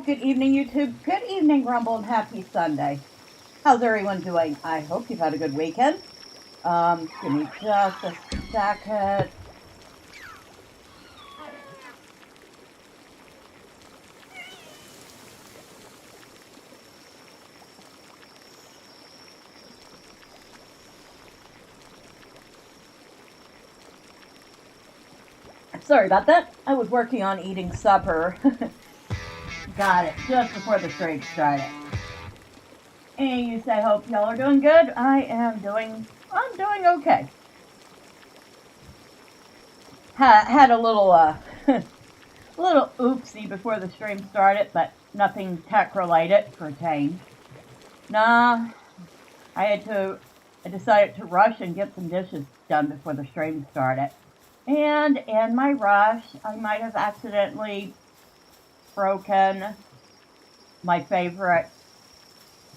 good evening, YouTube. Good evening, Rumble, and happy Sunday. How's everyone doing? I hope you've had a good weekend. Give me just a second. Sorry about that. I was working on eating supper. Got it, just before the stream started. And you say, hope y'all are doing good. I'm doing okay. Had a little, little oopsie before the stream started, but nothing tech related for a change. Nah, I decided to rush and get some dishes done before the stream started. And in my rush, I might have accidentally broken my favorite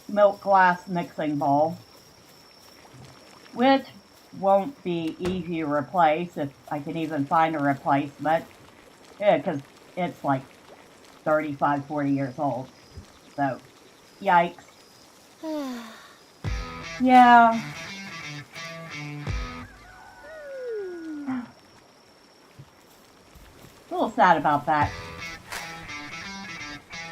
milk glass mixing bowl, which won't be easy to replace if I can even find a replacement, because it's like 35, 40 years old. So, yikes. Yeah. A little sad about that.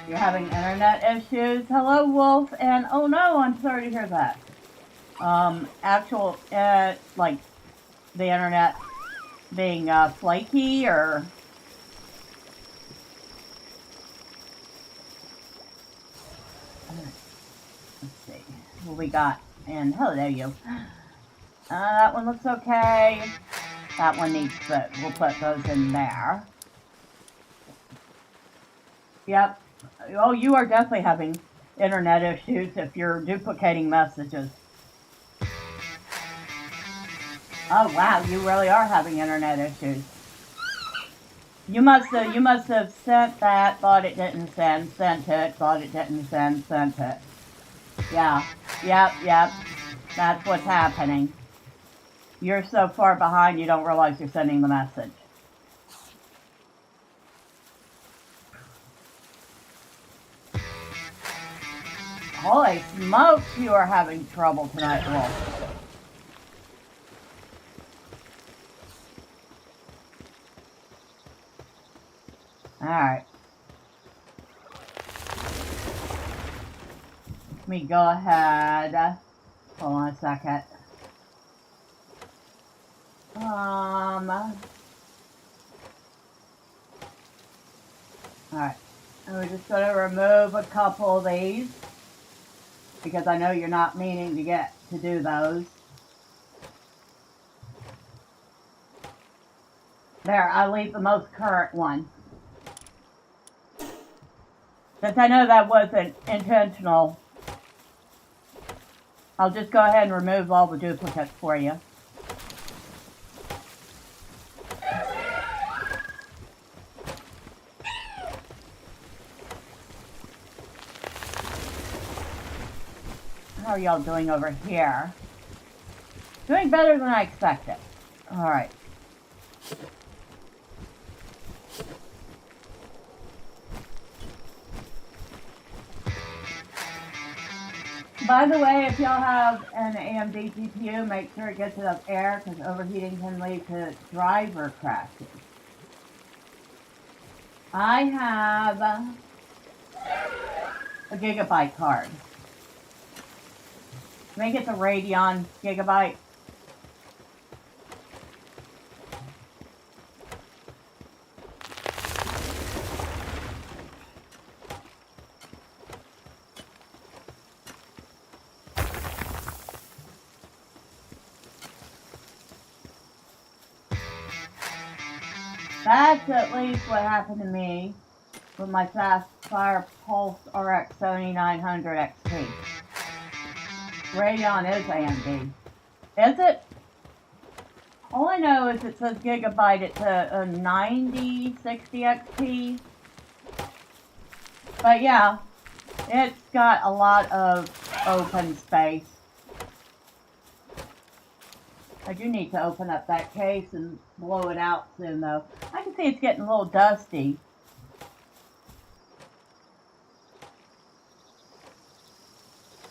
You're having internet issues. Hello, Wolf, and oh no, I'm sorry to hear that. Like the internet being flaky, or let's see what we got. And hello, you. That one looks okay. That one needs to. We'll put those in there. Yep. Oh, you are definitely having internet issues if you're duplicating messages. Oh wow, you really are having internet issues. You must have sent that, thought it didn't send, sent it, thought it didn't send, sent it. Yeah. Yep. That's what's happening. You're so far behind you don't realize you're sending the message. Holy smokes, you are having trouble tonight, Wolf. Alright. Let me go ahead. Hold on a second. Alright. And we're just going to remove a couple of these, because I know you're not meaning to do those. There, I'll leave the most current one. Since I know that wasn't intentional, I'll just go ahead and remove all the duplicates for you. How are y'all doing over here? Doing better than I expected. Alright. By the way, if y'all have an AMD GPU, make sure it gets enough air, because overheating can lead to driver crashes. I have a gigabyte card. Make it the Radeon Gigabyte. That's at least what happened to me with my Fastfire Pulse RX 7900 XT. Radeon is AMD. Is it? All I know is it says Gigabyte. It's a 9060 XT. But yeah, it's got a lot of open space. I do need to open up that case and blow it out soon, though. I can see it's getting a little dusty.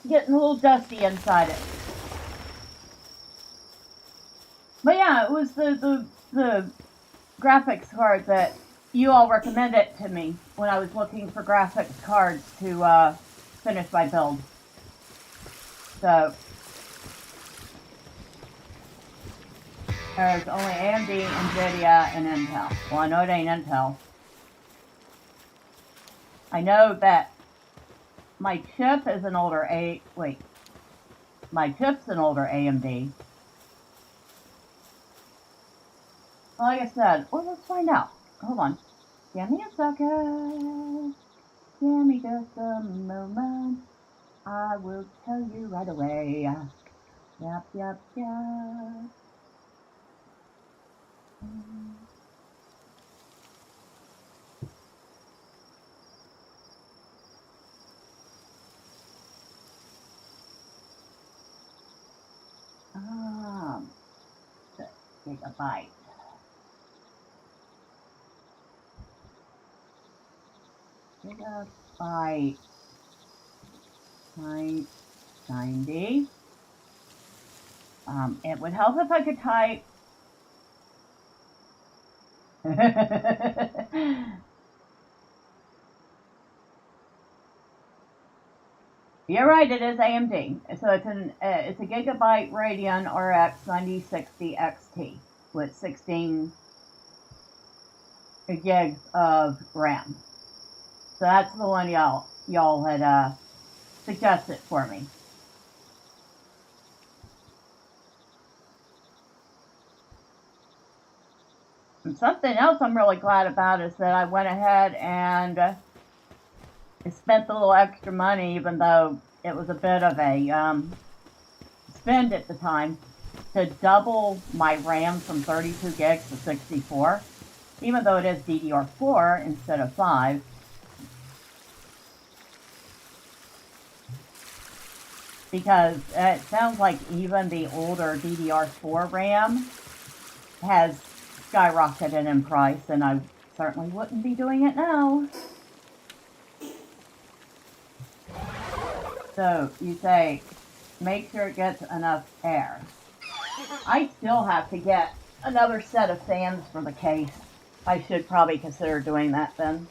getting a little dusty inside it. But yeah, it was the graphics card that you all recommended to me when I was looking for graphics cards to finish my build. So there's only AMD, Nvidia, and Intel. Well, I know it ain't Intel. I know that my chip is an older my chip's an older AMD. Well, like I said, well, let's find out. Hold on. Give me a second. Give me just a moment. I will tell you right away. Yep. Um, 6 gigabyte. Gigabyte 90. It would help if I could type. You're right, it is AMD. So it's a Gigabyte Radeon RX 9060 XT with 16 gigs of RAM. So that's the one y'all had suggested for me. And something else I'm really glad about is that I went ahead and spent the little extra money, even though it was a bit of a spend at the time, to double my RAM from 32 gigs to 64, even though it is DDR4 instead of 5. Because it sounds like even the older DDR4 RAM has skyrocketed in price, and I certainly wouldn't be doing it now. So you say, make sure it gets enough air. I still have to get another set of fans for the case. I should probably consider doing that then.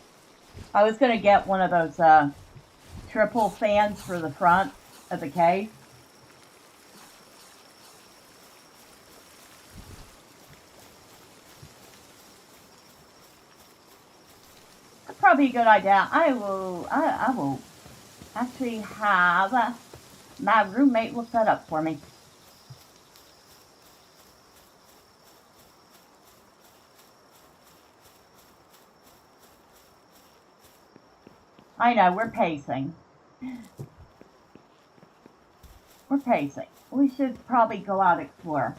I was going to get one of those triple fans for the front of the case. That's probably a good idea. I will actually have my roommate look that up for me. I know, we're pacing. We're pacing. We should probably go out and explore.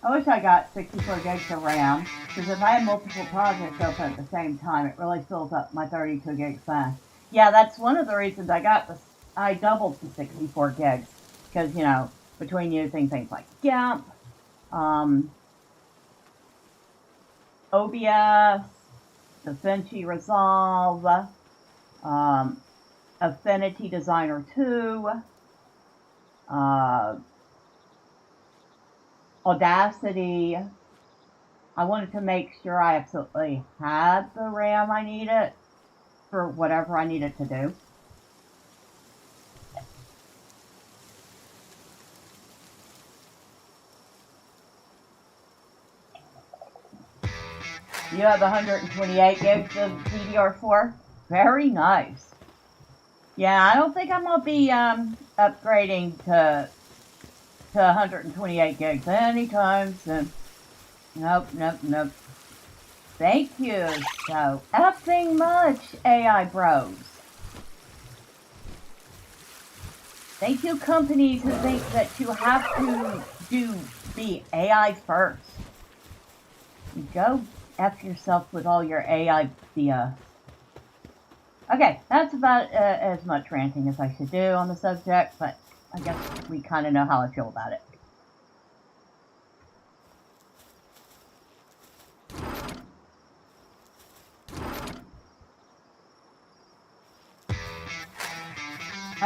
I wish I got 64 gigs of RAM, because if I have multiple projects open at the same time, it really fills up my 32 gigs fast. Yeah, that's one of the reasons I doubled to 64 gigs, because, you know, between using things like GIMP, OBS, DaVinci Resolve, Affinity Designer 2, Audacity. I wanted to make sure I absolutely had the RAM I needed for whatever I needed to do. You have 128 gigs of DDR4? Very nice. Yeah, I don't think I'm going to be upgrading to 128 gigs anytime soon. Nope. Thank you so effing much, AI bros. Thank you, companies who think that you have to be AI first. Go F yourself with all your AI BS. Okay, that's about as much ranting as I should do on the subject, but I guess we kind of know how I feel about it.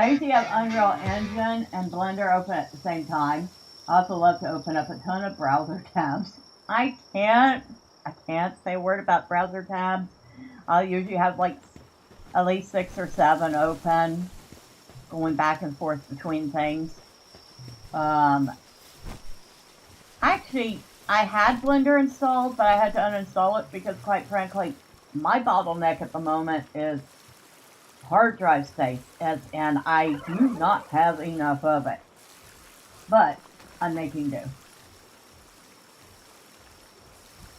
I usually have Unreal Engine and Blender open at the same time. I also love to open up a ton of browser tabs. I can't say a word about browser tabs. I'll usually have like at least 6 or 7 open, going back and forth between things. Actually, I had Blender installed, but I had to uninstall it because, quite frankly, my bottleneck at the moment is hard drive space, and I do not have enough of it. But I'm making do.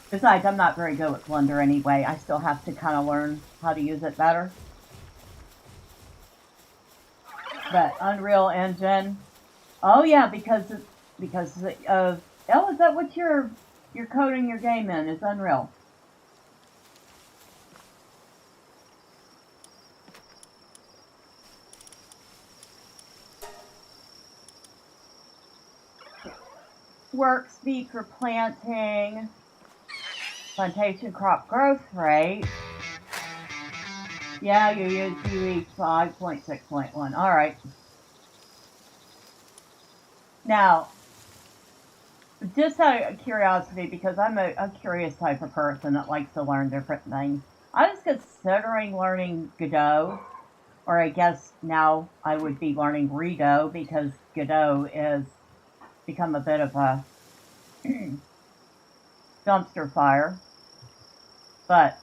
Besides, I'm not very good with Blender anyway. I still have to kind of learn how to use it better. But Unreal Engine, oh yeah, because of is that what you're coding your game in? Is Unreal? Work speed for planting, plantation crop growth rate. Yeah, you use UE 5.6.1. All right. Now, just out of curiosity, because I'm a curious type of person that likes to learn different things, I was considering learning Godot, or I guess now I would be learning Redo, because Godot is become a bit of a dumpster fire. But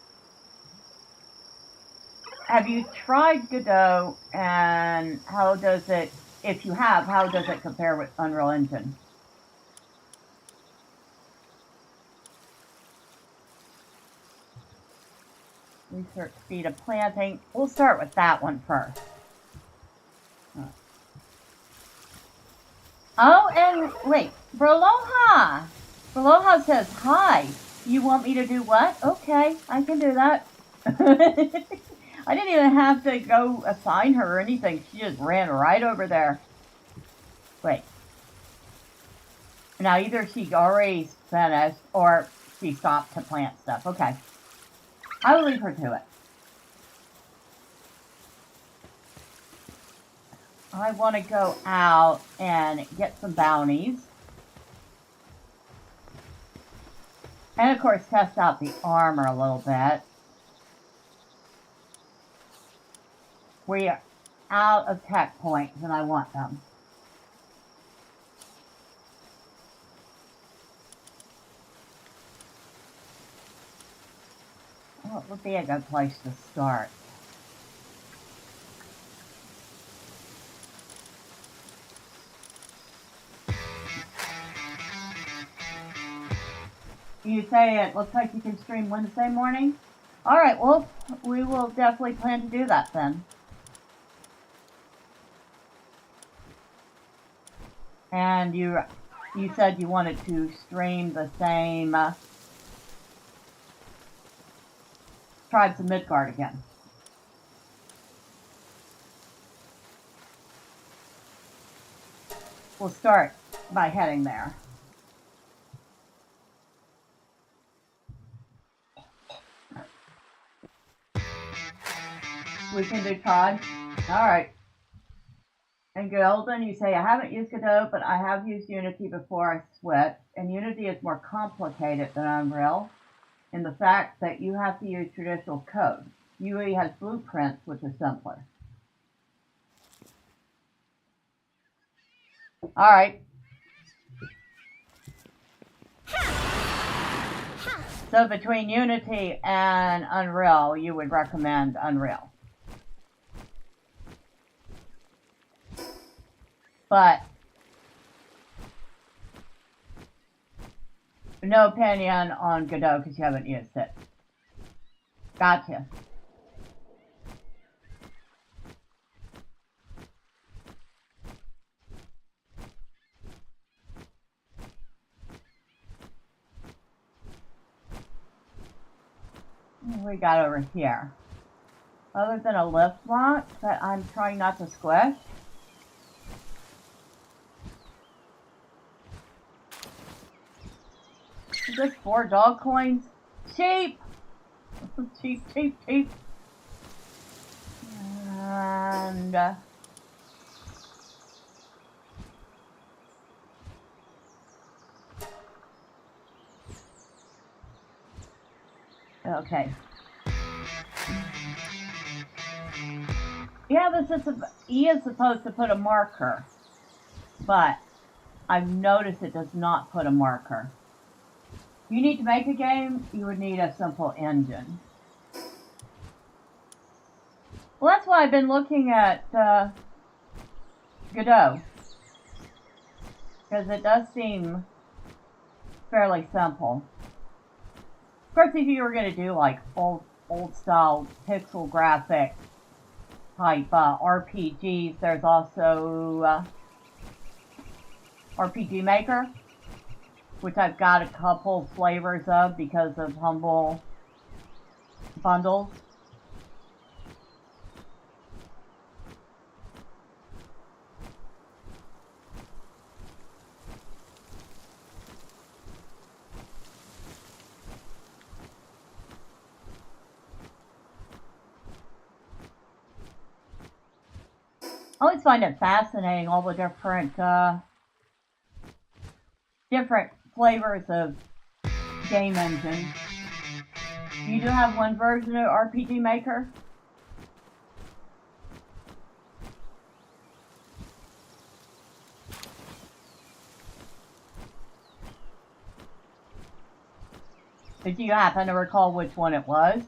have you tried Godot, and how does it, if you have, how does it compare with Unreal Engine? Research speed of planting. We'll start with that one first. Oh, and wait, Braloha! Braloha says, hi. You want me to do what? Okay, I can do that. I didn't even have to go assign her or anything. She just ran right over there. Wait. Now, either she already finished or she stopped to plant stuff. Okay. I will leave her to it. I want to go out and get some bounties. And of course, test out the armor a little bit. We are out of tech points and I want them. What would be a good place to start? You say it looks like you can stream Wednesday morning? Alright, well, we will definitely plan to do that then. And you said you wanted to stream the same Tribes of Midgard again. We'll start by heading there. We can do tribes? Alright. And Golden, you say, I haven't used Godot, but I have used Unity before I switched. And Unity is more complicated than Unreal in the fact that you have to use traditional code. UE has blueprints, which is simpler. Alright. So between Unity and Unreal, you would recommend Unreal. But no opinion on Godot because you haven't used it. Gotcha. What we got over here? Other than a lift block that I'm trying not to squish. Is this 4 dog coins? Cheap! Cheap, cheap, cheap. And Okay. Yeah, E is supposed to put a marker, but I've noticed it does not put a marker. If you need to make a game, you would need a simple engine. Well, that's why I've been looking at Godot, because it does seem fairly simple. Of course, if you were going to do like old style pixel graphic type RPGs, there's also RPG Maker, which I've got a couple flavors of because of Humble bundles. I always find it fascinating, all the different flavors of game engine. You do have one version of RPG Maker? Did you happen to recall which one it was?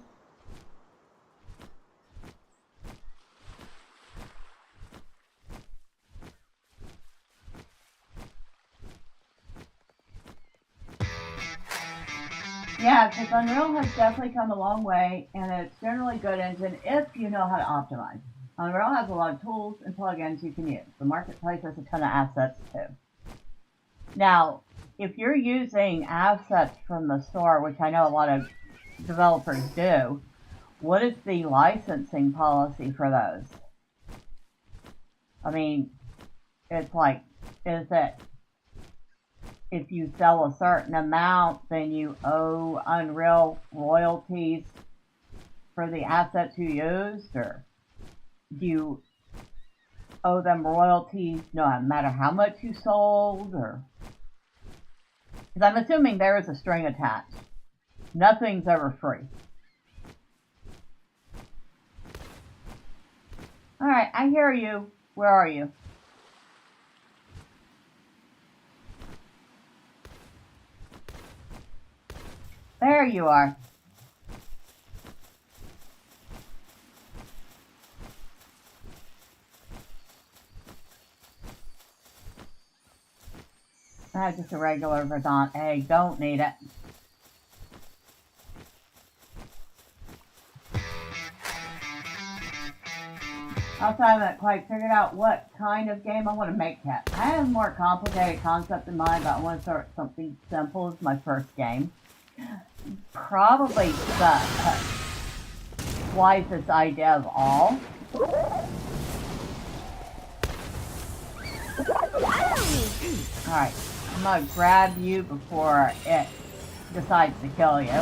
Yeah, because Unreal has definitely come a long way, and it's generally good engine if you know how to optimize. Unreal has a lot of tools and plugins you can use. The marketplace has a ton of assets too. Now, if you're using assets from the store, which I know a lot of developers do, what is the licensing policy for those? I mean, it's like, is it if you sell a certain amount, then you owe Unreal royalties for the assets you used, or do you owe them royalties no matter how much you sold, or? Because I'm assuming there is a string attached. Nothing's ever free. Alright, I hear you. Where are you? There you are. That's just a regular Verdant egg. Don't need it. Also, I haven't quite figured out what kind of game I want to make yet. I have a more complicated concept in mind, but I want to start something simple as my first game. Probably the wisest idea of all. Alright, I'm gonna grab you before it decides to kill you.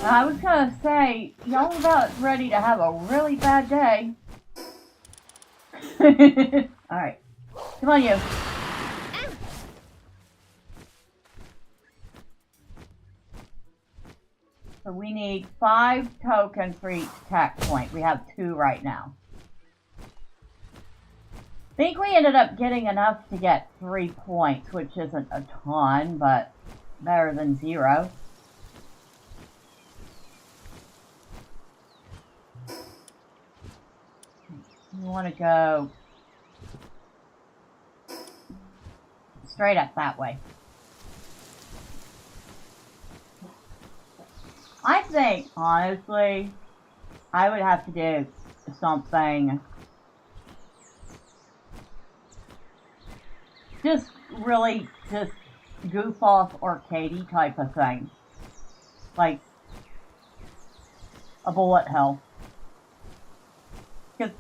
I was gonna say, y'all about ready to have a really bad day. Alright. Come on, you. So we need 5 tokens for each attack point. We have 2 right now. I think we ended up getting enough to get 3 points, which isn't a ton, but better than 0. You want to go straight up that way. I think, honestly, I would have to do something just goof off arcadey type of thing. Like a bullet hell. Because,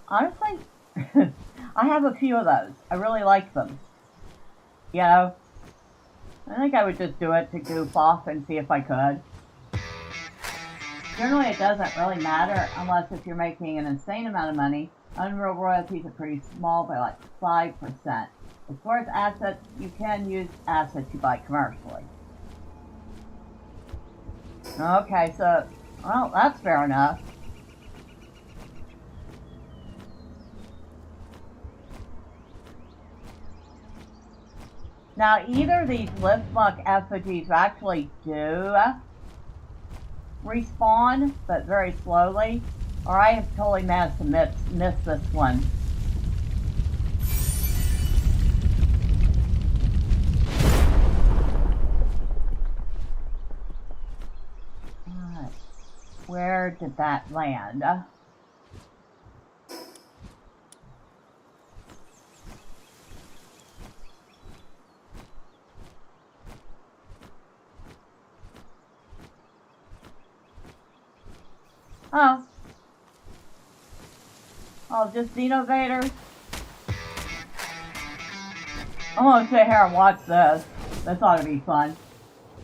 honestly, I have a few of those. I really like them. You know? I think I would just do it to goof off and see if I could. Generally, it doesn't really matter unless if you're making an insane amount of money. Unreal royalties are pretty small by like 5%. As far as assets, you can use assets you buy commercially. Okay, so, well, that's fair enough. Now, either these liftmuck effigies actually do respawn, but very slowly, or I have totally managed to miss this one. Alright, where did that land? Oh. Oh, just innovators? I'm gonna sit here and watch this. This ought to be fun.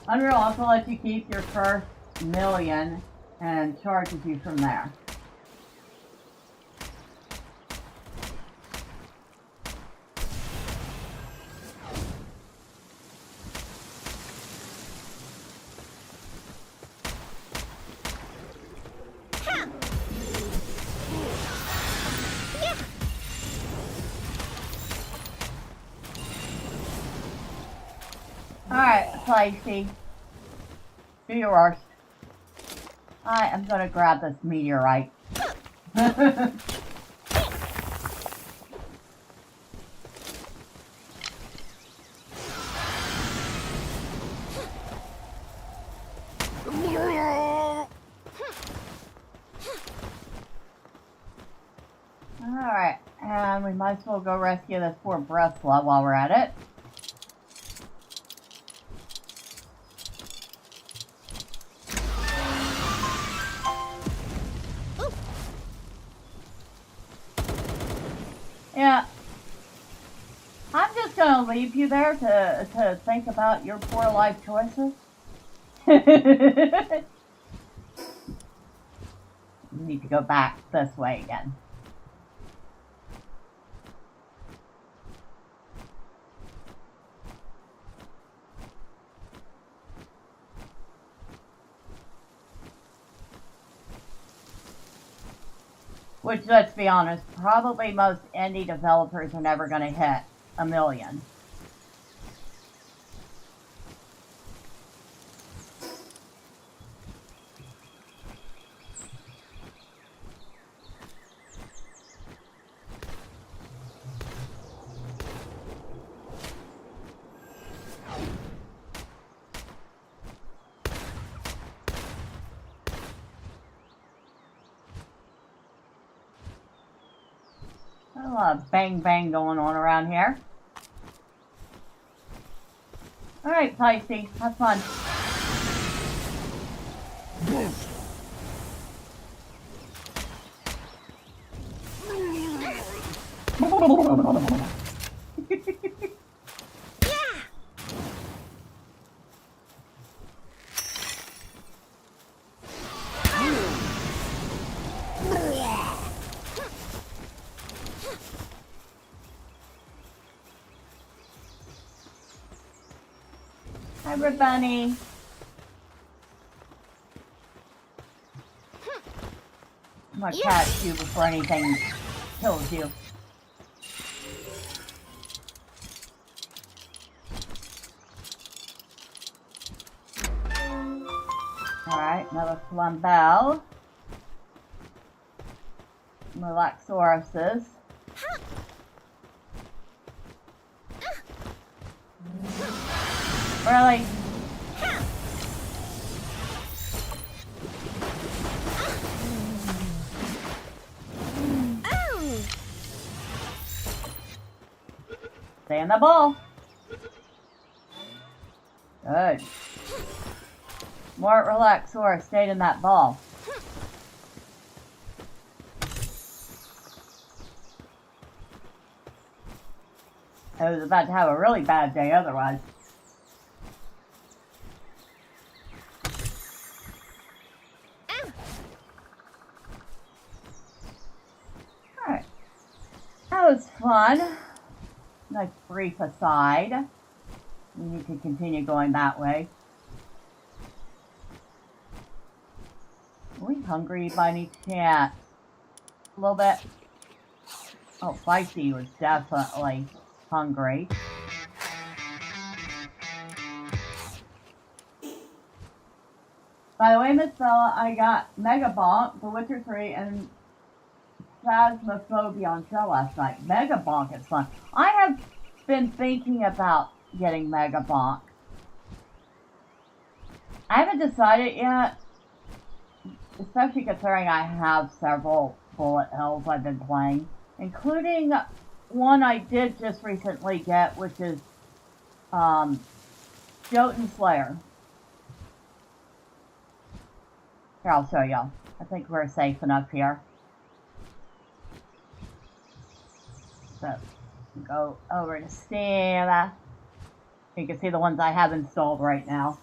Unreal also lets you keep your first million and charges you from there. Alright, Feisty. Do your worst. I am gonna grab this meteorite. Alright, and we might as well go rescue this poor Breathsla while we're at it. Yeah. I'm just gonna leave you there to think about your poor life choices. You need to go back this way again. Which, let's be honest, probably most indie developers are never going to hit 1 million. A lot of bang bang going on around here. Alright, Feisty, have fun. Hi, Bunny. I'm gonna catch you before anything kills you. Alright, another Flambell. Relaxauruses. Really? Stay in the ball. Good. More Relaxaurus stayed in that ball. I was about to have a really bad day otherwise. Alright. That was fun. nice brief aside. We need to continue going that way. Are we hungry by any chance? A little bit. Oh, Feisty was definitely hungry. By the way, Miss Bella, I got Mega Bonk, The Witcher 3, and Phasmophobia on sale last night. Mega Bonk is fun. I have been thinking about getting Mega Bonk. I haven't decided yet, especially considering I have several bullet hells I've been playing, including one I did just recently get, which is Jotun Slayer. Here, I'll show y'all. I think we're safe enough here. So, go over to Steam. You can see the ones I have installed right now.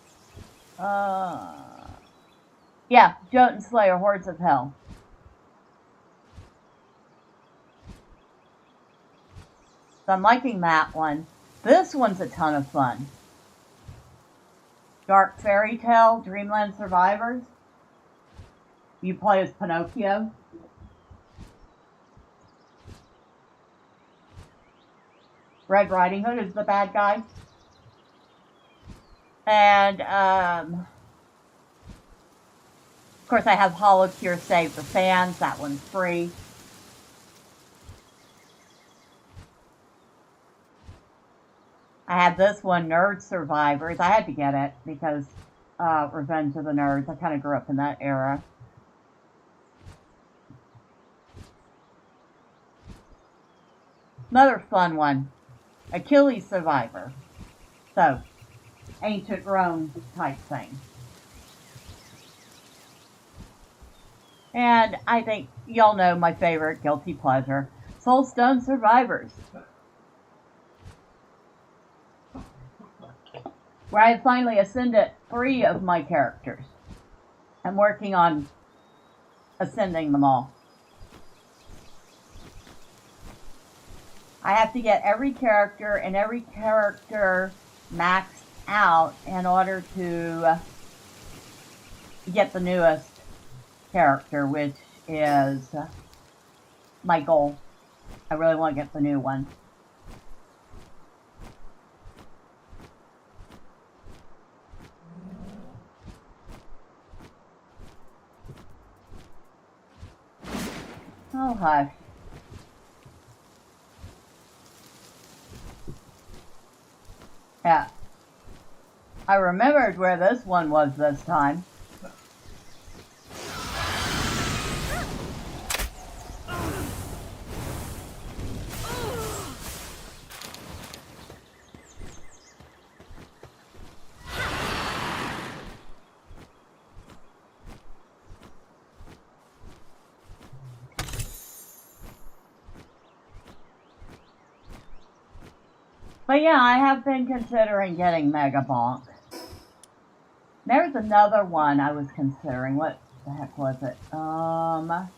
Yeah, Jotun Slayer, Hordes of Hell. So I'm liking that one. This one's a ton of fun. Dark Fairy Tale, Dreamland Survivors. You play as Pinocchio. Red Riding Hood is the bad guy. And, of course, I have Hollow Cure Save the Fans. That one's free. I have this one, Nerd Survivors. I had to get it because Revenge of the Nerds. I kind of grew up in that era. Another fun one, Achilles Survivor. So, ancient Rome type thing. And I think y'all know my favorite guilty pleasure, Soulstone Survivors, where I have finally ascended 3 of my characters. I'm working on ascending them all. I have to get every character and every character maxed out in order to get the newest character, which is my goal. I really want to get the new one. Oh, hush. Yeah. I remembered where this one was this time. But yeah, I have been considering getting Mega Bonk. There's another one I was considering. What the heck was it? I'll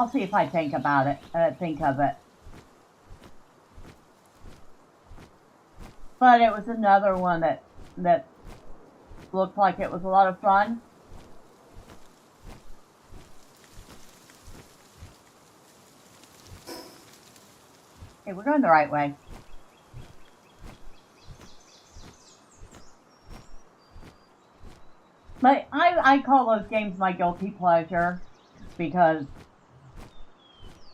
see if I think about it. Think of it. But it was another one that looked like it was a lot of fun. Okay, we're going the right way. But I call those games my guilty pleasure because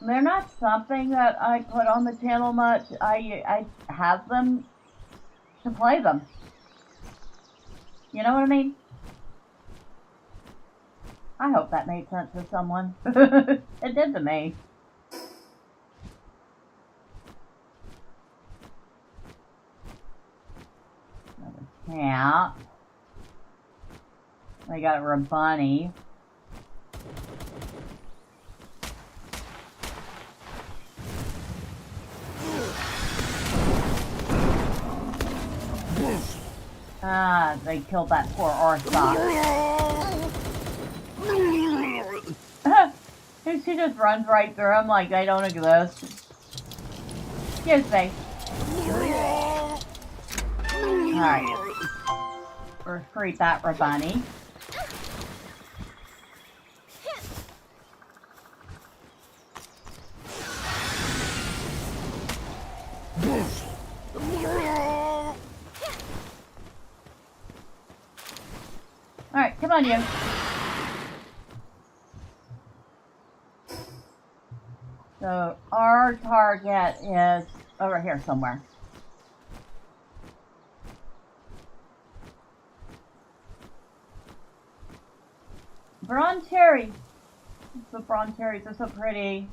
they're not something that I put on the channel much. I have them to play them. You know what I mean? I hope that made sense to someone. It did to me. Yeah. I got a bunny. Ah, they killed that poor Orthox. And she just runs right through them like they don't exist. Excuse me. Alright. Retreat that bunny. Alright, come on you. So our target is over here somewhere. Bronze cherry. The bronze cherries are so pretty.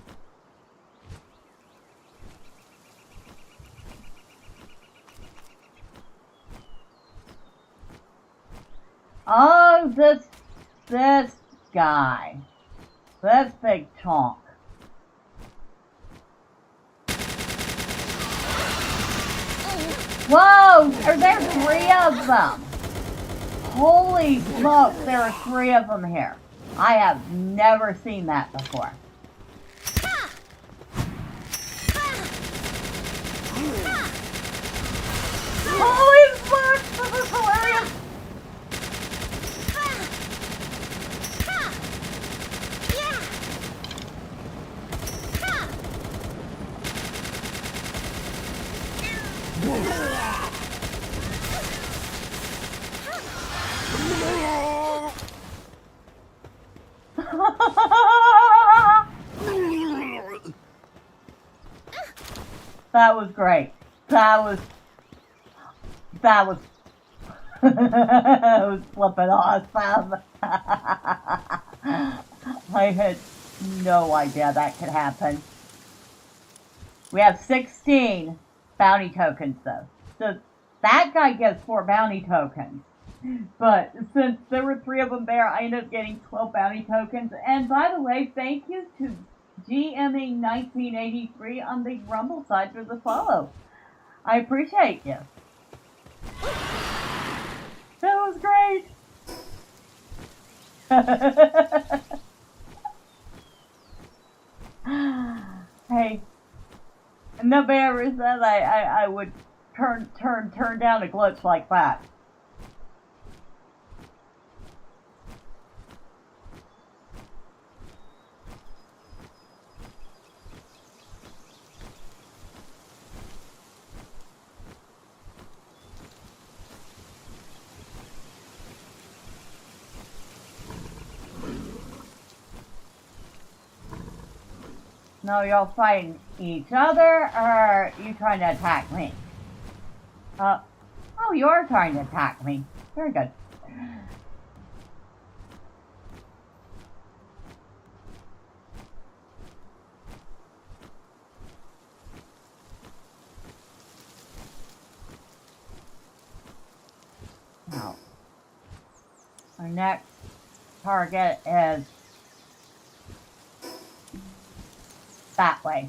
Oh, this guy. This big chunk. Whoa! Are there 3 of them? Holy smokes, there are 3 of them here. I have never seen that before. Holy smokes, this is hilarious! That was great. That was that was flipping awesome. I had no idea that could happen. We have 16 bounty tokens though. So that guy gets 4 bounty tokens. But since there were 3 of them there, I ended up getting 12 bounty tokens. And by the way, thank you to GME1983 on the Rumble side for the follow. I appreciate you. That was great. Hey, nobody ever said I would turn down a glitch like that. No, y'all fighting each other, or you trying to attack me? Oh, you are trying to attack me. Very good. Now, our next target is that way.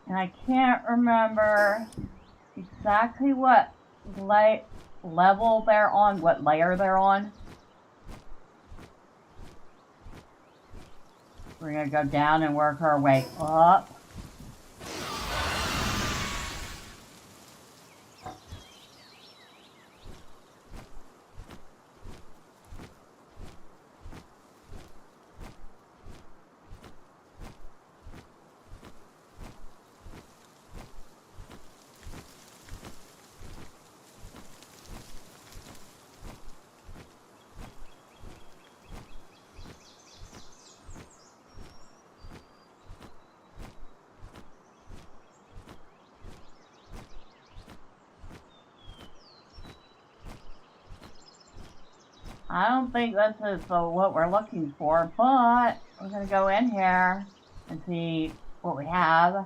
And I can't remember exactly what level they're on, what layer they're on. We're going to go down and work our way up. I don't think this is what we're looking for, but we're going to go in here and see what we have.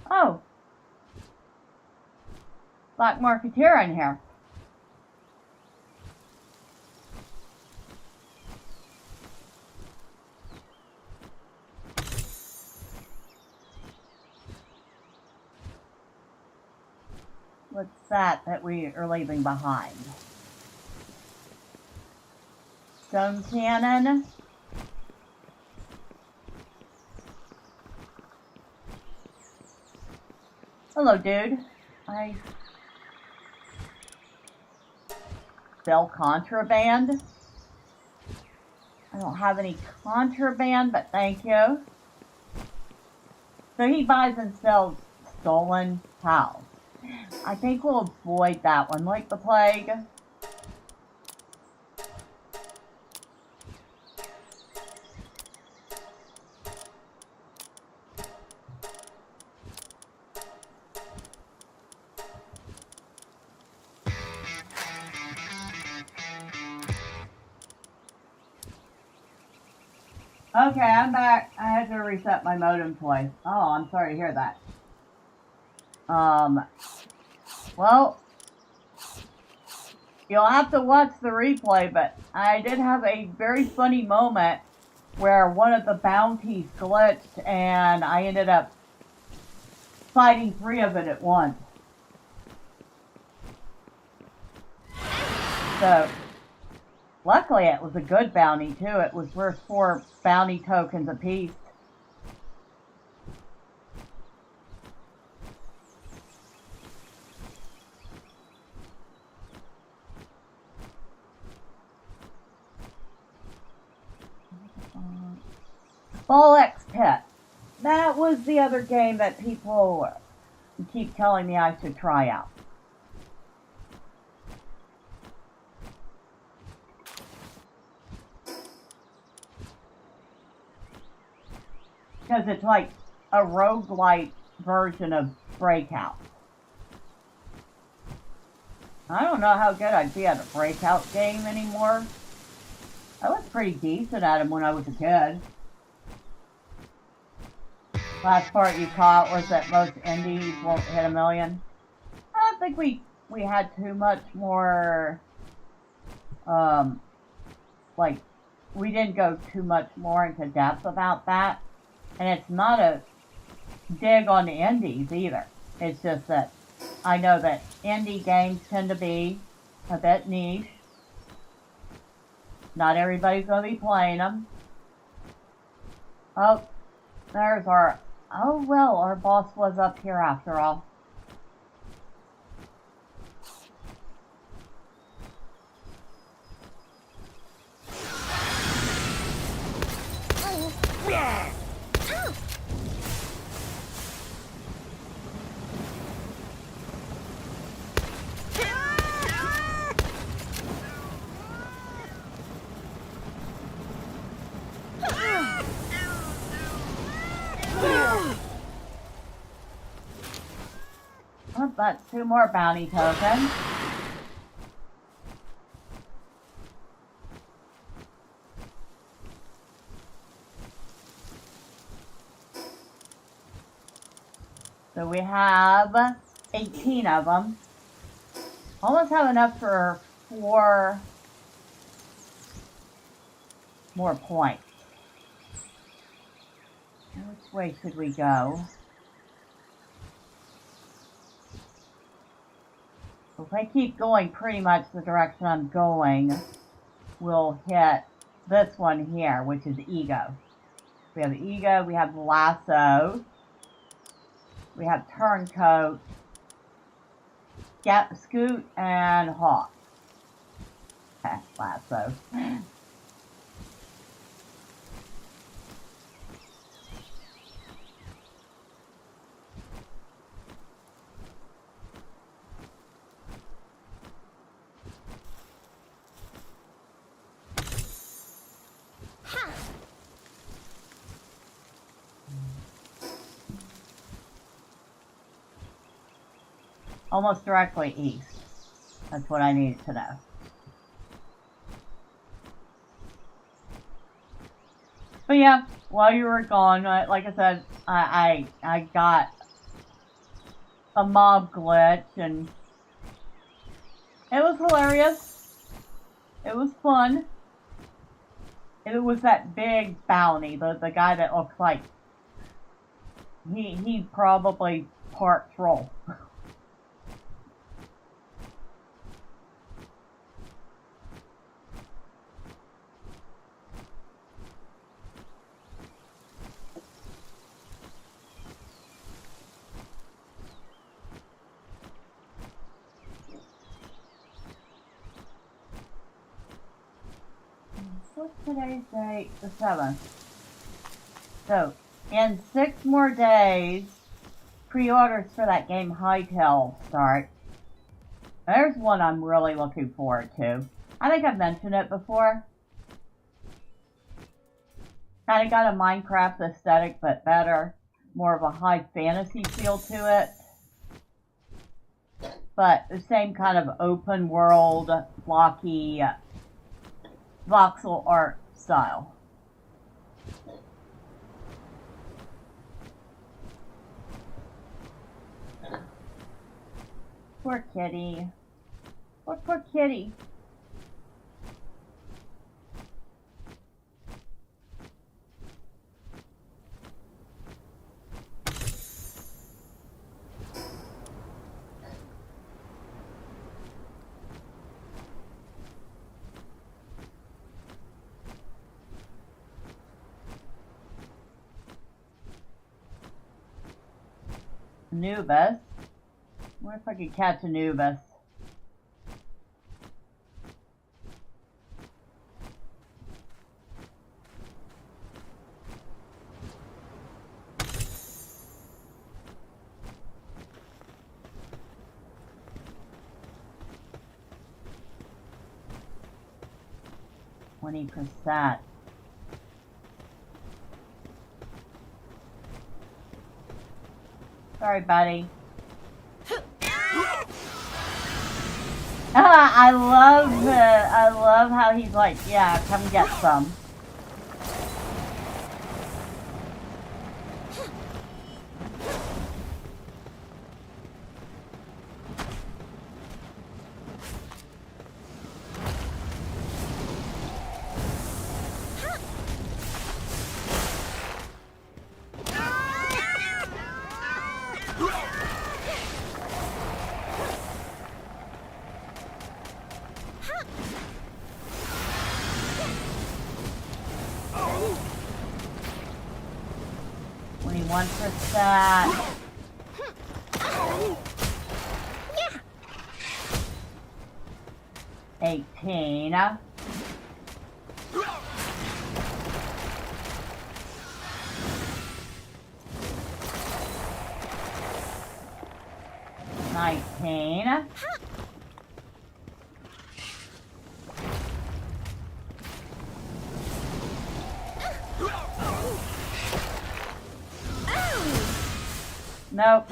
Oh, black marketeer in here. What's that we are leaving behind? Stone cannon. Hello, dude. I sell contraband. I don't have any contraband, but thank you. So he buys and sells stolen towels. I think we'll avoid that one like the plague. Okay, I'm back. I had to reset my modem twice. Oh, I'm sorry to hear that. Well, you'll have to watch the replay, but I did have a very funny moment where one of the bounties glitched and I ended up fighting 3 of it at once. So, luckily it was a good bounty too. It was worth 4 bounty tokens apiece. X Pit. That was the other game that people keep telling me I should try out. Because it's like a roguelite version of Breakout. I don't know how good I'd be at a Breakout game anymore. I was pretty decent at them when I was a kid. Last part you caught was that most indies won't hit 1 million. I don't think we had too much more, like, we didn't go too much more into depth about that. And it's not a dig on the indies either. It's just that I know that indie games tend to be a bit niche. Not everybody's going to be playing them. Oh, there's our... Oh, well, our boss was up here after all. Oh, that's 2 more bounty tokens. So we have 18 of them. Almost have enough for 4 more points. Now, which way should we go? If I keep going pretty much the direction I'm going, we'll hit this one here, which is Ego. We have Ego, we have Lasso, we have Turncoat, Scoot, and Hawk. Okay, Lasso. Almost directly east. That's what I needed to know. But yeah, while you were gone, like I said, I got a mob glitch and It was hilarious. It was fun. It was that big bounty, the guy that looks like he probably part troll. What's today's date? The 7th. So, in 6 more days, pre-orders for that game Hytale start. There's one I'm really looking forward to. I think I've mentioned it before. Kind of got a Minecraft aesthetic, but better. More of a high fantasy feel to it. But the same kind of open world, blocky, voxel art style. Poor kitty. Poor kitty. Anubis. What if I could catch Anubis? %. Sorry, buddy. I love how he's like, yeah, come get some. %. 18. 19. 'Nope.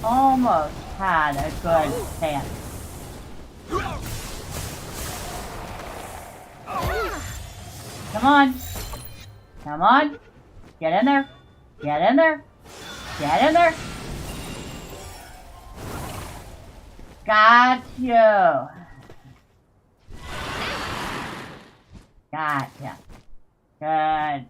Almost had a good chance. Come on. Come on. Get in there. Get in there. Get in there. Got you. Gotcha. Good.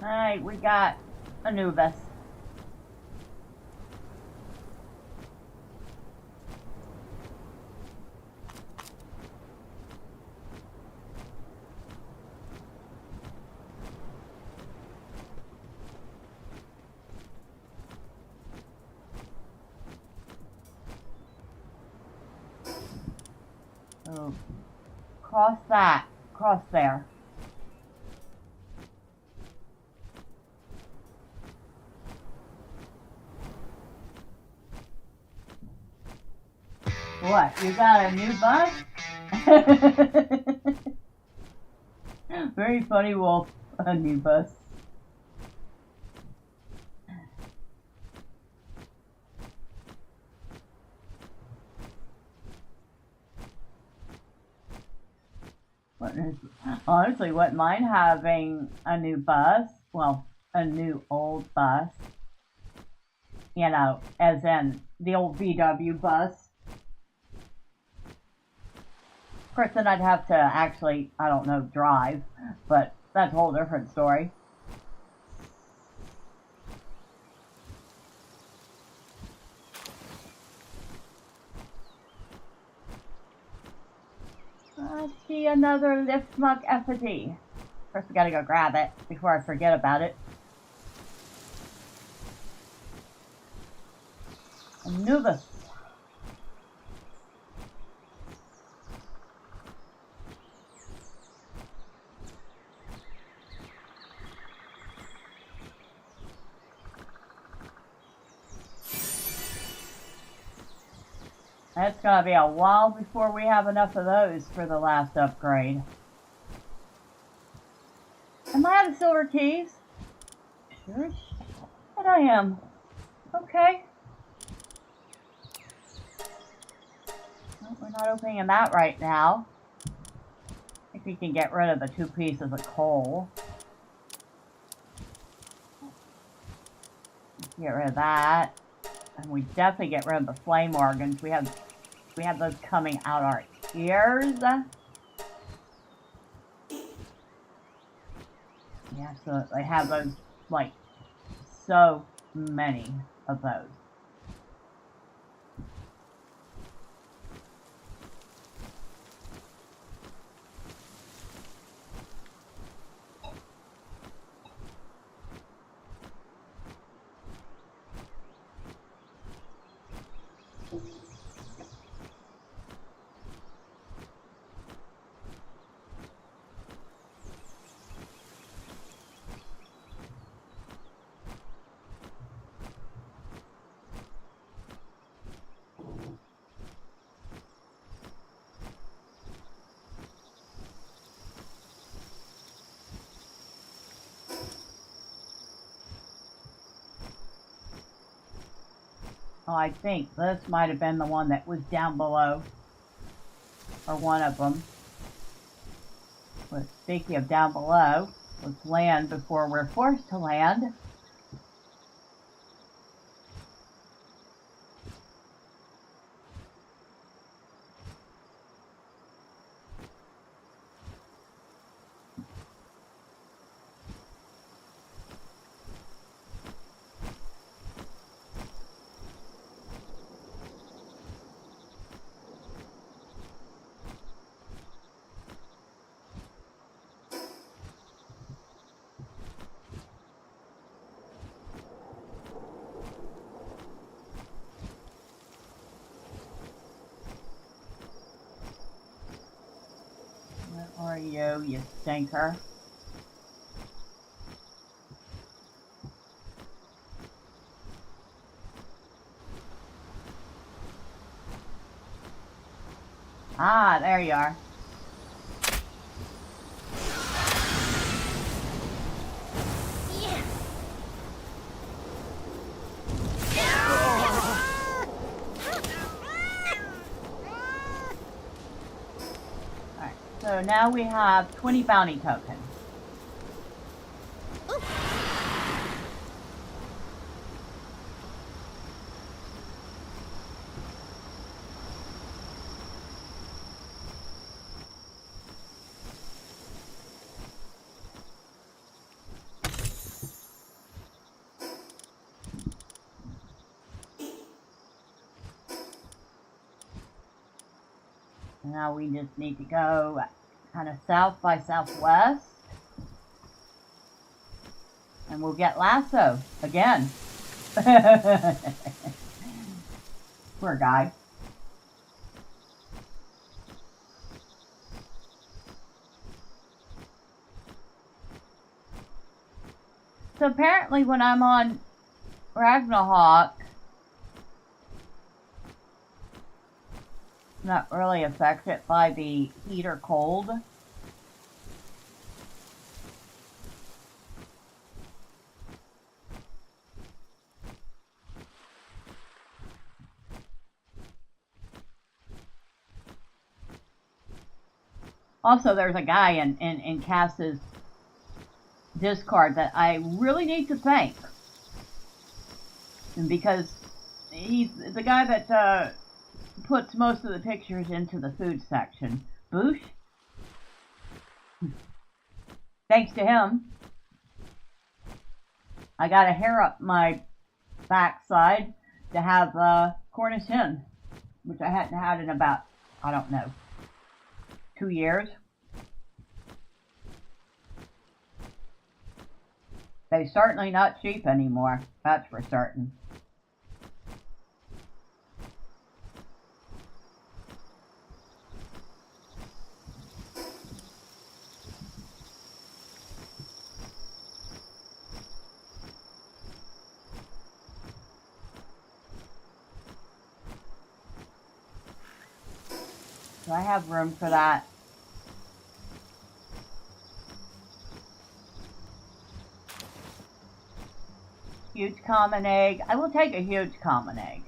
Alright, we got Anubis. So, cross that. Cross there. What? You got a new bus? Very funny wolf, a new bus. Honestly, wouldn't mind having a new bus. Well, a new old bus. You know, as in the old VW bus. Of course, then I'd have to actually, I don't know, drive. But that's a whole different story. I see another lift mug effigy. First, we gotta go grab it before I forget about it. Anubis. It's gonna be a while before we have enough of those for the last upgrade. Am I out of silver keys? Sure as shit I am. Okay. Well, we're not opening that right now. I think we can get rid of the 2 pieces of coal. Get rid of that. And we definitely get rid of the flame organs. We have those coming out our ears. We absolutely have those, like, so many of those. Oh, I think this might have been the one that was down below. Or one of them. But speaking of down below, let's land before we're forced to land. Where are you, you stinker? Ah, there you are. Alright, so now we have 20 bounty tokens. Now we just need to go kind of south by southwest. And we'll get lasso again. Poor guy. So apparently when I'm on Ragnarok, not really affected by the heat or cold. Also, there's a guy in Cass's Discord that I really need to thank. And because he's the guy that puts most of the pictures into the food section. Boosh? Thanks to him, I got a hair up my backside to have Cornish hen, which I hadn't had in about, I don't know, 2 years. They're certainly not cheap anymore, that's for certain. Do I have room for that? Huge common egg. I will take a huge common egg.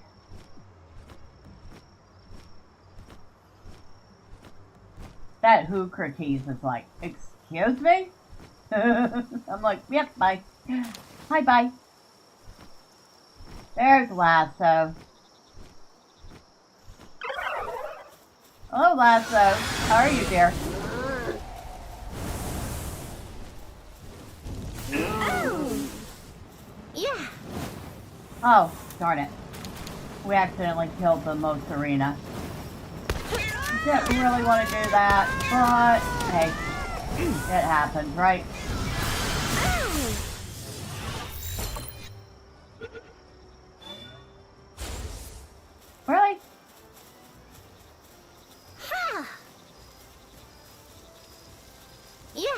That Hoocrates is like, excuse me? I'm like, yep, bye. Hi, bye. There's Lasso. Hello, Lasso. How are you, dear? Yeah. Oh, darn it. We accidentally killed the Moserina. Didn't really want to do that, but hey, it happens, right? Really? Yeah.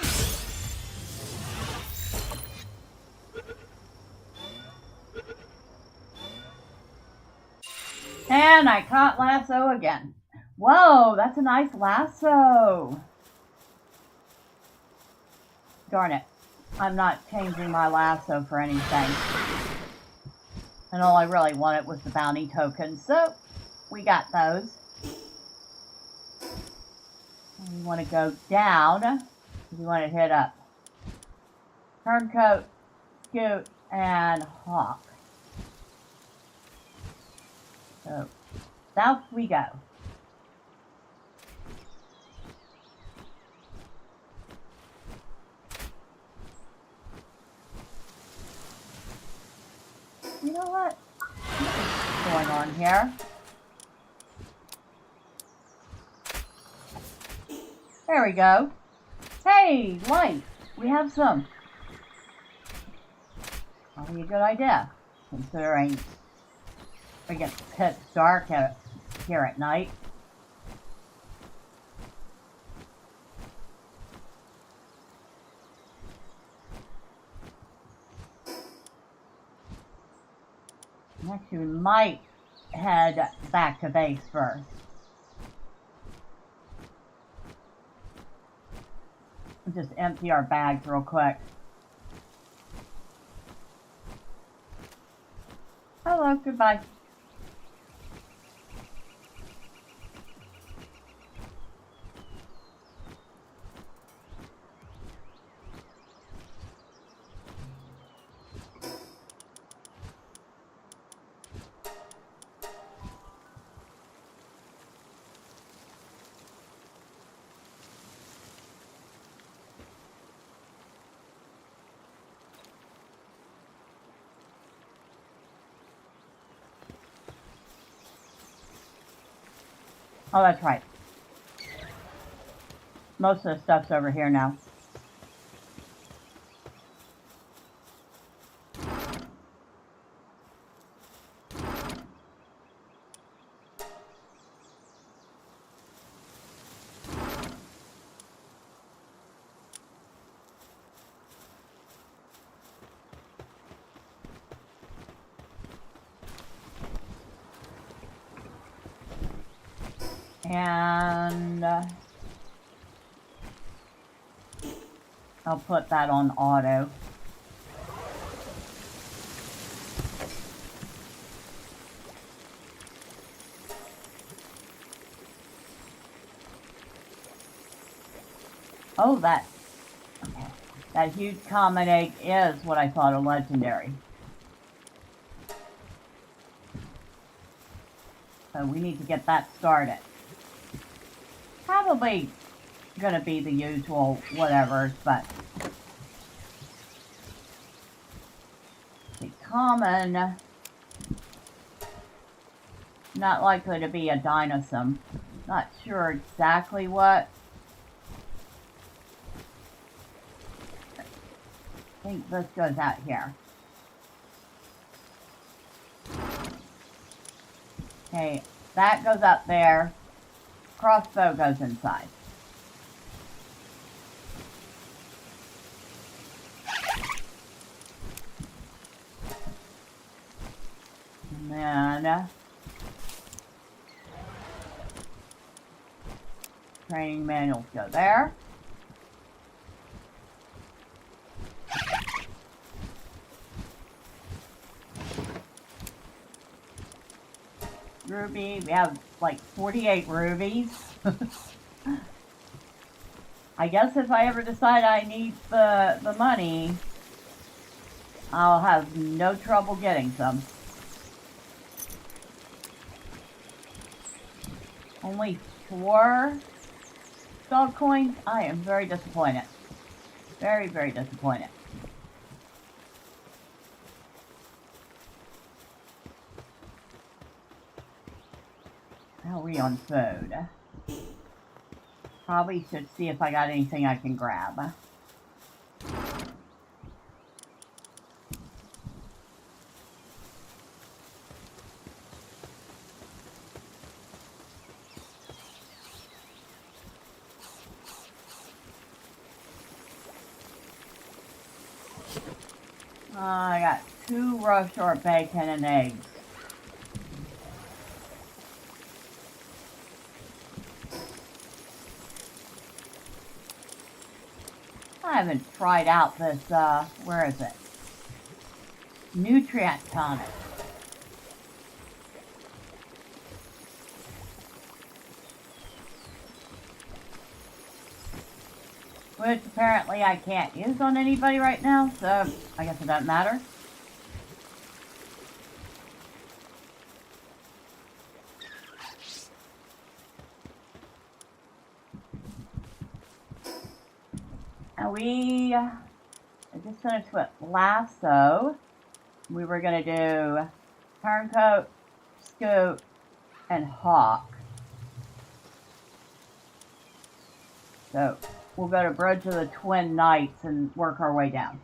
And I caught Lasso again. Whoa, that's a nice lasso. Darn it. I'm not changing my lasso for anything. And all I really wanted was the bounty tokens, so we got those. And we want to go down. We want to hit up Turncoat, Scoot, and Hawk. So south we go. You know what? What's going on here? There we go. Hey, light. We have some. Probably a good idea, considering it gets pitch dark here at night. Actually, we might head back to base first. Just empty our bags real quick. Hello, goodbye. Oh, that's right. Most of the stuff's over here now. And I'll put that on auto. Oh, okay. That huge common egg is what I thought a legendary. So we need to get that started. Probably gonna be the usual whatever, but the common, not likely to be a dinosaur. Not sure exactly what. I think this goes out here. Okay, that goes up there. Crossbow goes inside. And then training manuals go there. Ruby, we have like 48 rubies. I guess if I ever decide I need the money, I'll have no trouble getting some. Only 4 dog coins? I am very disappointed. Very, very disappointed. How are we on food? Probably should see if I got anything I can grab. I got 2 roast short bacon and eggs. I haven't tried out this, where is it? Nutrient tonic. Which apparently I can't use on anybody right now, so I guess it doesn't matter. And I just finished with lasso. We were going to do turncoat, scoop, and hawk. So we'll go to Bridge of the Twin Knights and work our way down.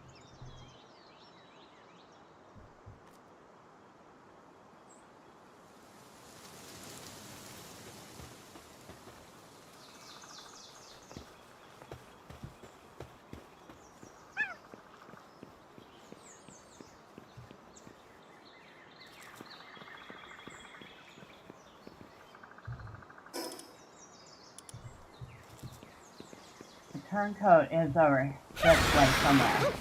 Turncoat is over this way somewhere.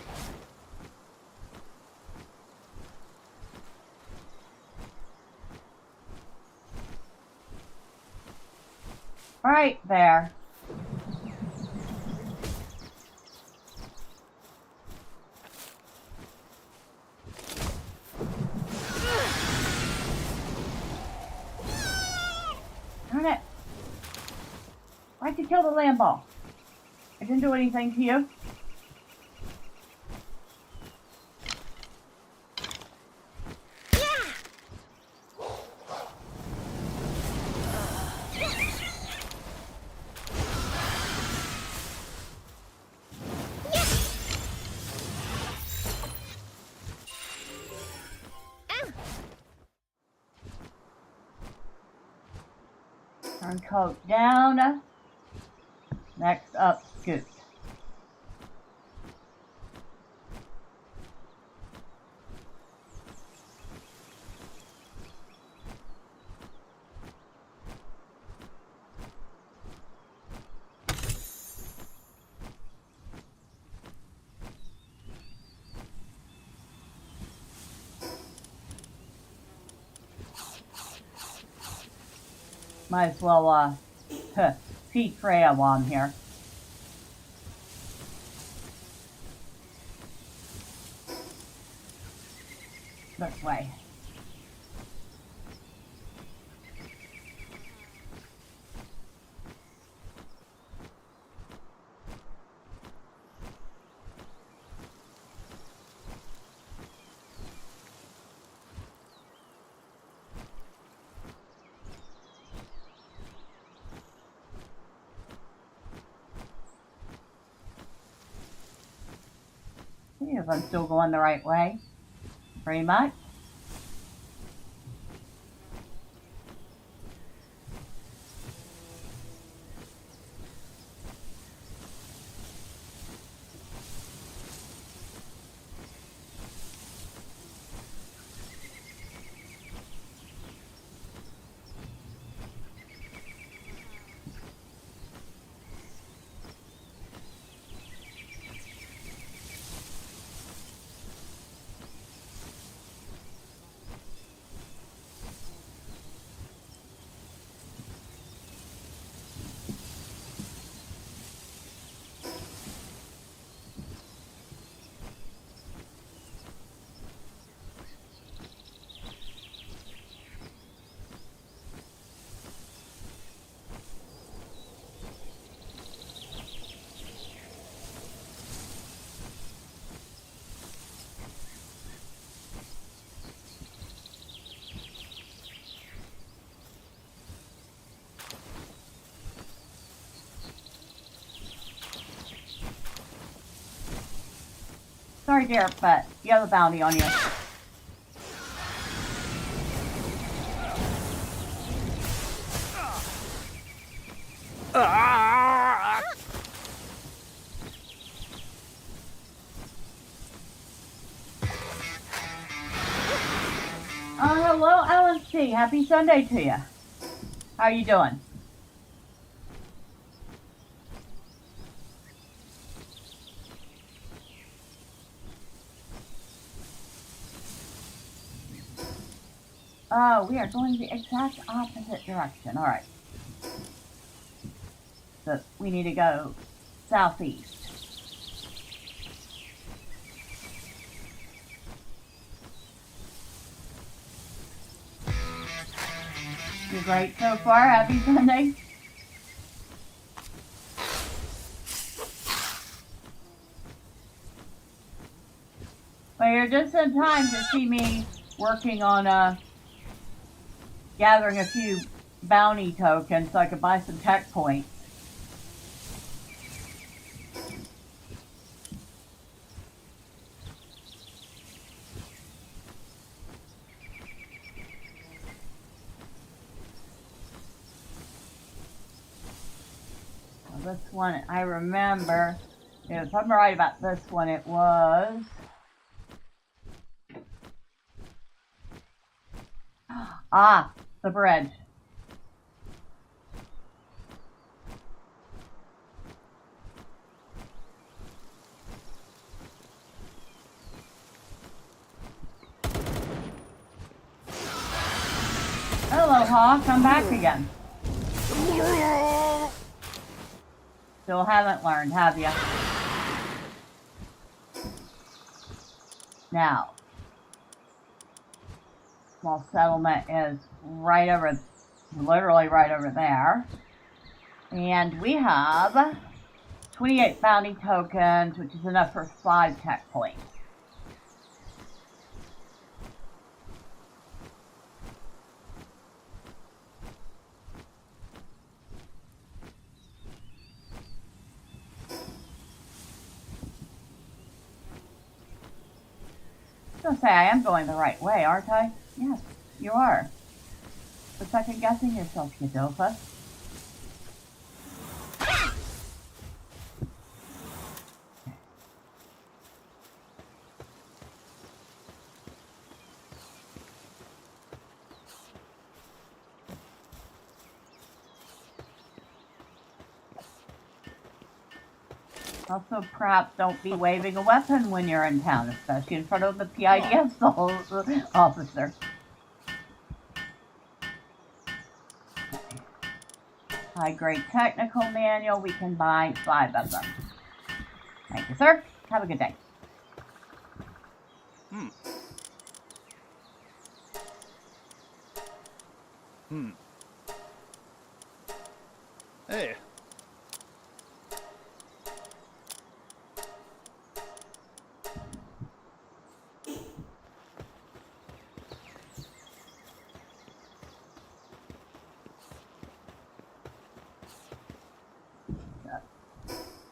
Right there. Darn it. Why'd you kill the land ball? I didn't do anything to you. Turncoat down. Next up, scoop. Might as well feed Freya while I'm here. This way. See if I'm still going the right way. Pretty much. Sorry, dear, but you have a bounty on you. Hello, Alan C. Happy Sunday to you. How you doing? Oh, we are going the exact opposite direction. All right. So we need to go southeast. You're great so far. Happy Sunday. Well, you're just in time to see me working on gathering a few bounty tokens so I could buy some tech points. Well, this one, I remember, if I'm right about this one, it was... Ah, the bridge. Hello, Hawk. I'm back again. Still haven't learned, have you? Now, small settlement is right over, literally right over there. And we have 28 bounty tokens, which is enough for 5 tech points. I'll say I am going the right way, aren't I? Yes, you are. But second guessing yourself, you dofa. Also, perhaps don't be waving a weapon when you're in town, especially in front of the PIDF officer. High grade technical manual. We can buy 5 of them. Thank you, sir. Have a good day. Hey.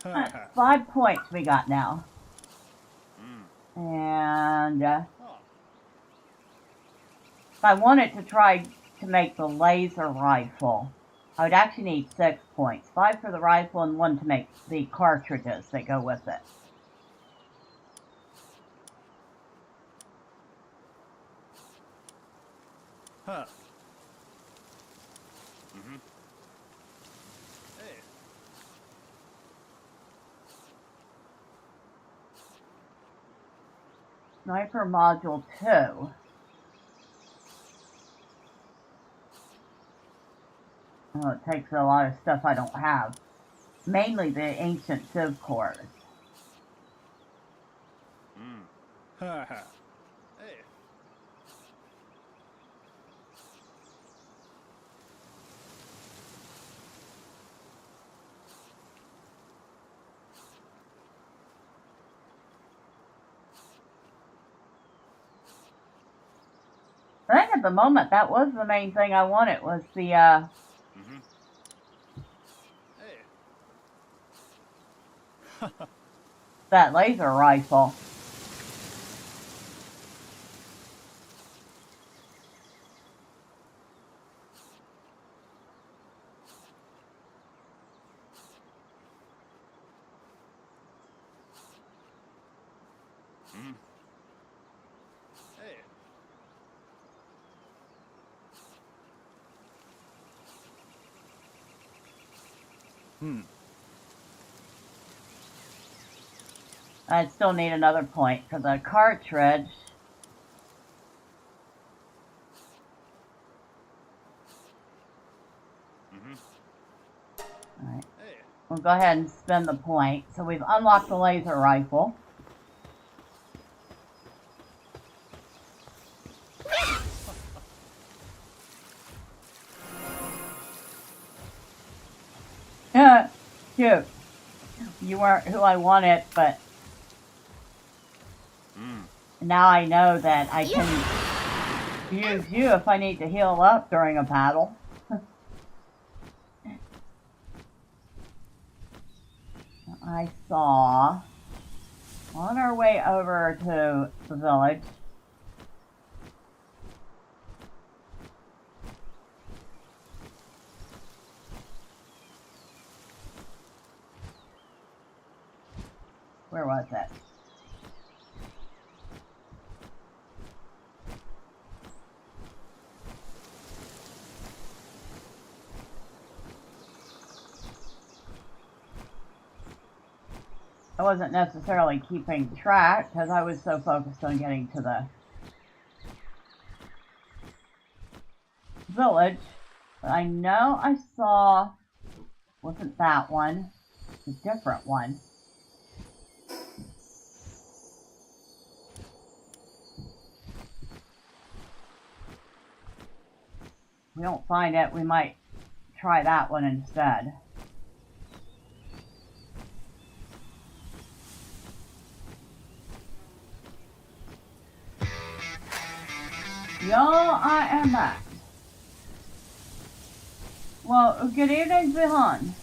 That's 5 points we got now. And if I wanted to try to make the laser rifle, I would actually need 6 points. 5 for the rifle and 1 to make the cartridges that go with it. Huh. Sniper Module 2. Oh, it takes a lot of stuff I don't have. Mainly the ancient Civ cores. Hey. I think at the moment that was the main thing I wanted, was the that laser rifle. I'd still need another point for the cartridge. Alright. We'll go ahead and spend the point. So we've unlocked the laser rifle. Cute. You weren't who I wanted, but now I know that I can use you if I need to heal up during a battle. I saw on our way over to the village. Where was it? I wasn't necessarily keeping track because I was so focused on getting to the village. But I know I saw, wasn't that one, a different one. If we don't find it, we might try that one instead. Y'all, I am back. Well, good evening, Zihan.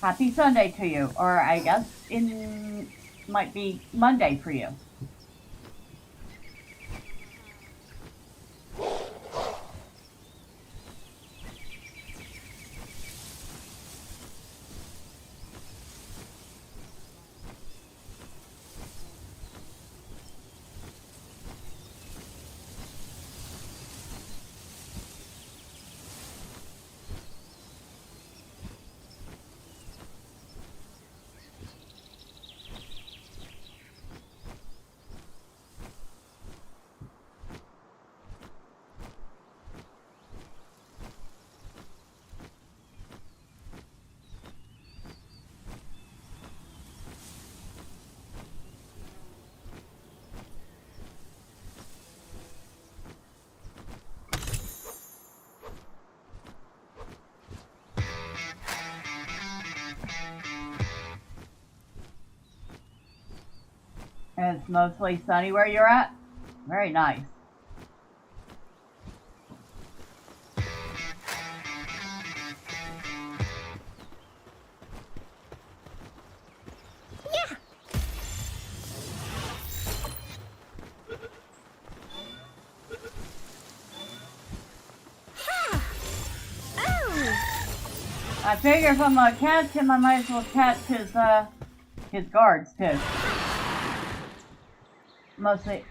Happy Sunday to you, or I guess it might be Monday for you. It's mostly sunny where you're at? Very nice. Yeah. Ha. Oh. I figure if I'm gonna catch him, I might as well catch his guards too. Mostly.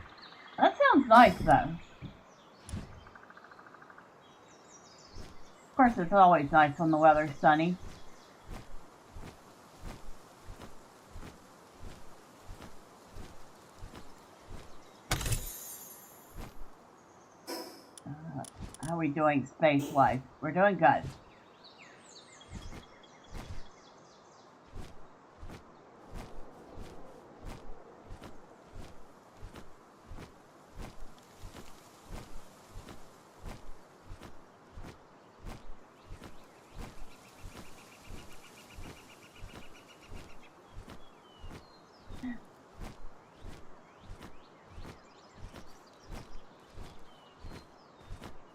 That sounds nice though. Of course, it's always nice when the weather's sunny. How are we doing space-wise? We're doing good.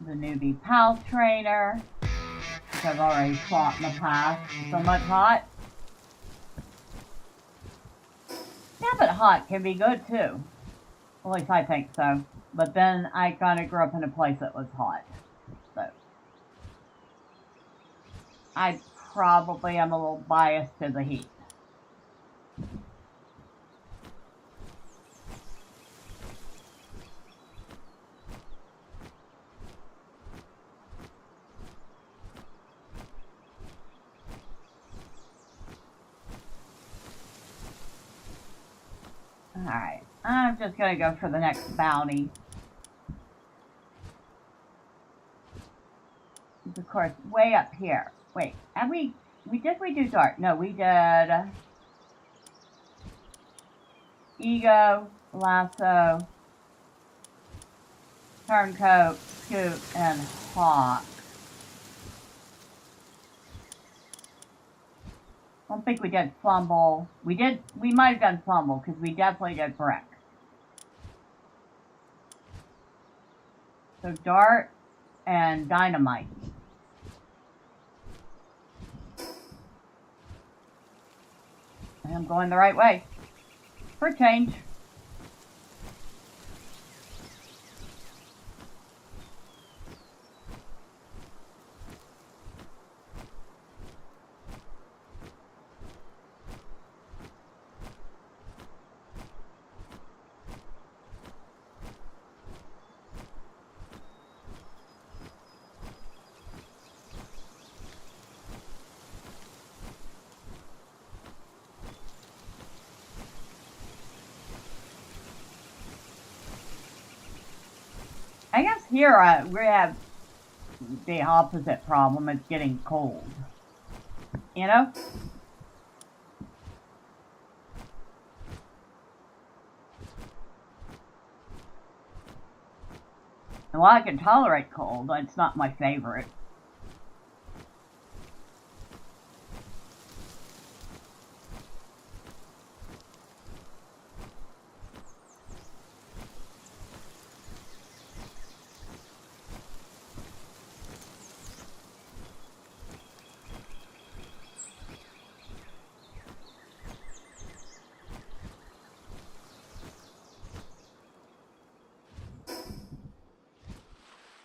The newbie pal trainer, which I've already fought in the past. So much hot. Yeah, but hot can be good too. Well, at least I think so. But then I kind of grew up in a place that was hot. So I probably am a little biased to the heat. Alright, I'm just gonna go for the next bounty. It's of course way up here. Wait, and we do dart? No, we did ego, lasso, turncoat, scoop, and hawk. I don't think we did fumble. We might have done fumble because we definitely did brick. So dart and dynamite. I'm going the right way. For a change. I guess here we have the opposite problem. It's getting cold. You know? And while I can tolerate cold, it's not my favorite.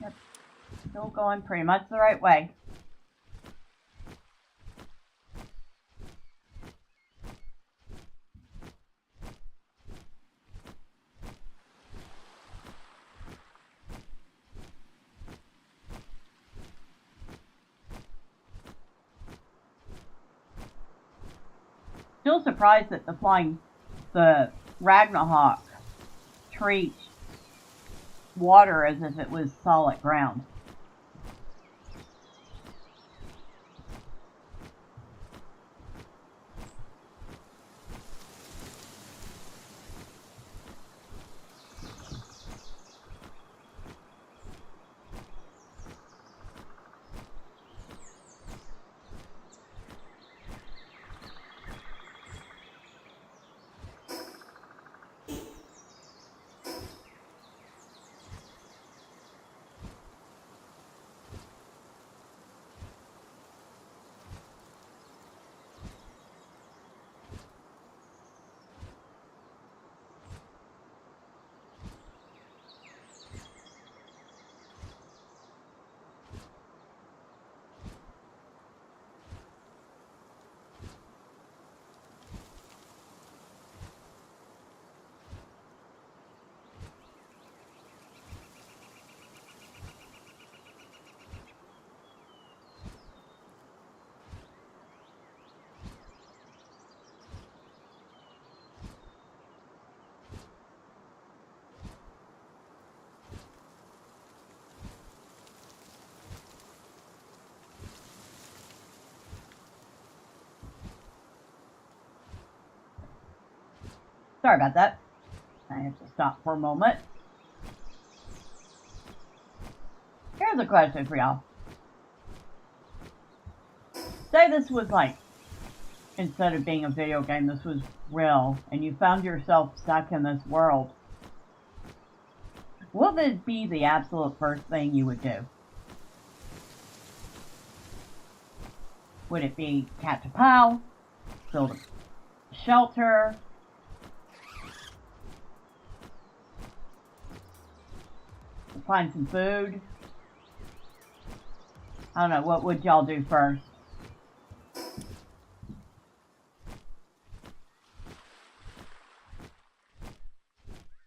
Yep. Still going pretty much the right way. Still surprised that the Ragnarok treats water as if it was solid ground. Sorry about that. I have to stop for a moment. Here's a question for y'all. Say this was like, instead of being a video game, this was real, and you found yourself stuck in this world. What would be the absolute first thing you would do? Would it be catch a pal, build a shelter, find some food? I don't know, what would y'all do first?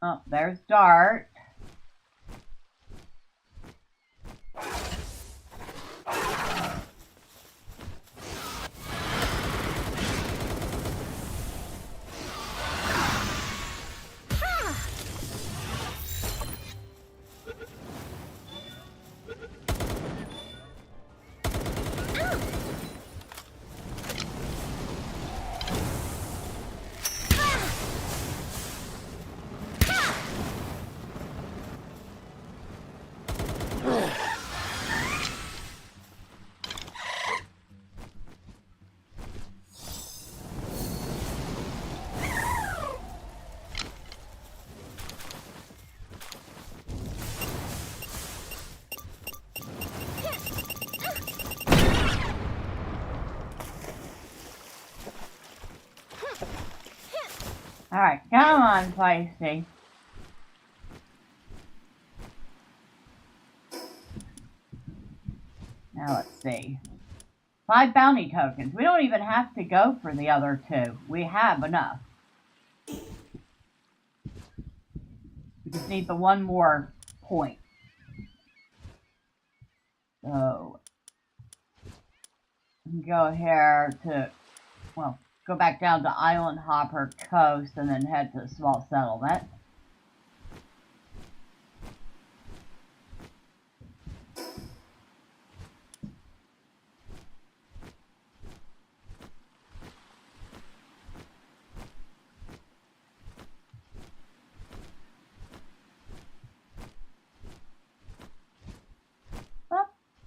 Oh, there's Dart. Alright, come on, Feisty. Now let's see. 5 bounty tokens. We don't even have to go for the other 2. We have enough. We just need the one more point. So, we can go here to, well, go back down to Island Hopper Coast and then head to a small settlement.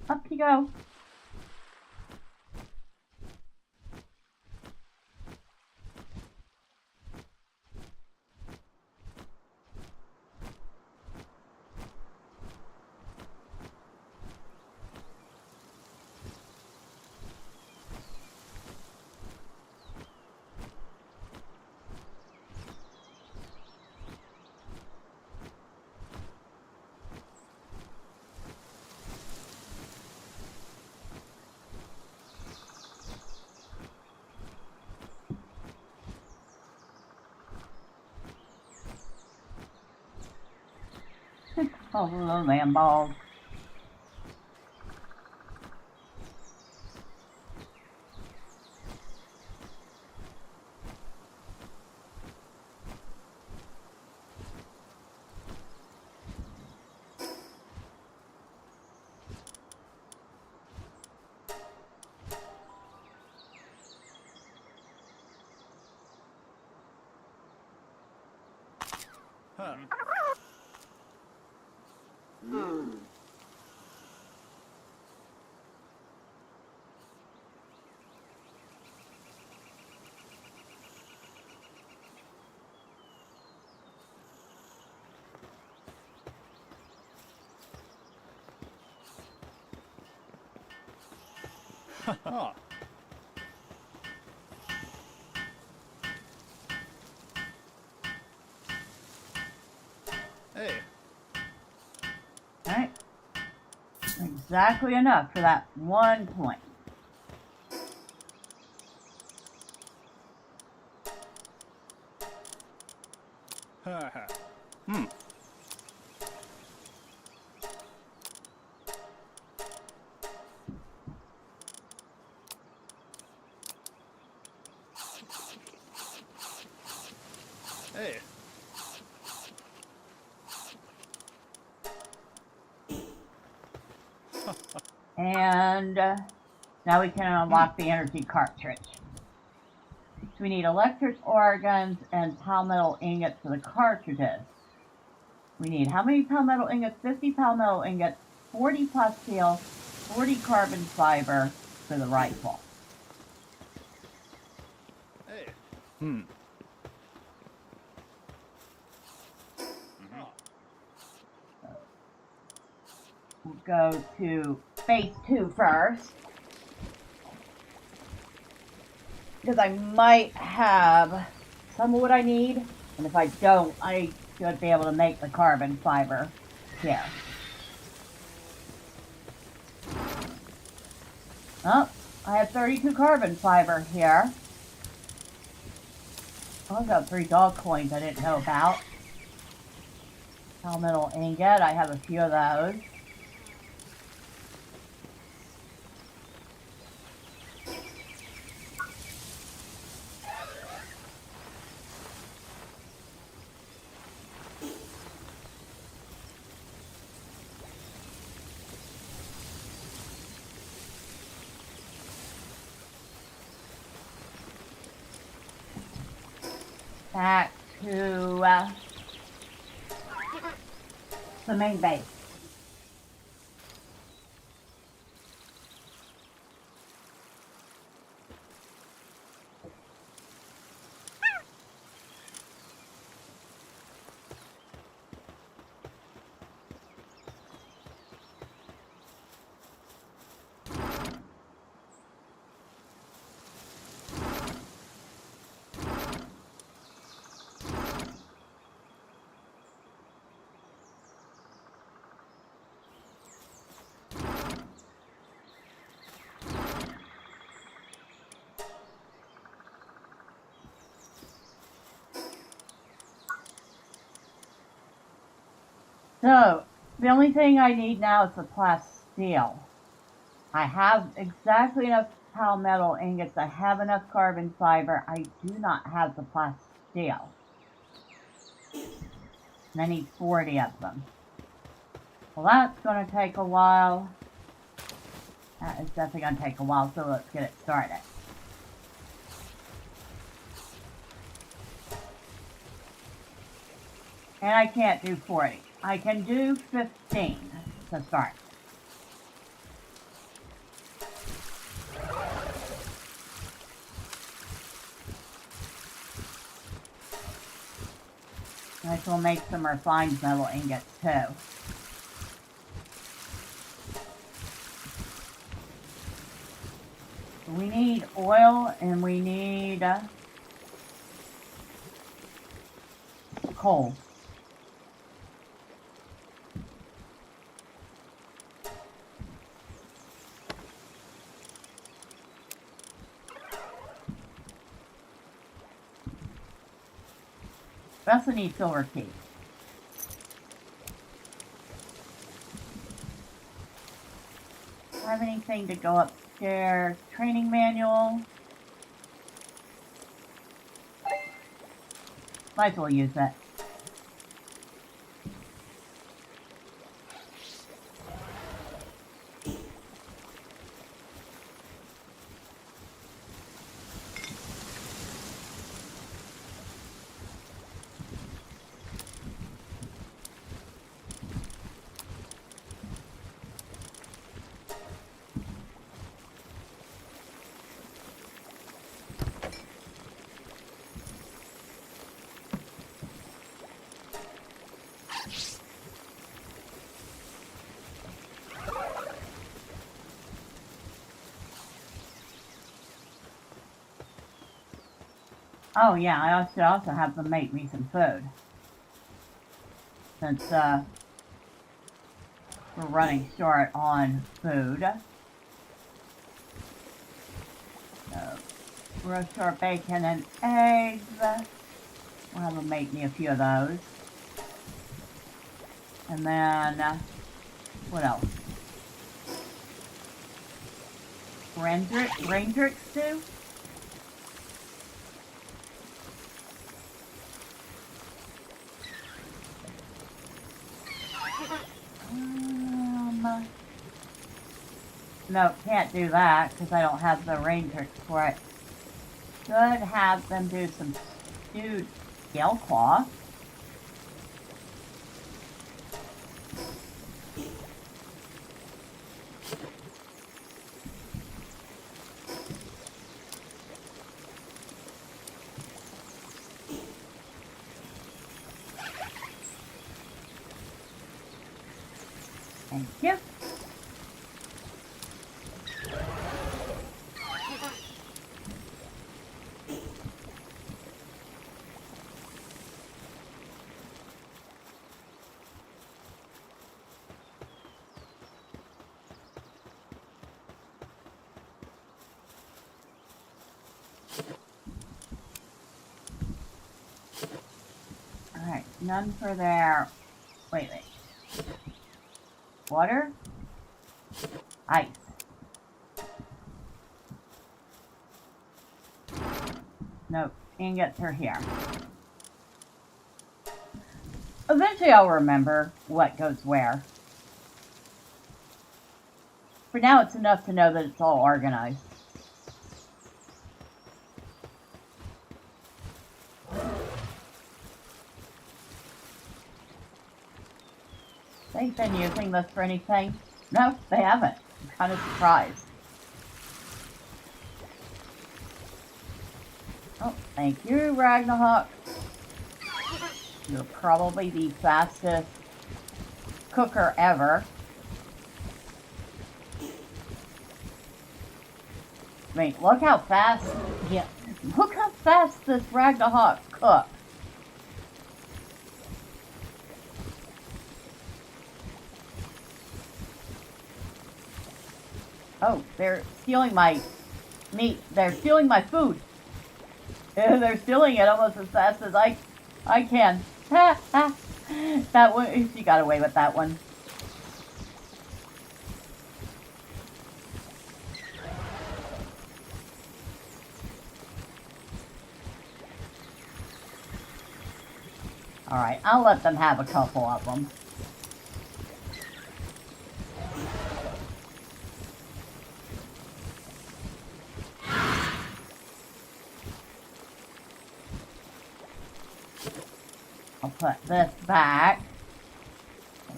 Up you go. Oh, little lamb balls. Huh. Huh. Hey. Alright. Exactly enough for that 1 point. Ha ha. Hmm. Hey. And now we can unlock the energy cartridge. we need electric organs and palmetto ingots for the cartridges. We need how many palmetto ingots? 50 palmetto ingots, 40 plasteel, 40 carbon fiber for the rifle. Hey. Hmm. We'll go to phase 2 first. Because I might have some of what I need, and if I don't, I should be able to make the carbon fiber here. Oh, I have 32 carbon fiber here. Oh, I've got 3 dog coins I didn't know about. Palmetto ingot, I have a few of those. Back to the main base. So, the only thing I need now is the plasteel. I have exactly enough palmetto ingots. I have enough carbon fiber. I do not have the plasteel. And I need 40 of them. Well, that's going to take a while. That is definitely going to take a while, so let's get it started. And I can't do 40. I can do 15 to start. I will make some refined metal ingots too. We need oil and we need coal. We also need silver keys. Do I have anything to go upstairs? Training manual. Might as well use it. Oh yeah, I should also have them make me some food. Since we're running short on food. So, roast our bacon and eggs. We'll have them make me a few of those. And then, what else? Rendrick stew? No, can't do that because I don't have the Rendrick for it. Should have them do some stewed scale claw. Thank you. Alright, none for there. Wait. Water? Ice. Nope, ingots are here. Eventually I'll remember what goes where. For now it's enough to know that it's all organized. They've been using this for anything? No, they haven't. I'm kind of surprised. Oh, thank you, Ragnarok. You're probably the fastest cooker ever. I mean, look how fast, yeah, look how fast this Ragnarok cooks. Oh, they're stealing my meat. They're stealing my food. They're stealing it almost as fast as I can. That one, she got away with that one. Alright, I'll let them have a couple of them. I'll put this back.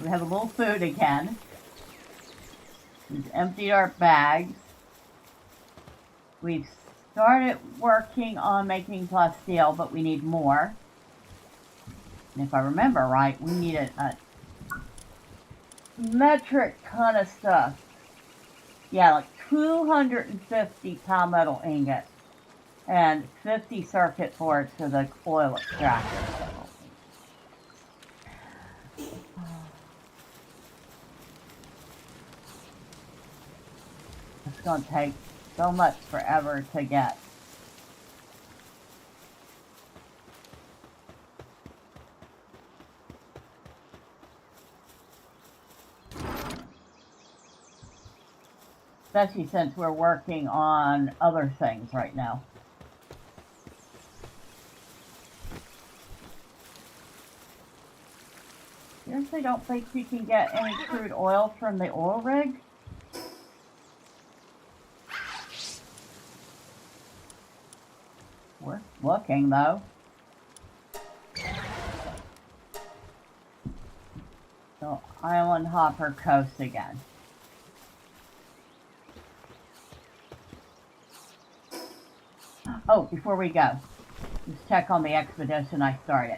We have a little food again. We've emptied our bags. We've started working on making plasteel, but we need more. And if I remember right, we need a metric ton of stuff. Yeah, like 250 palmetto ingots and 50 circuit boards for the oil extractor. It's going to take so much forever to get. Especially since we're working on other things right now. Seriously, don't think you can get any crude oil from the oil rig? Worth looking, though. So, Island Hopper Coast again. Oh, before we go, just check on the expedition I started.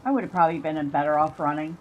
I would have probably been better off running.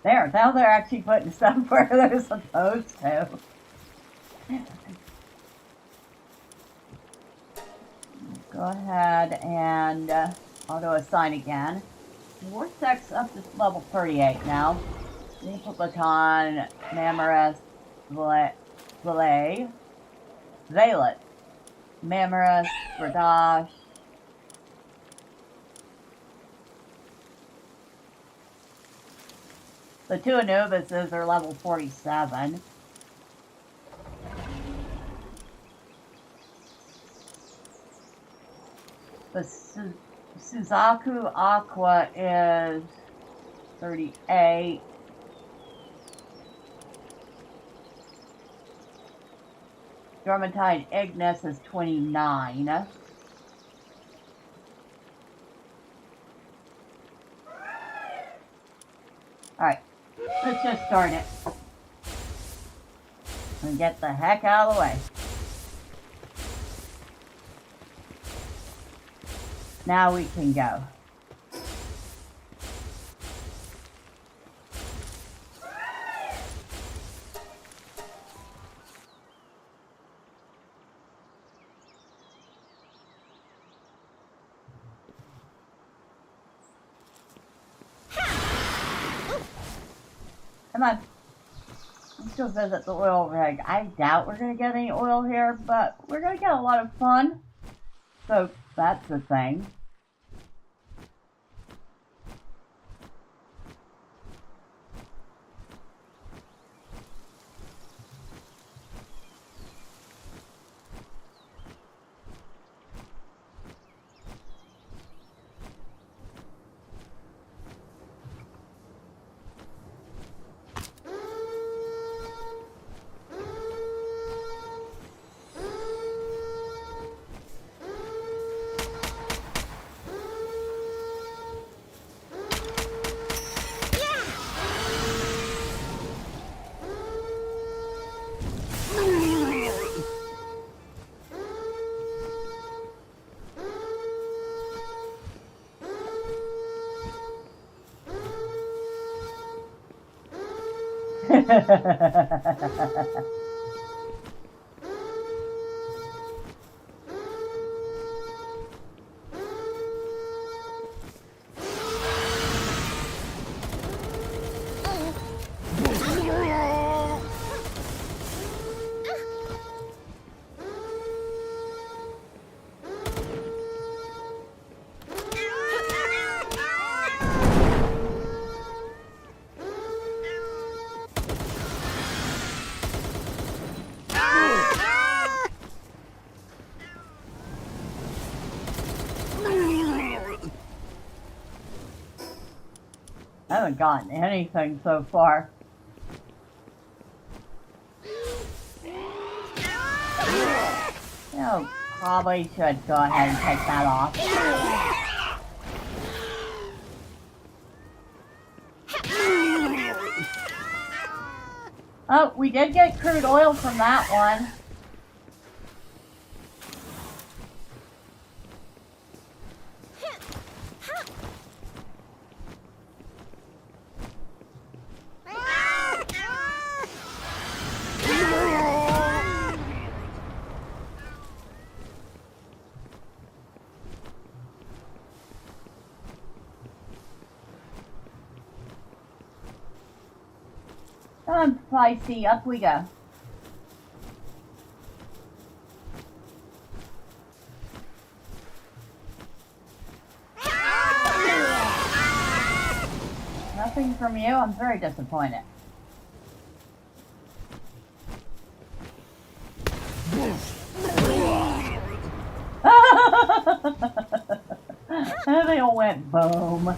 There, now they're actually putting stuff where they're supposed to. Go ahead and auto assign again. Vortex up to level 38 now. Maple Baton, Mamoras, Valet, Valet, Mamoras, Bradash. The two Anubises are level 47. The Suzaku Aqua is 38. Dormitide Ignis is 29. Alright, let's just start it. And get the heck out of the way. Now we can go. Come on. Let's go visit the oil rig. I doubt we're going to get any oil here, but we're going to get a lot of fun. So that's the thing. I haven't gotten anything so far. You know, probably should go ahead and take that off. Oh, we did get crude oil from that one. Come on, Feisty, up we go. Nothing from you? I'm very disappointed. They all went boom.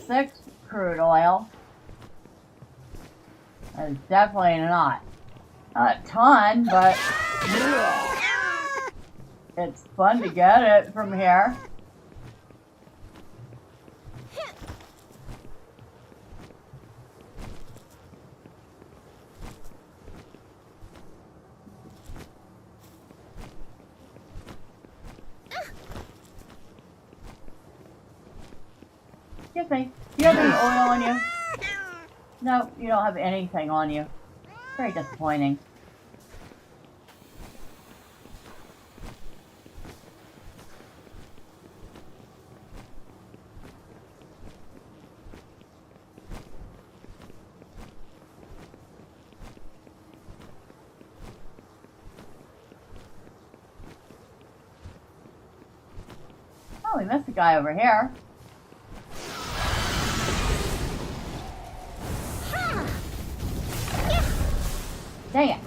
6 crude oil. That is definitely not a ton, but it's fun to get it from here. Excuse me, do you have any oil on you? No, you don't have anything on you. Very disappointing. Oh, we missed a guy over here. Dang it.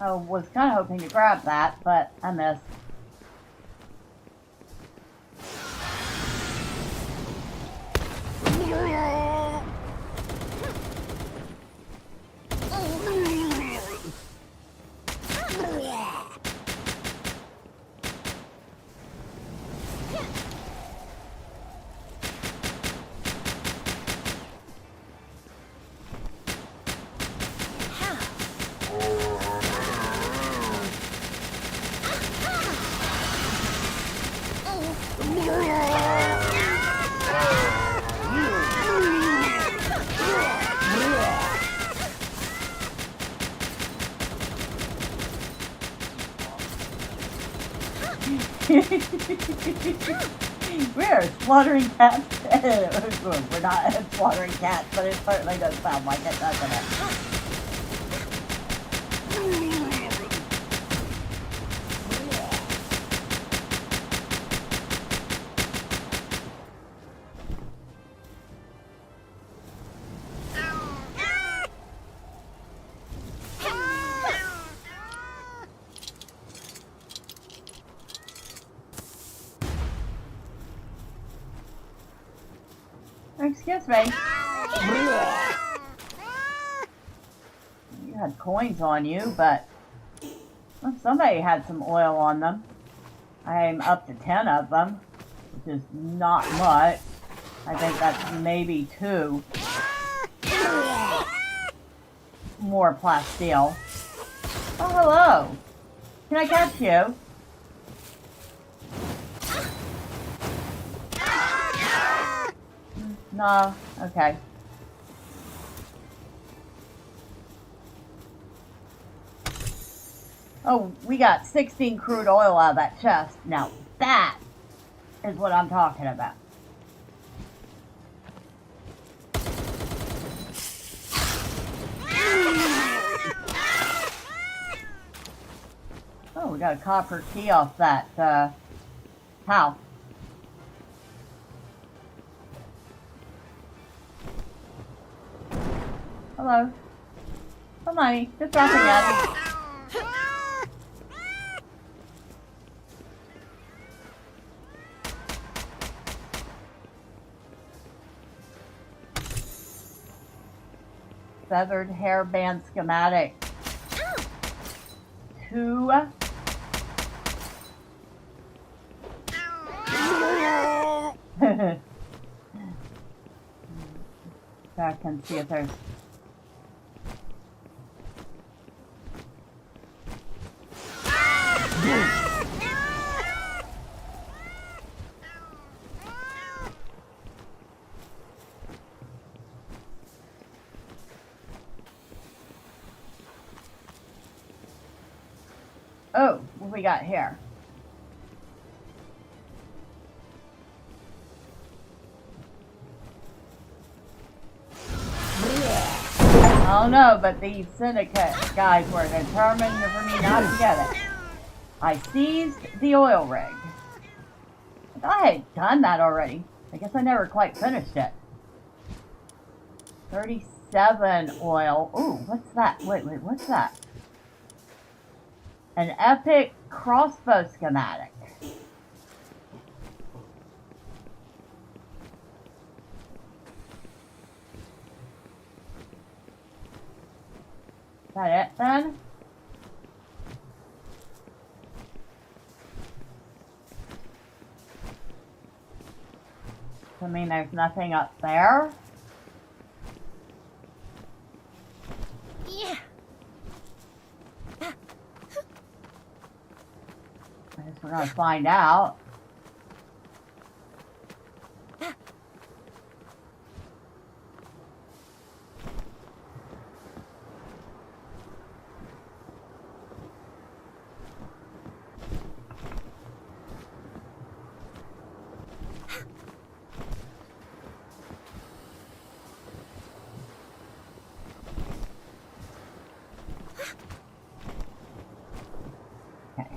I was kind of hoping to grab that, but I missed. We're slaughtering cats. We're not slaughtering cats, but it certainly does sound like it, doesn't it? Excuse me. You had coins on you, but well, somebody had some oil on them. I'm up to 10 of them, which is not much. I think that's maybe 2. More plasteel. Oh, hello. Can I catch you? No, okay. Oh, we got 16 crude oil out of that chest. Now that is what I'm talking about. Oh, we got a copper key off that house. Hello. Come on, just dropping at it. Feathered hairband schematic. 2. Back and see if there's oh, what we got here? I don't know, but these syndicate guys were determined for me not to get it. I seized the oil rig. I thought I had done that already. I guess I never quite finished it. 37 oil. Ooh, what's that? Wait, what's that? An epic crossbow schematic. Is that it then? I mean, there's nothing up there. Yeah. I guess we're gonna find out. Okay.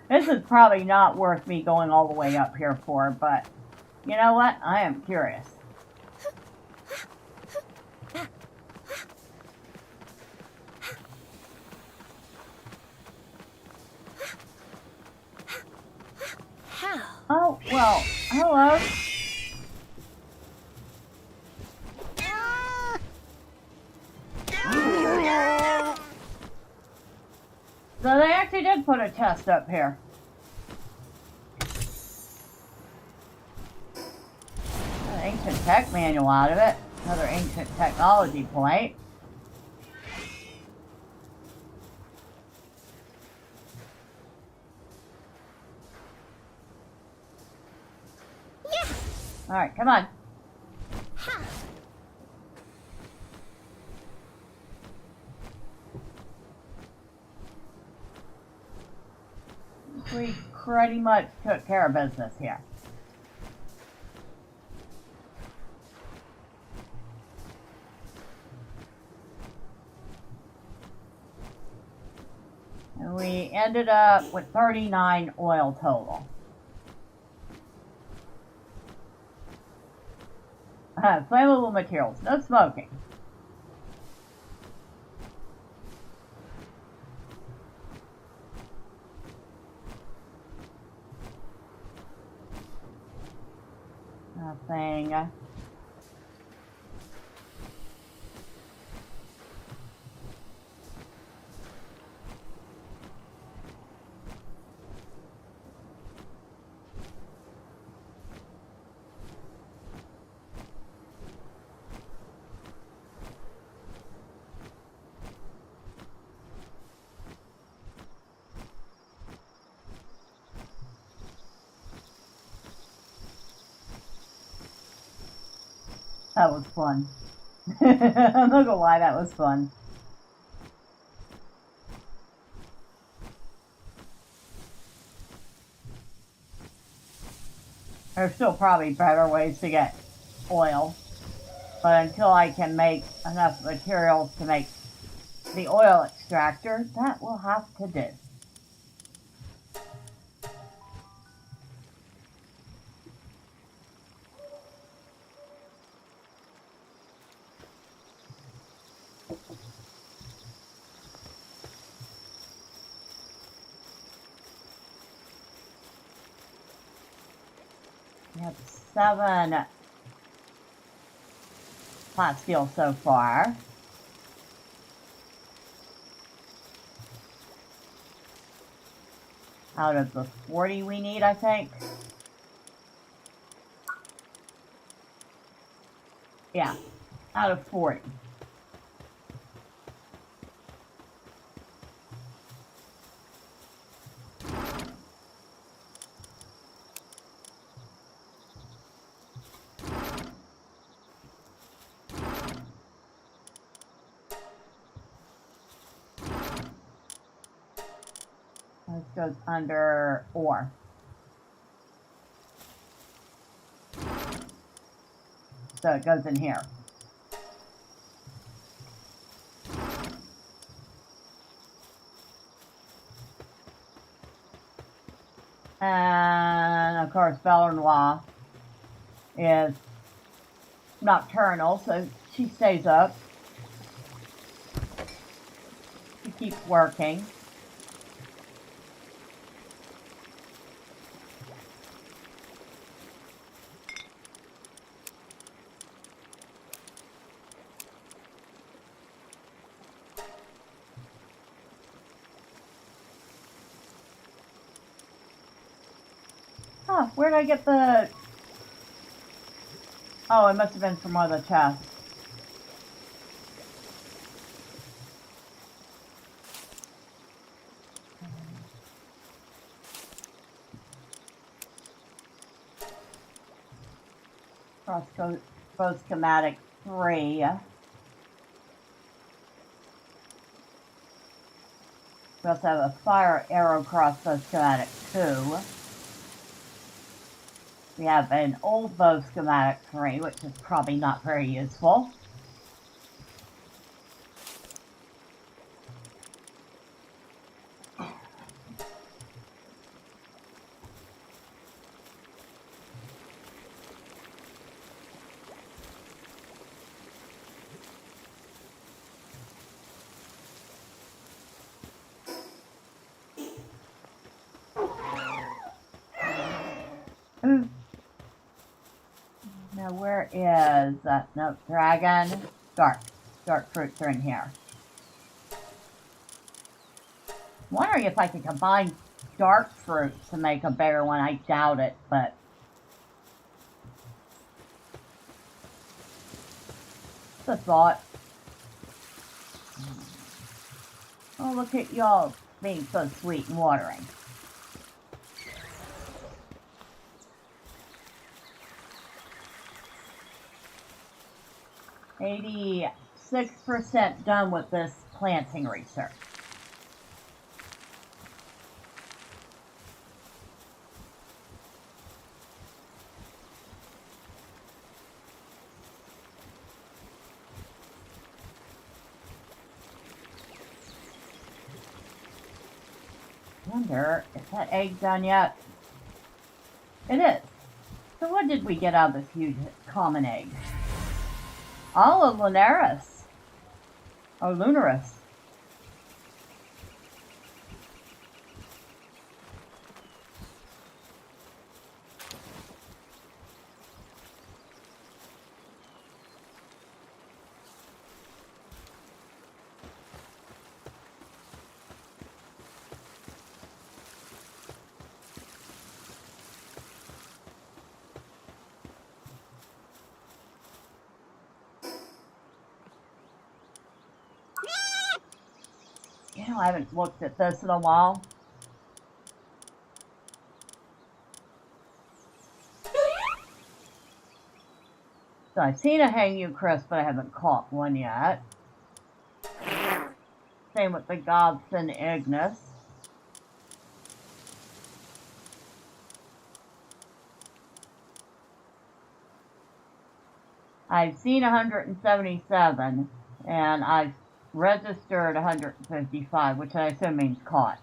This is probably not worth me going all the way up here for, but you know what? I am curious. How? Oh, well, hello. So they actually did put a test up here. An ancient tech manual out of it. Another ancient technology plate. Yeah. Alright, come on. Ha. We pretty much took care of business here. And we ended up with 39 oil total. Flammable materials, no smoking. Nothing. That was fun. I'm not gonna lie, that was fun. There's still probably better ways to get oil, but until I can make enough materials to make the oil extractor, that will have to do. We have 7 plasteel so far. Out of the 40 we need, I think. Yeah, out of 40. This goes under ore. So it goes in here. And of course, Belle is nocturnal, so she stays up. She keeps working. Oh, where did I get the... Oh, it must have been from one of the chests. Crossbow schematic 3. We also have a fire arrow crossbow schematic 2. We have an old bow schematic 3, which is probably not very useful. Now where is that? No, dragon. Dark fruits are in here. I'm wondering if I could combine dark fruits to make a bigger one. I doubt it, but it's a thought. Oh, look at y'all being so sweet and watering. %86 done with this planting research. I wonder, is that egg done yet? It is. So what did we get out of this huge common egg? Oh, a Lunaris. Oh, Lunaris. You know, I haven't looked at this in a while. So I've seen a Hangyu Crisp, but I haven't caught one yet. Same with the Gobson Ignis. I've seen 177, and I've registered 155, which I assume means caught.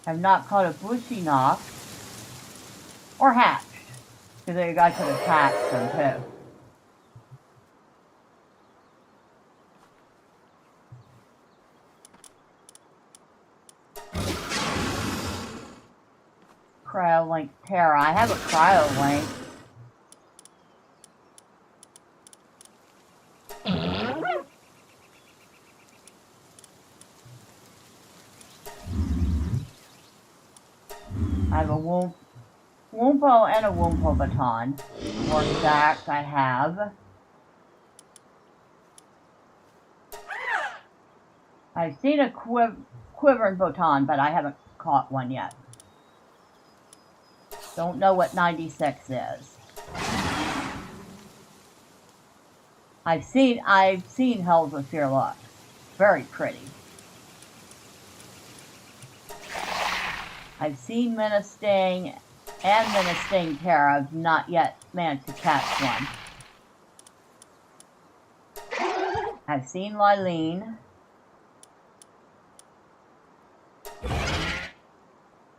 I've not caught a bushy knock or hatched, because I could have hatched them too. Cryolink Terra. I have a Cryolink. I have a Wumpo and a Wumpo baton. More stacks I have. I've seen a Quivering baton, but I haven't caught one yet. Don't know what 96 is. I've seen Hells with Fearlock. Very pretty. I've seen Menacing and Menacing Terra. I've not yet managed to catch one. I've seen Lylene.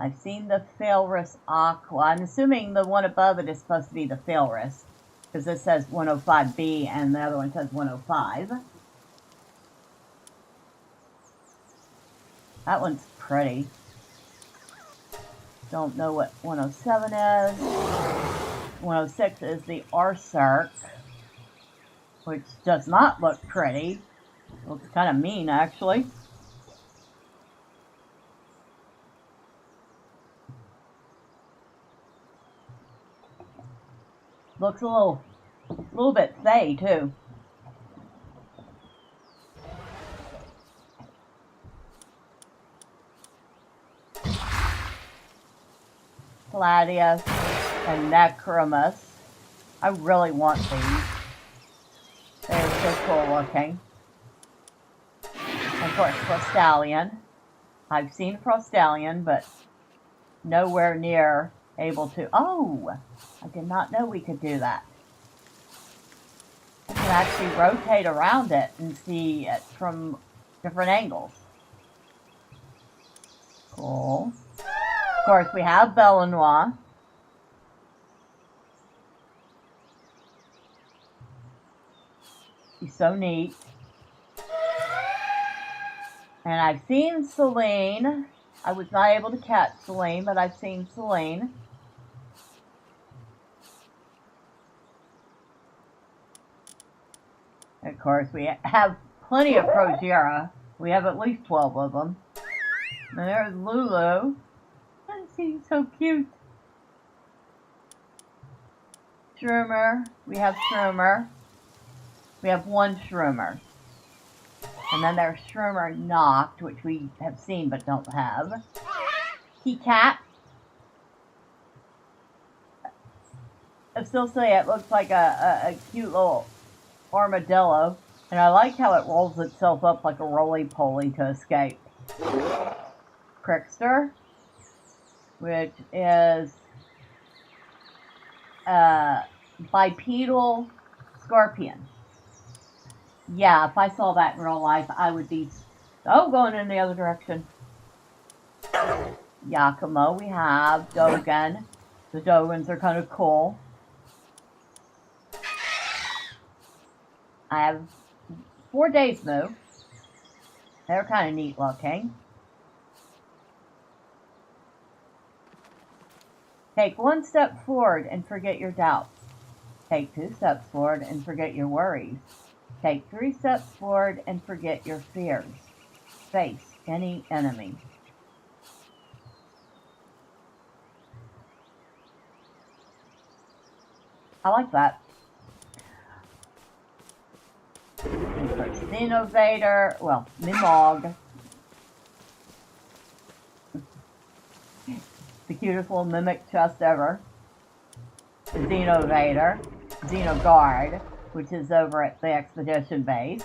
I've seen the Failrus Aqua. I'm assuming the one above it is supposed to be the Failrus, because this says 105B and the other one says 105. That one's pretty. Don't know what 107 is. 106 is the Arsark, which does not look pretty. Looks kind of mean, actually. Looks a little bit fey, too. Gladius and Necromus. I really want these. They're so cool looking. Of course, Frostallion. I've seen Frostallion, but nowhere near able to... Oh! I did not know we could do that. I can actually rotate around it and see it from different angles. Cool. Of course, we have Belenois. He's so neat. And I've seen Selene. I was not able to catch Selene, but I've seen Selene. Of course, we have plenty of Progera. We have at least 12 of them. And there's Lulu. She's so cute. Shroomer. We have Shroomer. We have one Shroomer. And then there's Shroomer Knocked, which we have seen but don't have. Key Cat. I still say it looks like a cute little armadillo. And I like how it rolls itself up like a roly-poly to escape. Crickster, which is bipedal scorpion. Yeah, if I saw that in real life, I would be... Oh, going in the other direction. Yakumo, we have Dogan. The Dogans are kind of cool. I have 4 Days Moo. They're kind of neat looking. Take 1 step forward and forget your doubts. Take 2 steps forward and forget your worries. Take 3 steps forward and forget your fears. Face any enemy. I like that. Xenovator, well, Mimog. The cutest little mimic chest ever. Xenovator, Xenoguard, which is over at the expedition base.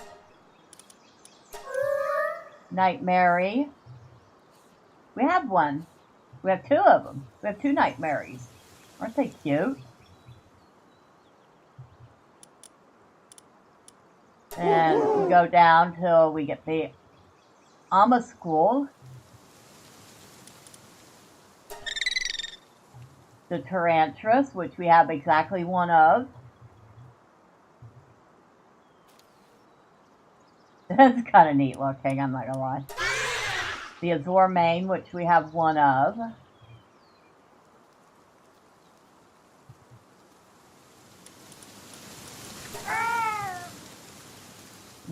Nightmare. We have one. We have 2 of them. We have 2 Nightmares. Aren't they cute? And we go down till we get the Amaschool. The Tarantrus, which we have exactly 1 of. That's kind of neat looking, I'm not gonna lie. The Azor Mane, which we have 1 of.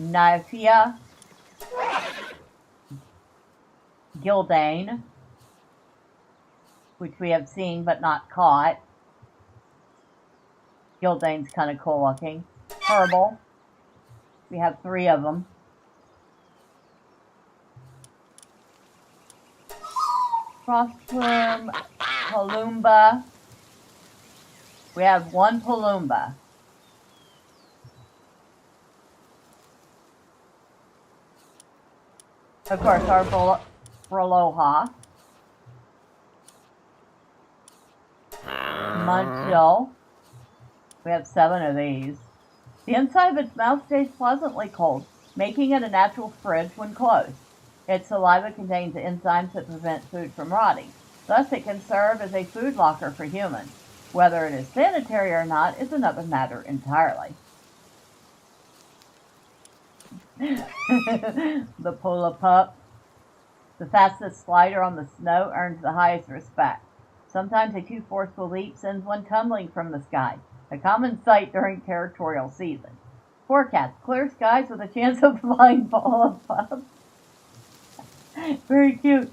Nyphia. Gildane, which we have seen but not caught. Gildane's kind of cool looking. Herbal. We have 3 of them. Frostplume, Palumba. We have 1 Palumba. Of course, our Braloha. Munchill. We have 7 of these. The inside of its mouth stays pleasantly cold, making it a natural fridge when closed. Its saliva contains enzymes that prevent food from rotting. Thus, it can serve as a food locker for humans. Whether it is sanitary or not is another matter entirely. The Polar Pup. The fastest slider on the snow earns the highest respect. Sometimes a too forceful leap sends one tumbling from the sky, a common sight during territorial season. Forecast: clear skies with a chance of flying Polar Pup. Very cute.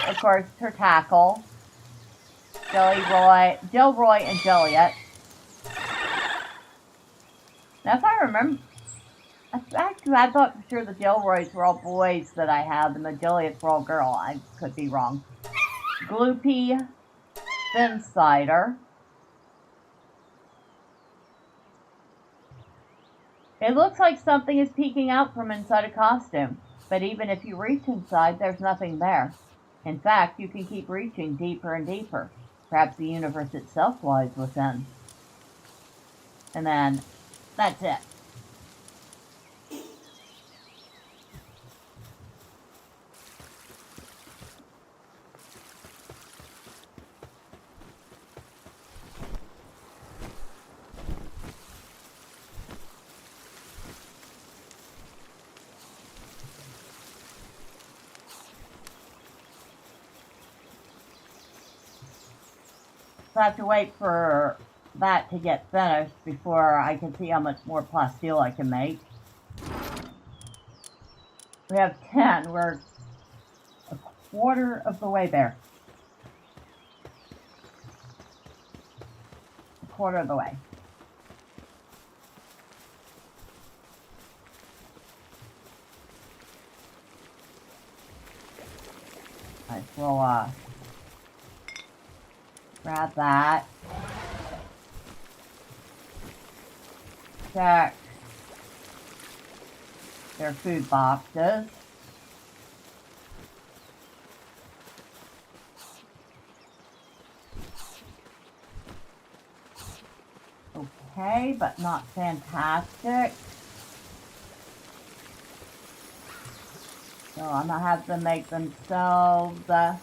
Of course, her tackle. Delroy, and Jelliet. Now, if I remember, actually, I thought for sure the Delroys were all boys that I had, and the Jelliets were all girl. I could be wrong. Gloopy, Finsider. It looks like something is peeking out from inside a costume, but even if you reach inside, there's nothing there. In fact, you can keep reaching deeper and deeper. Perhaps the universe itself lies within. And then, that's it. So I have to wait for that to get finished before I can see how much more plasteel I can make. We have 10. We're a quarter of the way there. A quarter of the way. Alright, we'll grab that. Check their food boxes. Okay, but not fantastic. So I'm gonna have them make themselves, I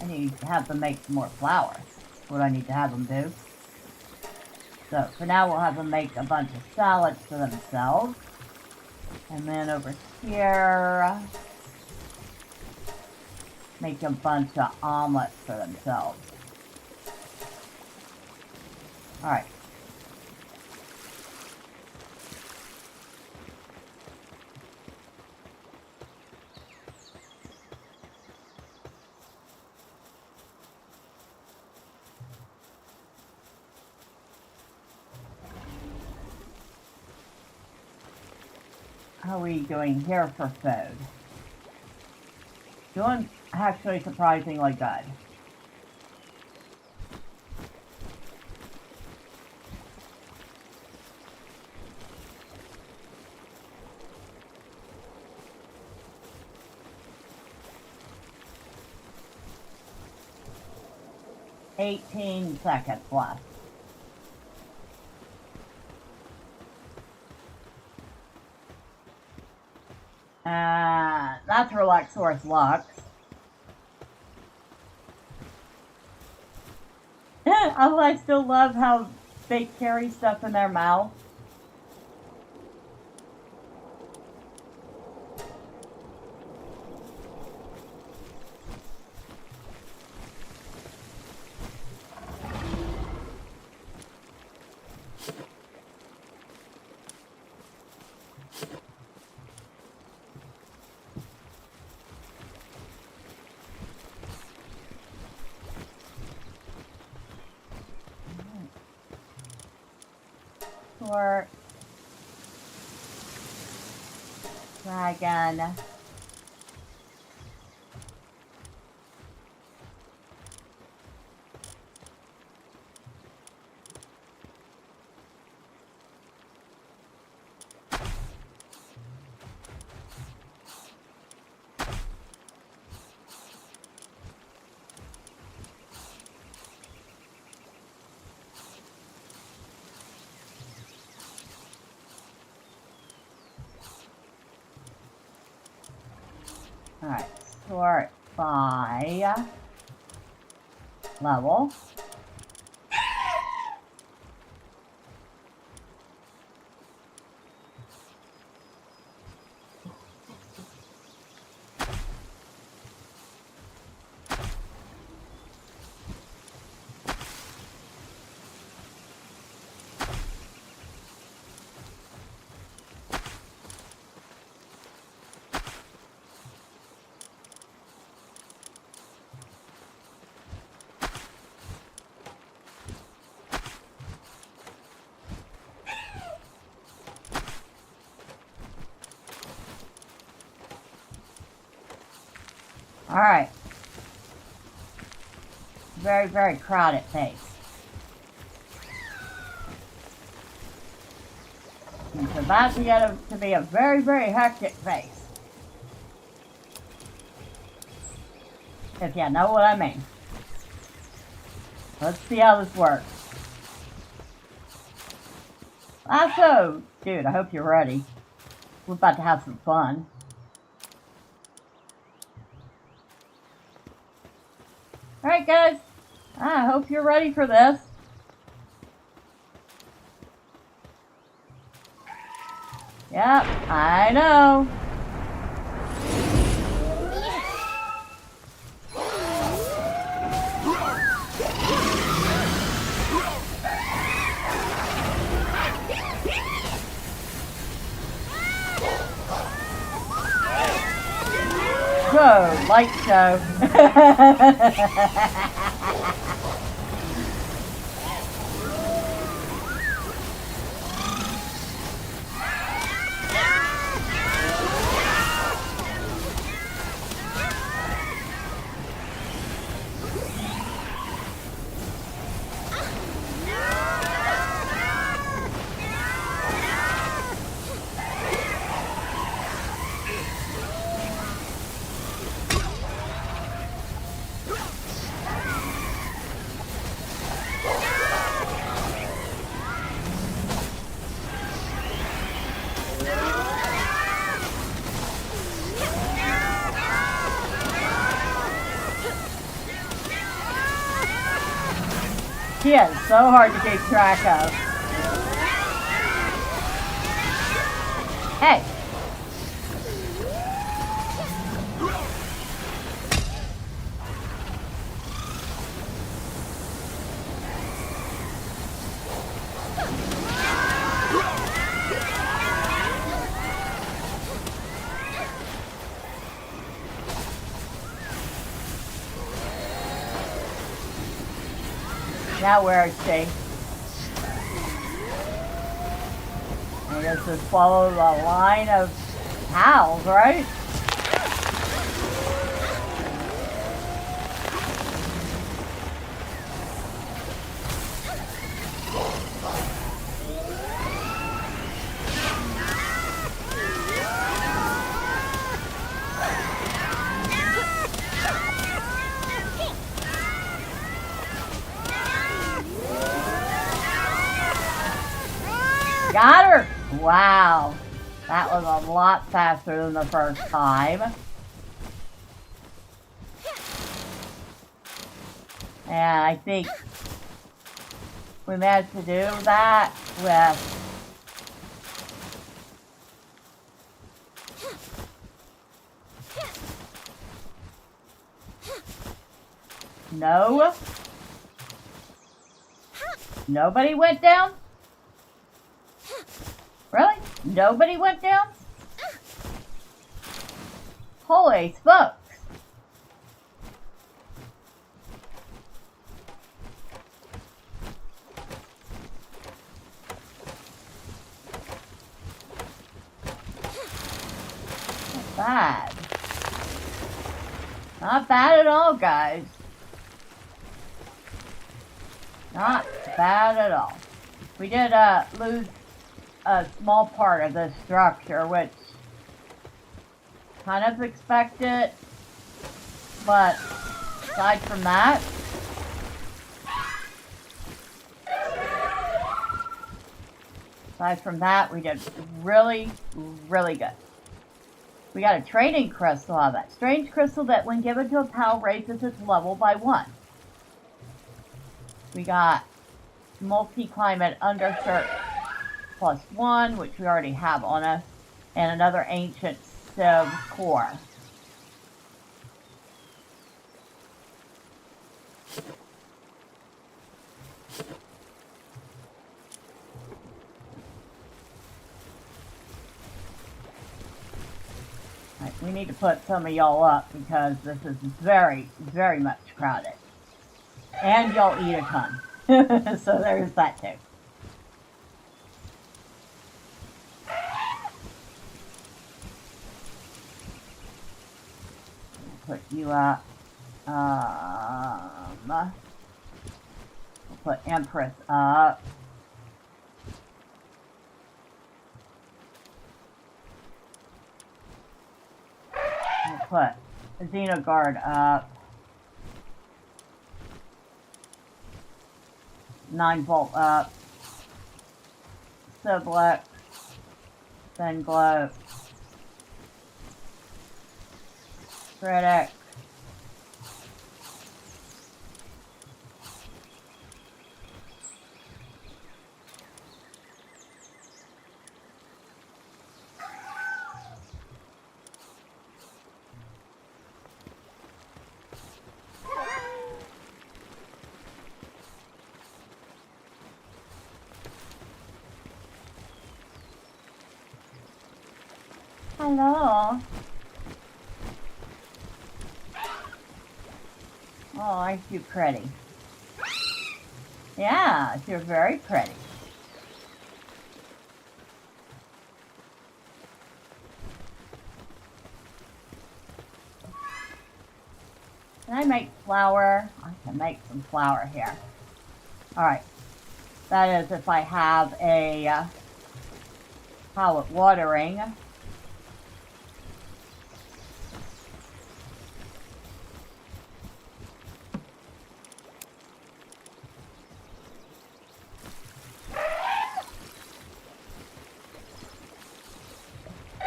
need to have them make some more flour. That's what I need to have them do. So for now we'll have them make a bunch of salads for themselves. And then over here, make a bunch of omelets for themselves. Alright. How are we doing here for food? Doing actually surprisingly good. $18 seconds left. That's Relaxor's Lux. I still love how they carry stuff in their mouth. Or dragon. Alright, sort by level. Alright. Very, very crowded place. And it's about to get to be a very, very hectic place. If you know what I mean. Let's see how this works. So, dude, I hope you're ready. We're about to have some fun. Alright guys, I hope you're ready for this. Yep, I know. So, light show. He is so hard to keep track of. Hey! Now where is she? I guess just follow the line of howls, right? Got her! Wow. That was a lot faster than the first time. And I think we managed to do that with no. Nobody went down? Really? Nobody went down? Holy smokes. Not bad. Not bad at all, guys. Not bad at all. We did lose a small part of this structure, which kind of expected, but aside from that, we did really, really good. We got a training crystal out of that. Strange crystal that when given to a pal raises its level by 1. We got multi-climate undershirt +1, which we already have on us, and another ancient stove core. Right, we need to put some of y'all up because this is very, very much crowded. And y'all eat a ton. So there's that too. Put you up. We'll put Empress up. We'll put Xenogard up. 9-volt up. Sublex. Then Glow. Critic. Hello. Oh, aren't you pretty? Yeah, you're very pretty. Can I make flour? I can make some flour here. Alright. That is if I have a pallet watering.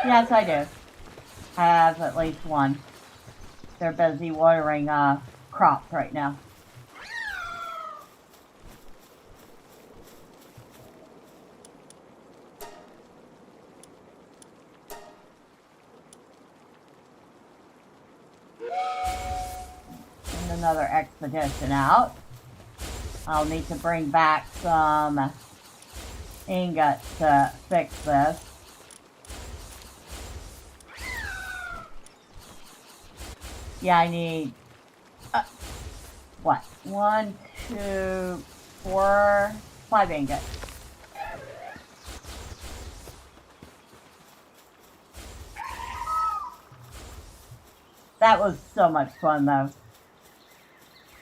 Yes, I do. I have at least one. They're busy watering crops right now. And another expedition out. I'll need to bring back some ingots to fix this. Yeah, I need, what? 1, 2, 4, 5 ingots. That was so much fun, though.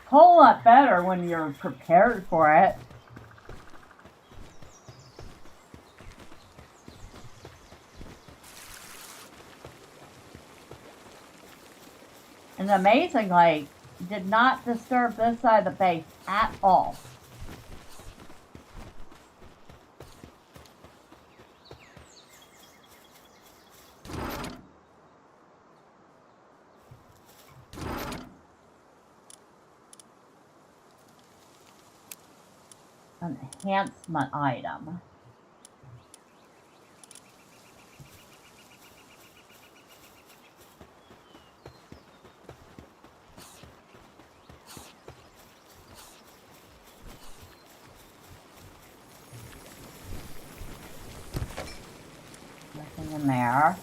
Whole lot better when you're prepared for it. And amazingly, did not disturb this side of the base at all. Enhancement item. Nothing in there.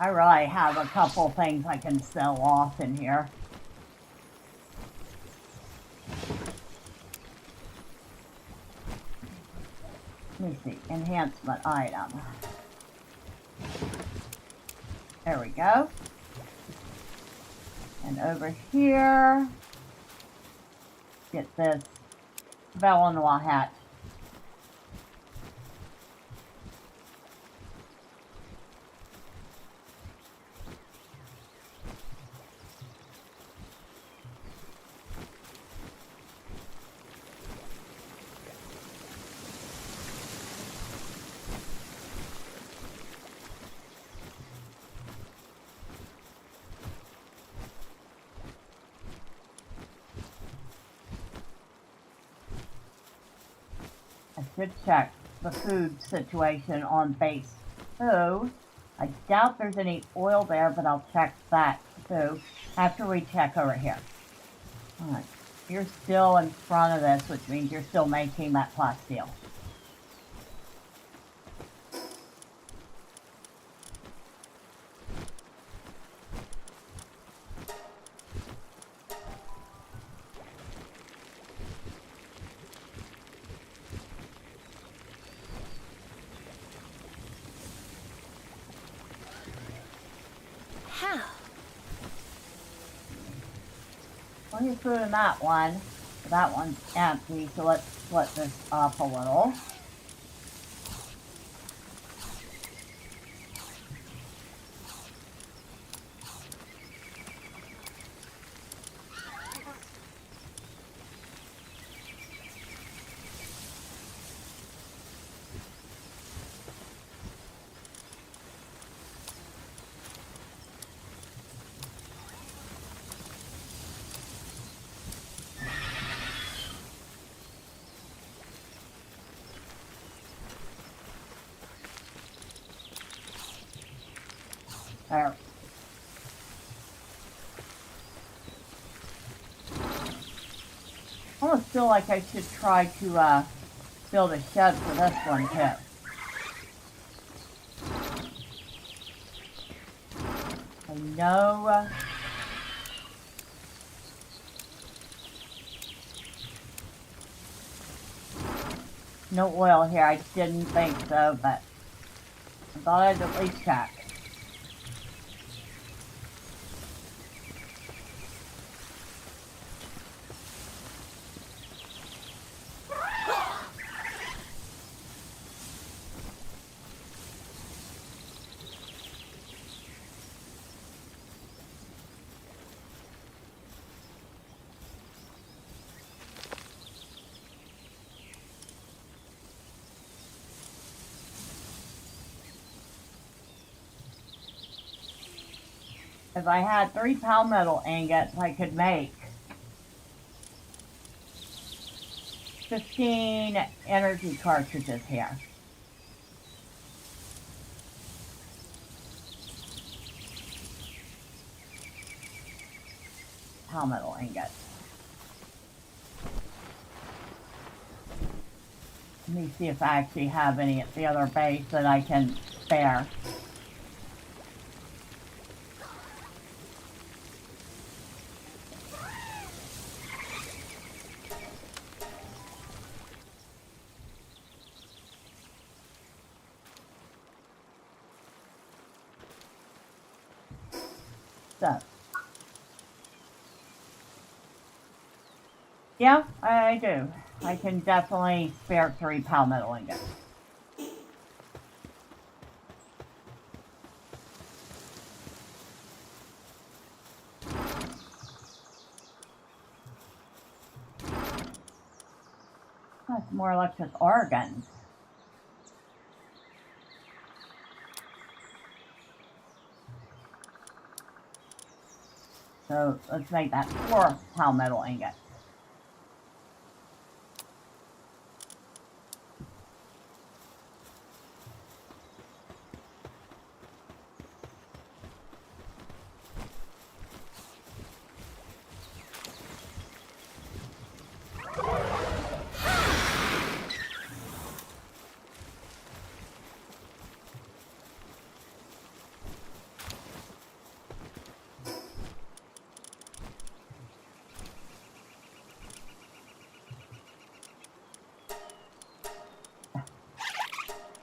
I really have a couple things I can sell off in here. Let me see, enhancement item. There we go. And over here, get this Valanois hat. I should check the food situation on base 2. I doubt there's any oil there, but I'll check that too after we check over here. Alright, you're still in front of this, which means you're still making that plasteel. How? Plenty of food in that one. That one's empty, so let's split this up a little. There. I almost feel like I should try to build a shed for this one too. I know no oil here. I didn't think so, but I thought I'd at least check. If I had 3 palmetto ingots, I could make 15 energy cartridges here. Palmetto ingots. Let me see if I actually have any at the other base that I can spare. So, yeah, I do. I can definitely spare 3 palmetto ingots. That's more electric organs. So let's make that 4 palmetto ingots.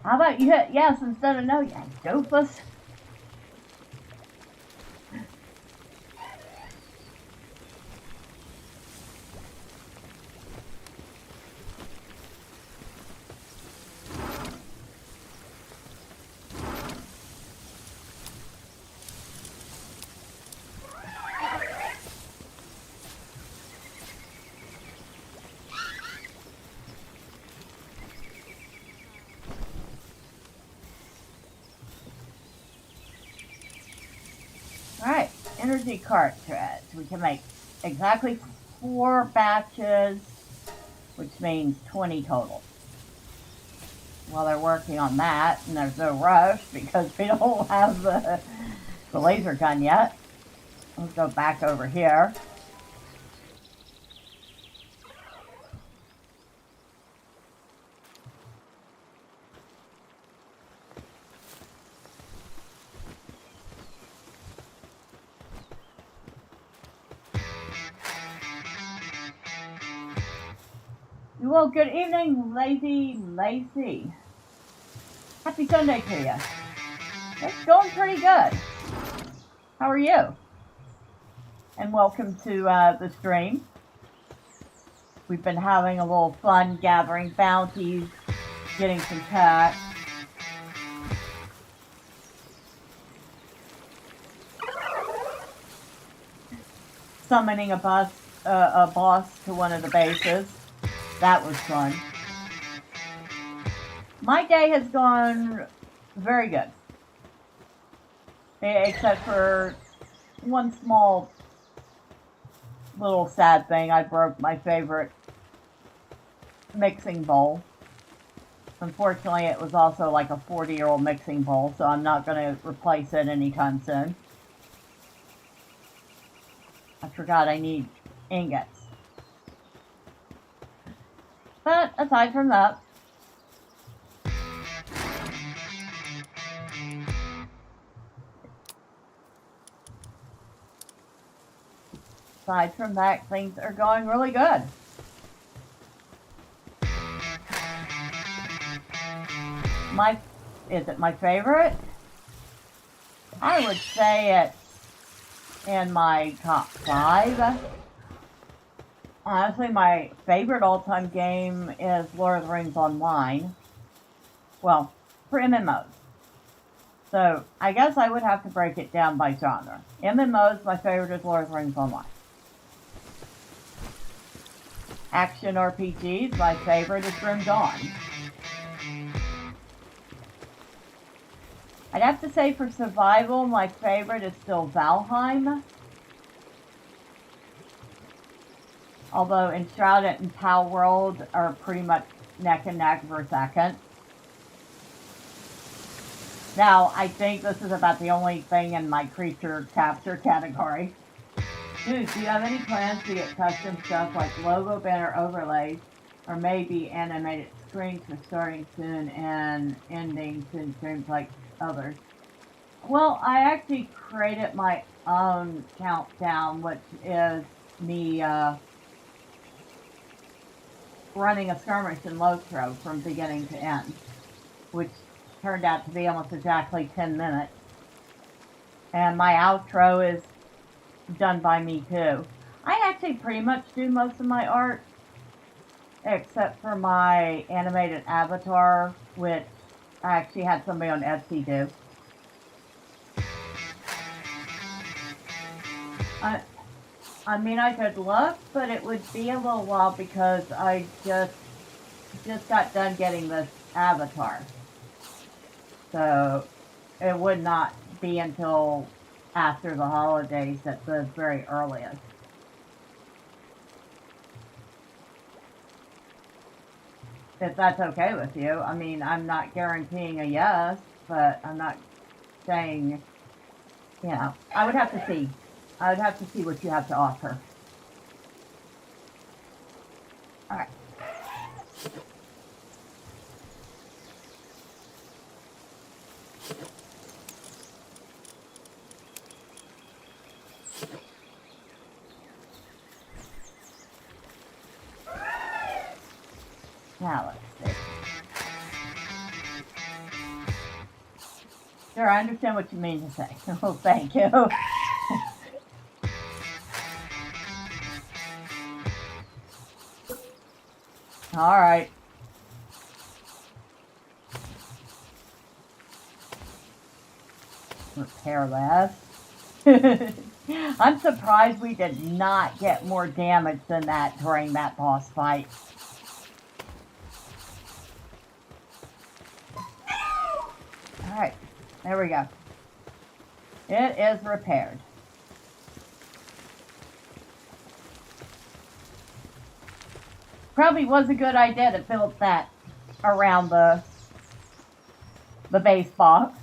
How about you hit yes instead of no, you doofus? Alright, energy cartridge. We can make exactly 4 batches, which means 20 total. while they're working on that, and there's no rush because we don't have the laser gun yet. Let's go back over here. Well, good evening, Lazy Lacey. Happy Sunday to you. It's going pretty good. How are you? And welcome to the stream. We've been having a little fun gathering bounties, getting some packs. Summoning a boss to one of the bases. That was fun. My day has gone very good. Except for one small little sad thing. I broke my favorite mixing bowl. Unfortunately, it was also like a 40-year-old mixing bowl, so I'm not going to replace it anytime soon. I forgot I need ingots. But aside from that, things are going really good. Is it my favorite? I would say it's in my top 5. Honestly, my favorite all-time game is Lord of the Rings Online. Well, for MMOs. So, I guess I would have to break it down by genre. MMOs, my favorite is Lord of the Rings Online. Action RPGs, my favorite is Grim Dawn. I'd have to say for survival, my favorite is still Valheim. Although Enshrouded and Palworld are pretty much neck and neck for second. Now, I think this is about the only thing in my creature capture category. Dude, do you have any plans to get custom stuff like logo banner overlays or maybe animated screens for starting soon and ending soon streams like others? Well, I actually created my own countdown, which is me running a skirmish in Lotro from beginning to end, which turned out to be almost exactly 10 minutes. And my outro is done by me too. I actually pretty much do most of my art, except for my animated avatar, which I actually had somebody on Etsy do. I mean, I could look, but it would be a little while because I just got done getting this avatar. So it would not be until after the holidays at the very earliest. If that's okay with you. I mean, I'm not guaranteeing a yes, but I'm not saying, you know, I would have to see. I would have to see what you have to offer. All right. Now let's see. Sure, I understand what you mean to say. Oh, thank you. All right. Repair this. I'm surprised we did not get more damage than that during that boss fight. Alright, there we go. It is repaired. Probably was a good idea to build that around the the base box.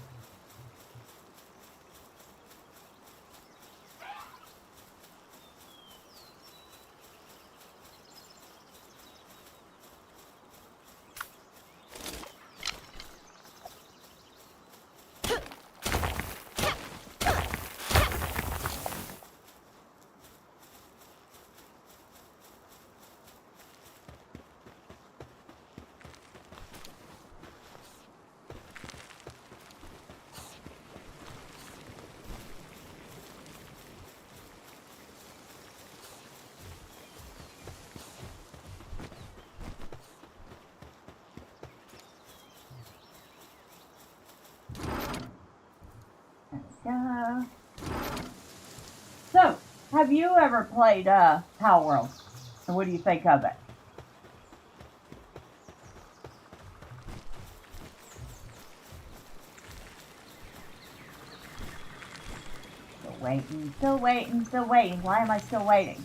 So, have you ever played Palworld? And what do you think of it? Still waiting, still waiting, still waiting. Why am I still waiting?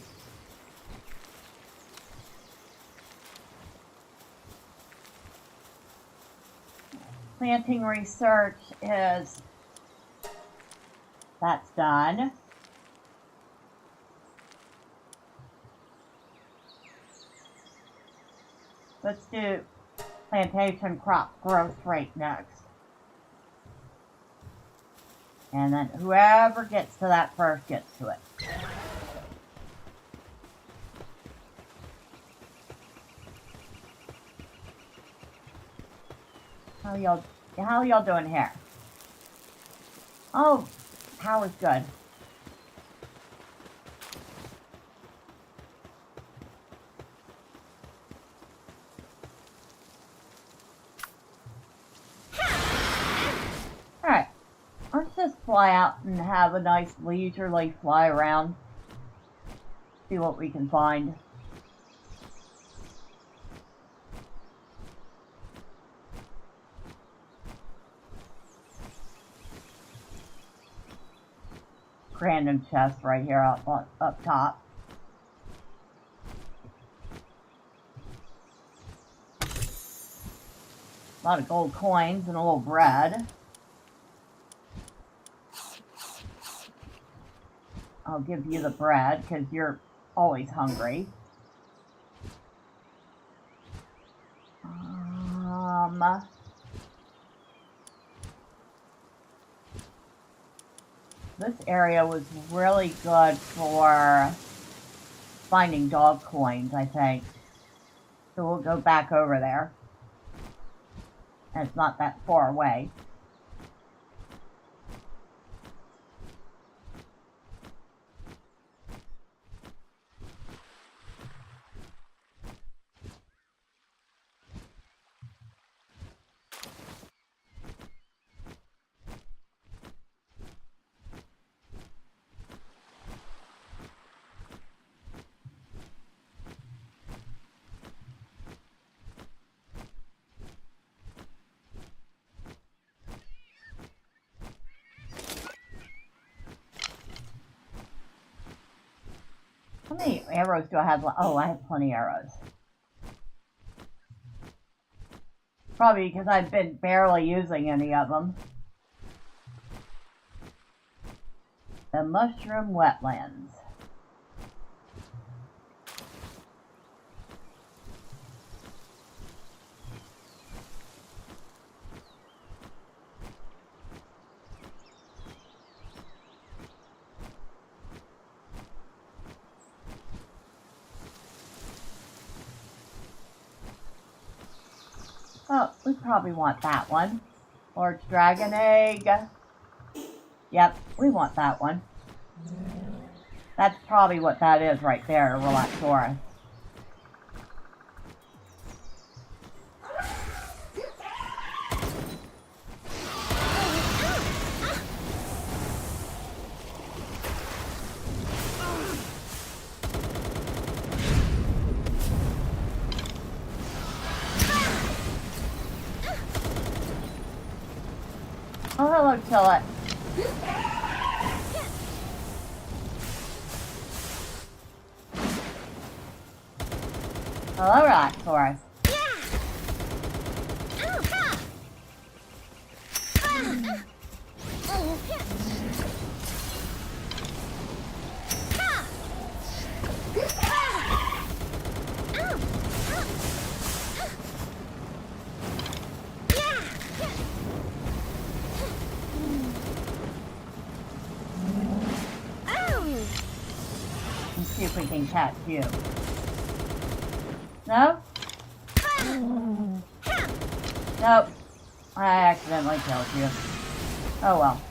Planting research is... That's done. Let's do plantation crop growth rate next. And then whoever gets to that first gets to it. How y'all doing here? Oh, power's good. Alright, let's just fly out and have a nice leisurely fly around. See what we can find. Random chest right here up top. A lot of gold coins and a little bread. I'll give you the bread because you're always hungry. This area was really good for finding dog coins, I think. So we'll go back over there. And it's not that far away. How many arrows do I have? Oh, I have plenty of arrows. Probably because I've been barely using any of them. The mushroom wetlands. Oh, we probably want that one. Large dragon egg. Yep, we want that one. That's probably what that is right there, Relaxaurus. Oh, hello, Tillet. Hello, Relaxaurus. we can catch you. No? Nope. I accidentally killed you. Oh well.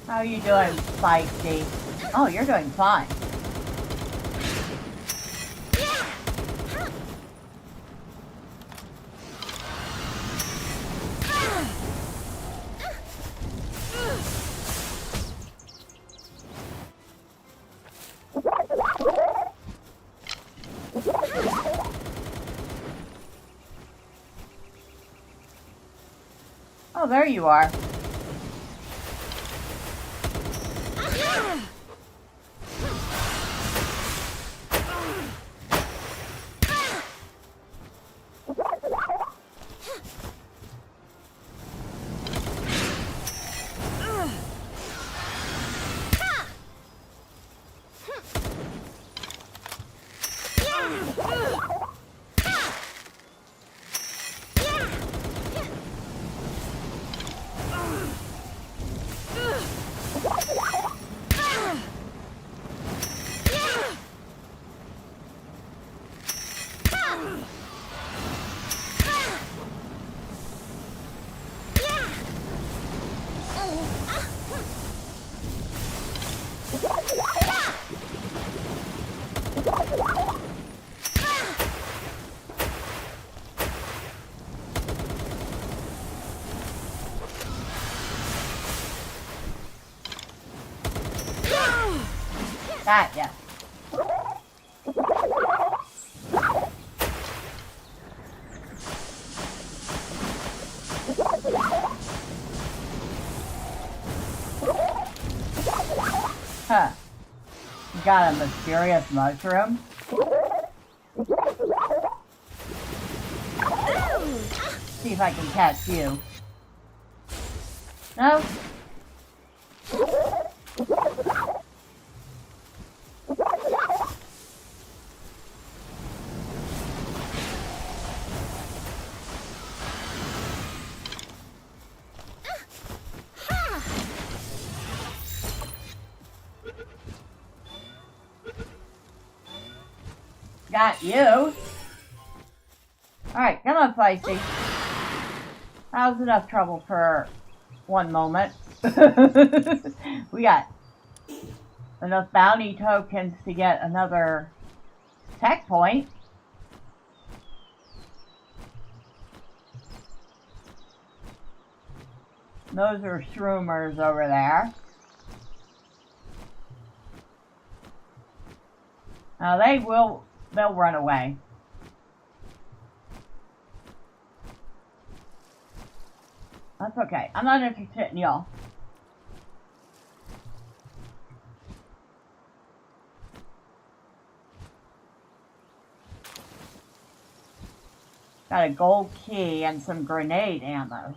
How are you doing, Feisty? Oh, you're doing fine. Oh, there you are. Got ya. Huh. You got a mysterious mushroom? See if I can catch you. No? Got you. Alright, come on, Feisty. That was enough trouble for one moment. We got enough bounty tokens to get another tech point. Those are shroomers over there. Now they'll run away. That's okay. I'm not interested in y'all. Got a gold key and some grenade ammo.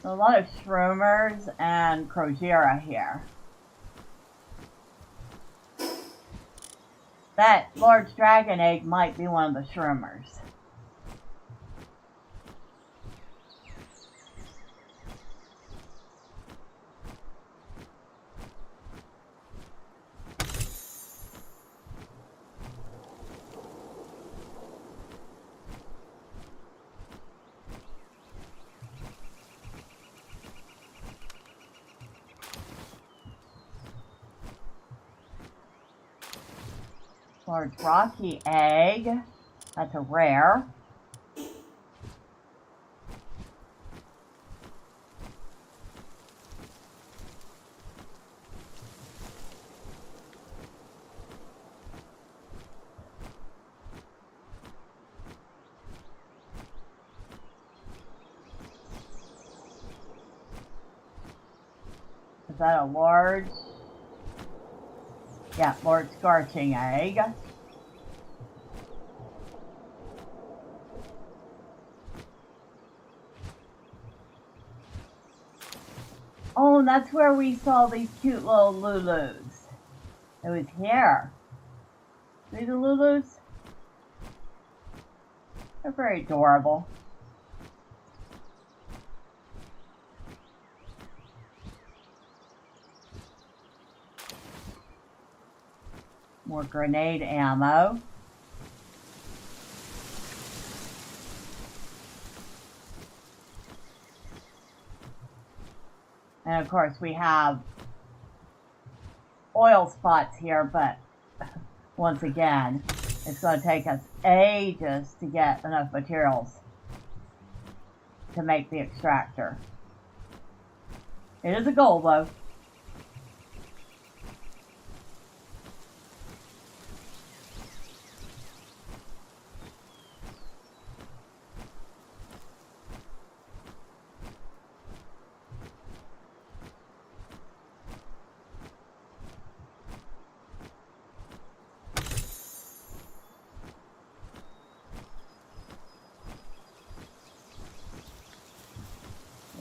A lot of shroomers and Crozera here. That large dragon egg might be one of the shroomers. Large rocky egg. That's a rare. Is that a large? Yeah, large scorching egg. Oh, and that's where we saw these cute little Lulus. It was here. See the Lulus? They're very adorable. More grenade ammo. And of course we have oil spots here, but once again, it's going to take us ages to get enough materials to make the extractor. It is a goal though.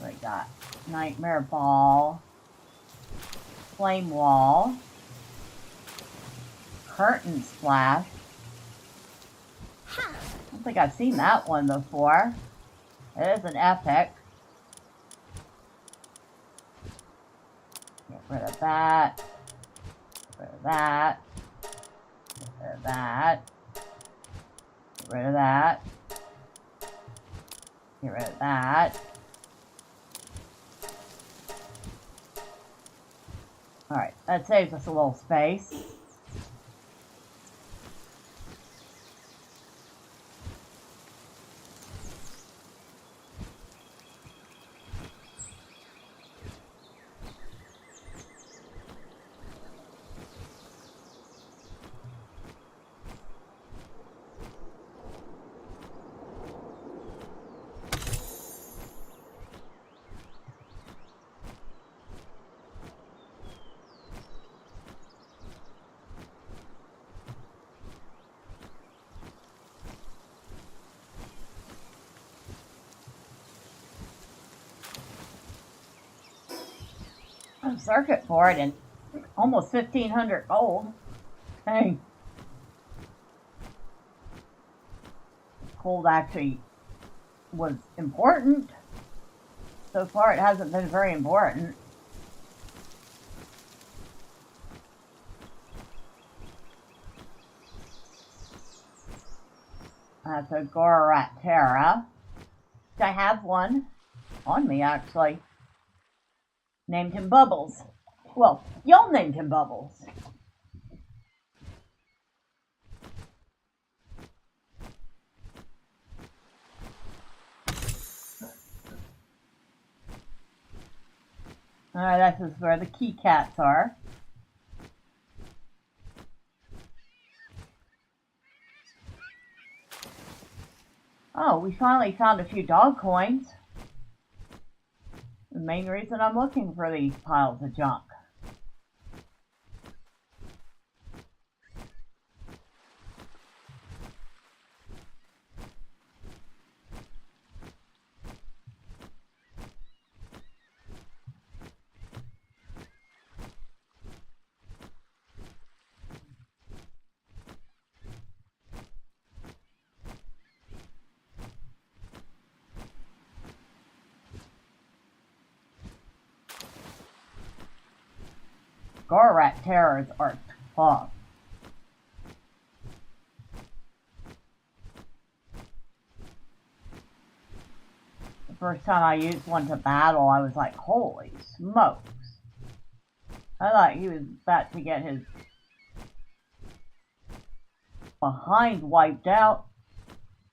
We got nightmare ball, flame wall, curtain splash. I don't think I've seen that one before. It is an epic. Get rid of that. Get rid of that. Get rid of that. Get rid of that. Get rid of that. Alright, that saves us a little space. Circuit board and almost 1,500 gold. Dang. Gold actually was important. So far it hasn't been very important. That's a Goratera. I have one on me actually. Named him Bubbles. Well, y'all named him Bubbles. Alright, this is where the key cats are. Oh, we finally found a few dog coins. The main reason I'm looking for these piles of junk. Gorat terrors are tough. The first time I used one to battle, I was like, holy smokes. I thought he was about to get his behind wiped out,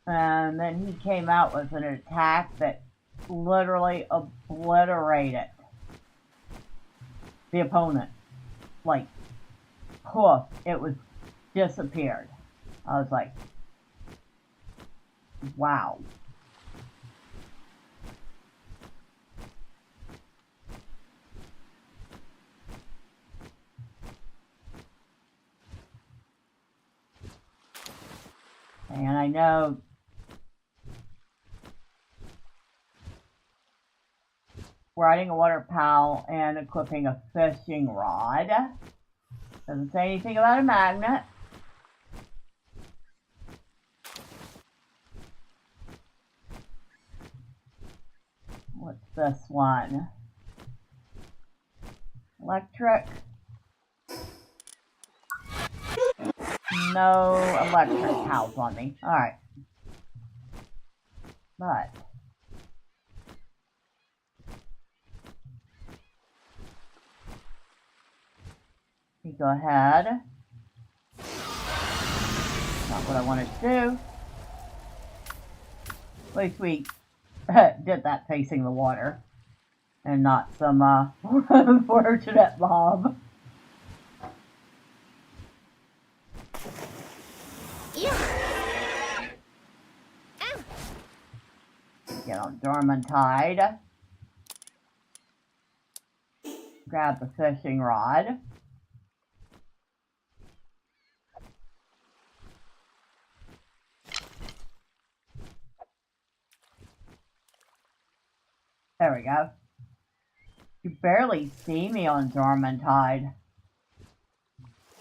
and then he came out with an attack that literally obliterated the opponent. Like, poof, it was disappeared. I was like, wow. And I know riding a water pal and equipping a fishing rod. Doesn't say anything about a magnet. What's this one? Electric. No electric pals on me. Alright. But you go ahead. Not what I wanted to do. At least we did that facing the water and not some unfortunate mob. Get on Dormantide. Grab the fishing rod. There we go. You barely see me on Dormantide.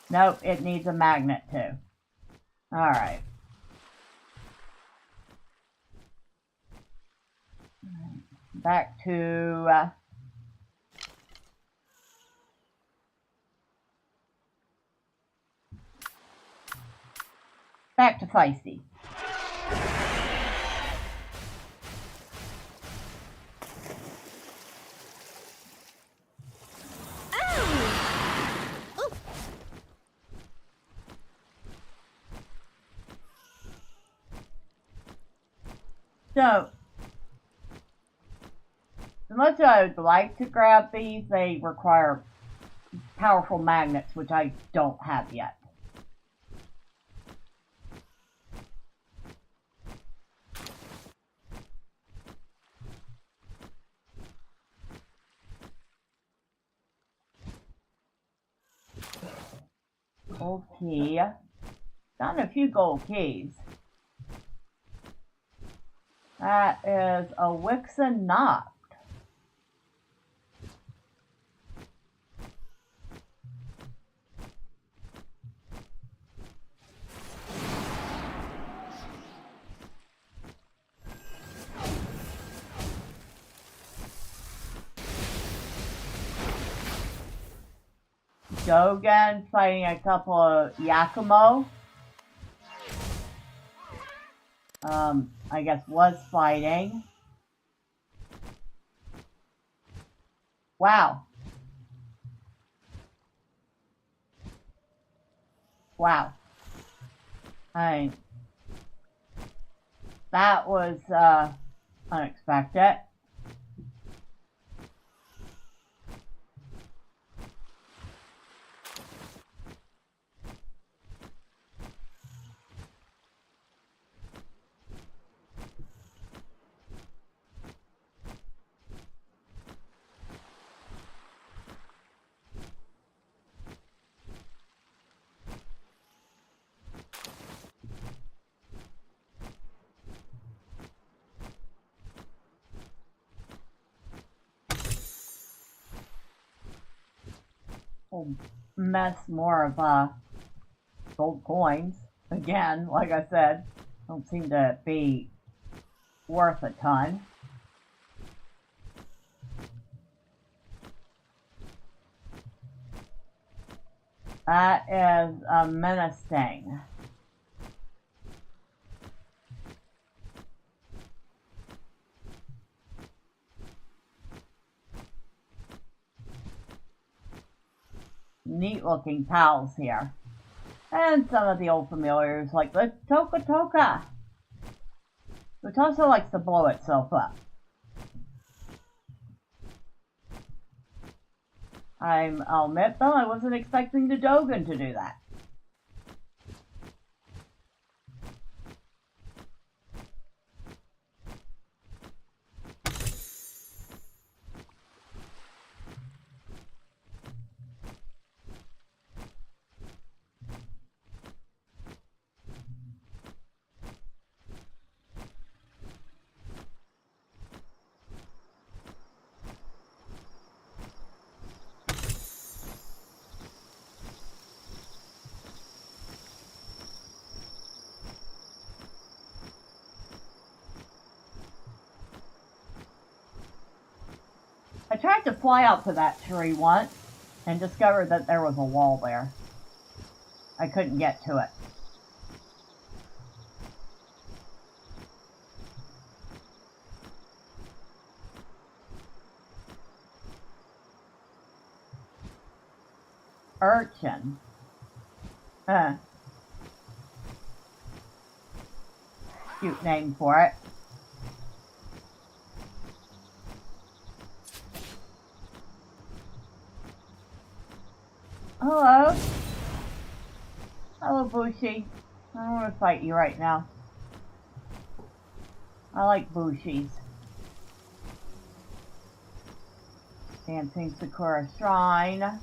Nope, it needs a magnet too. Alright. Back to Feisty. So, as much as I would like to grab these, they require powerful magnets, which I don't have yet. Gold key. Found a few gold keys. That is a Wixen knot. Dogen fighting a couple of Yakumo. I guess was fighting. Wow. Wow. That was unexpected. Mess more of gold coins. Again, like I said, don't seem to be worth a ton. That is a menacing. Neat looking pals here. And some of the old familiars like the Toka Toka, which also likes to blow itself up. I'll admit though, I wasn't expecting the Dogan to do that. I tried to fly out to that tree once and discovered that there was a wall there. I couldn't get to it. Urchin. Cute name for it. Hello. Hello, Bushy. I don't want to fight you right now. I like Bushies. Dancing Sakura Shrine.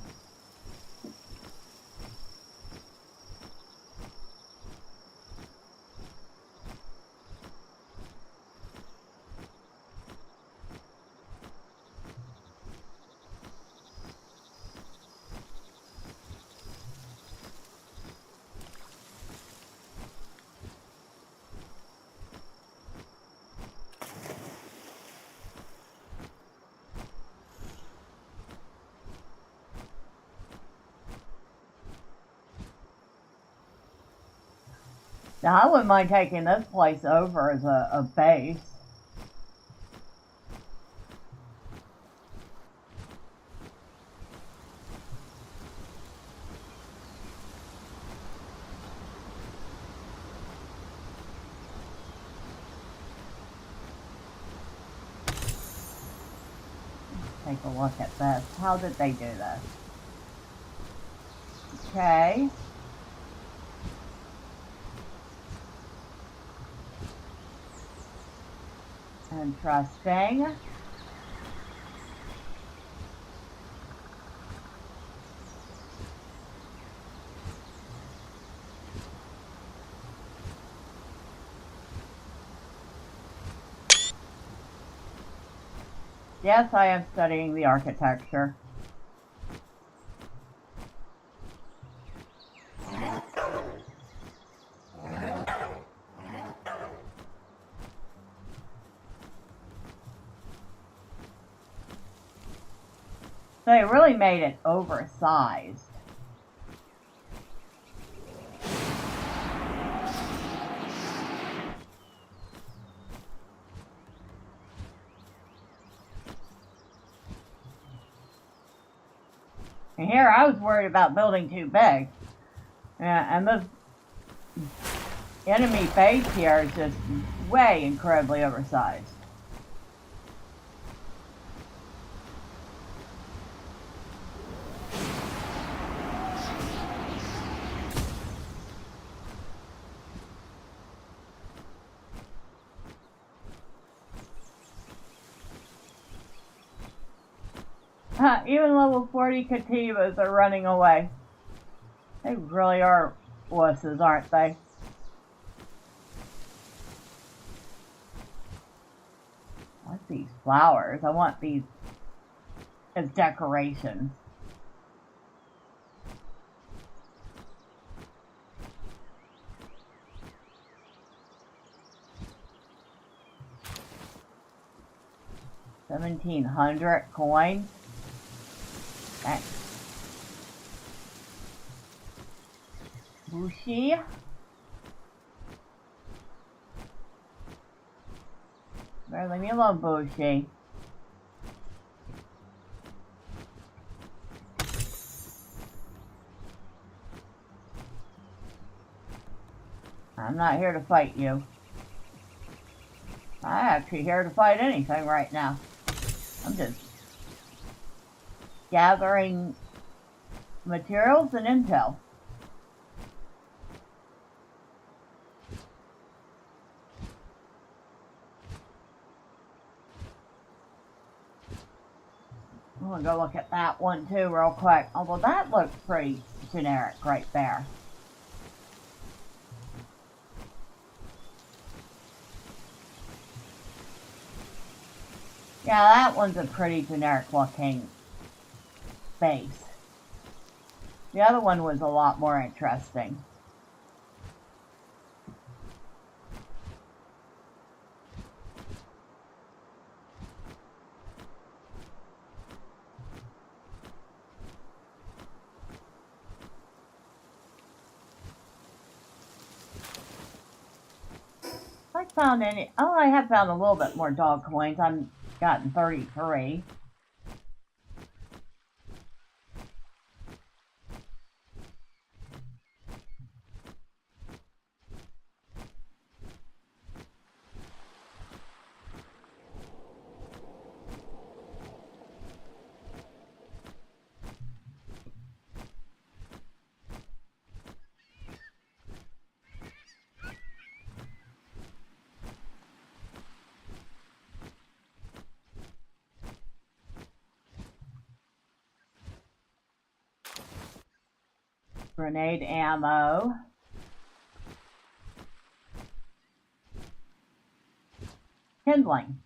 Now, I wouldn't mind taking this place over as a base. Take a look at this. How did they do this? Okay. Interesting. Yes, I am studying the architecture. They really made it oversized. And here I was worried about building too big. And this enemy base here is just way incredibly oversized. Even level 40 Kativas are running away. They really are wusses, aren't they? I like these flowers. I want these as decorations. $1,700 coins. Thanks. Bushi. Better leave me alone, Bushi. I'm not here to fight you. I'm actually here to fight anything right now. I'm just gathering materials and intel. I'm gonna go look at that one too real quick. Although that looks pretty generic right there. Yeah, that one's a pretty generic looking base. The other one was a lot more interesting. I found any. Oh, I have found a little bit more dog coins. I'm gotten 33. Grenade ammo. Kindling.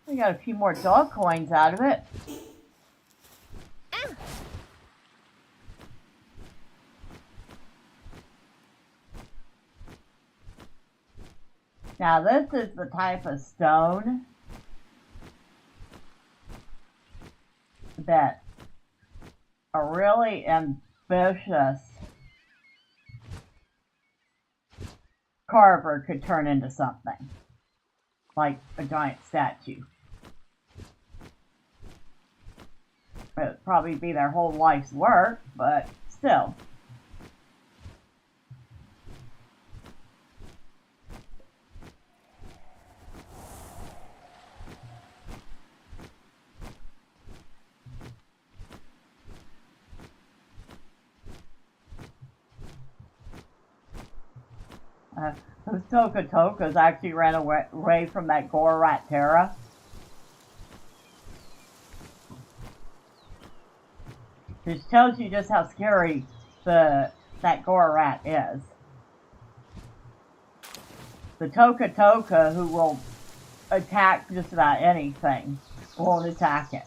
We got a few more dog coins out of it. Now this is the type of stone that a really ambitious carver could turn into something, like a giant statue. It would probably be their whole life's work, but still. Those Tokas actually ran away from that Gorat Terra. Which tells you just how scary that Gorat is. The Toka who will attack just about anything, won't attack it.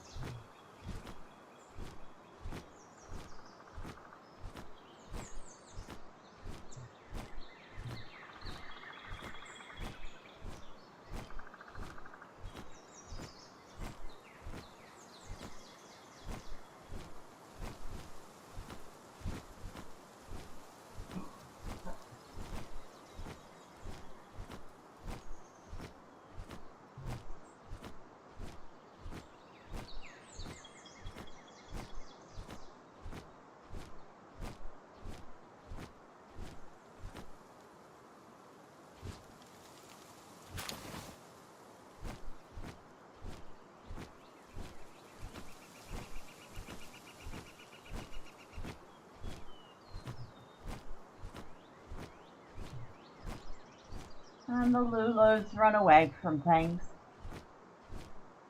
And the Lulus run away from things.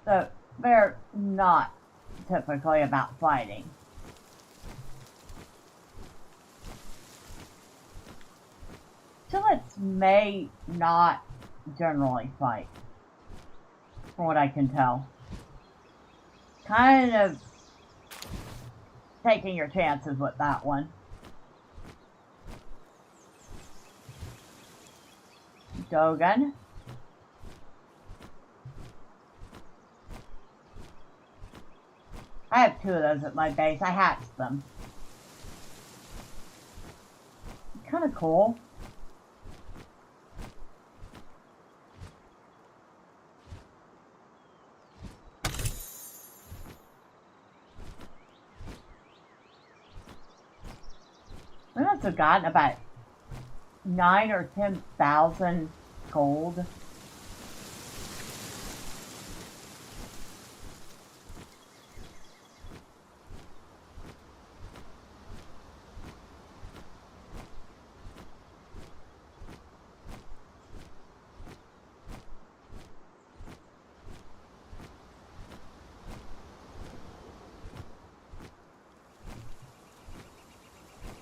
So they're not typically about fighting. Tillets may not generally fight, from what I can tell. Kind of taking your chances with that one. Dogan. I have two of those at my base. I hatched them. Kind of cool. must have gotten about 9 or 10,000 gold.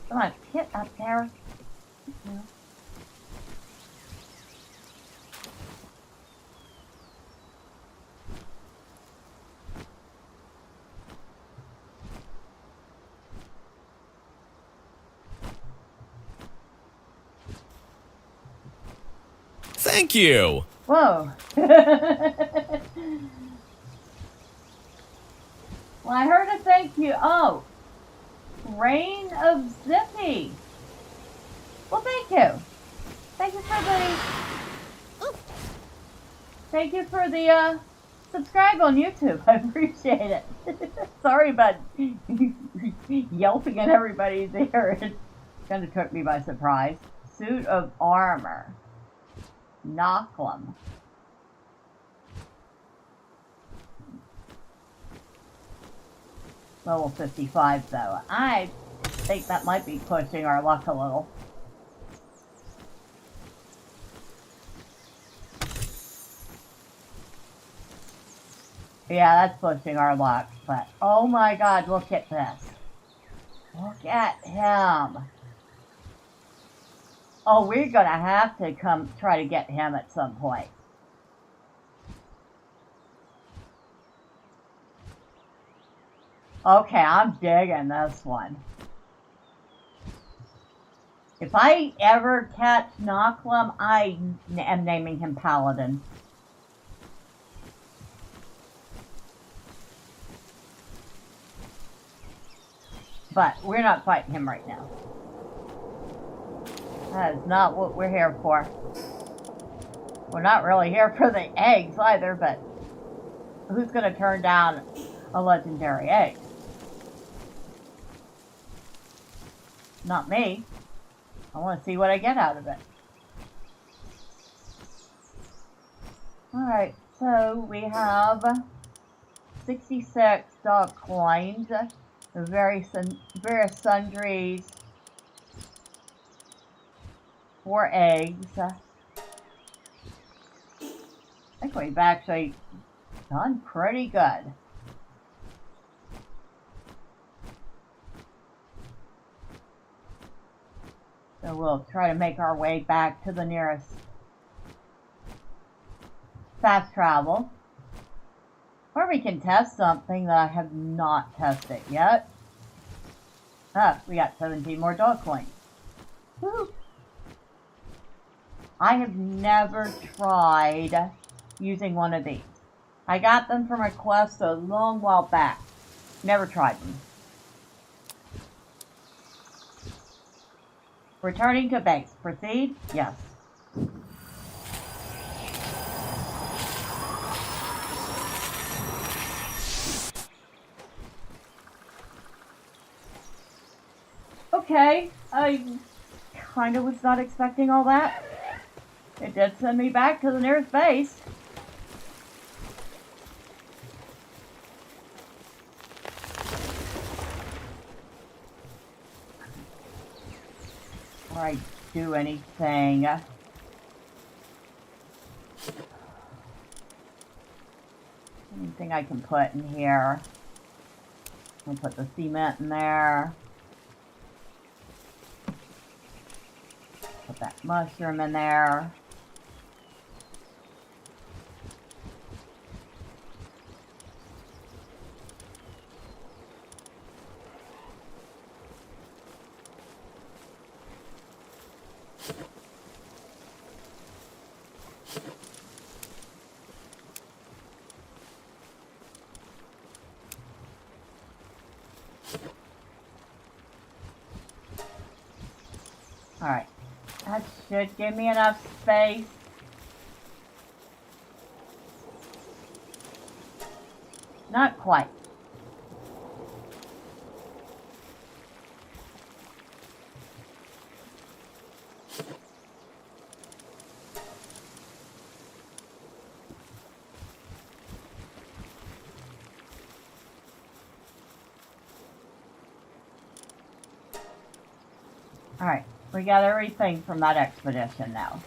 Come on, get up there. No. Thank you. Whoa. Well, I heard a thank you. Oh, Reign of Zippy. Well, thank you. Thank you for the... Thank you for the, subscribe on YouTube. I appreciate it. Sorry about yelping at everybody's ear. It kind of took me by surprise. Suit of armor. Knocklem. Level 55 though. I think that might be pushing our luck a little. Yeah, that's pushing our luck, but oh my god, look at this. Look at him. Oh, we're gonna have to come try to get him at some point. Okay, I'm digging this one. If I ever catch Knocklem, I am naming him Paladin. But we're not fighting him right now. That is not what we're here for. We're not really here for the eggs either, but who's going to turn down a legendary egg? Not me. I want to see what I get out of it. Alright, so we have 66 dog coins, various sundries, 4 eggs. I think we've actually done pretty good. So we'll try to make our way back to the nearest fast travel. Or we can test something that I have not tested yet. Ah, we got 17 more dog coins. Woo! I have never tried using one of these. I got them from a quest a long while back. Never tried them. Returning to base. Proceed? Yes. Okay, I kind of was not expecting all that. It did send me back to the nearest base. Before I do anything. Anything I can put in here. I'll put the cement in there. Put that mushroom in there. Alright, that should give me enough space. Not quite. Alright, we got everything from that expedition now.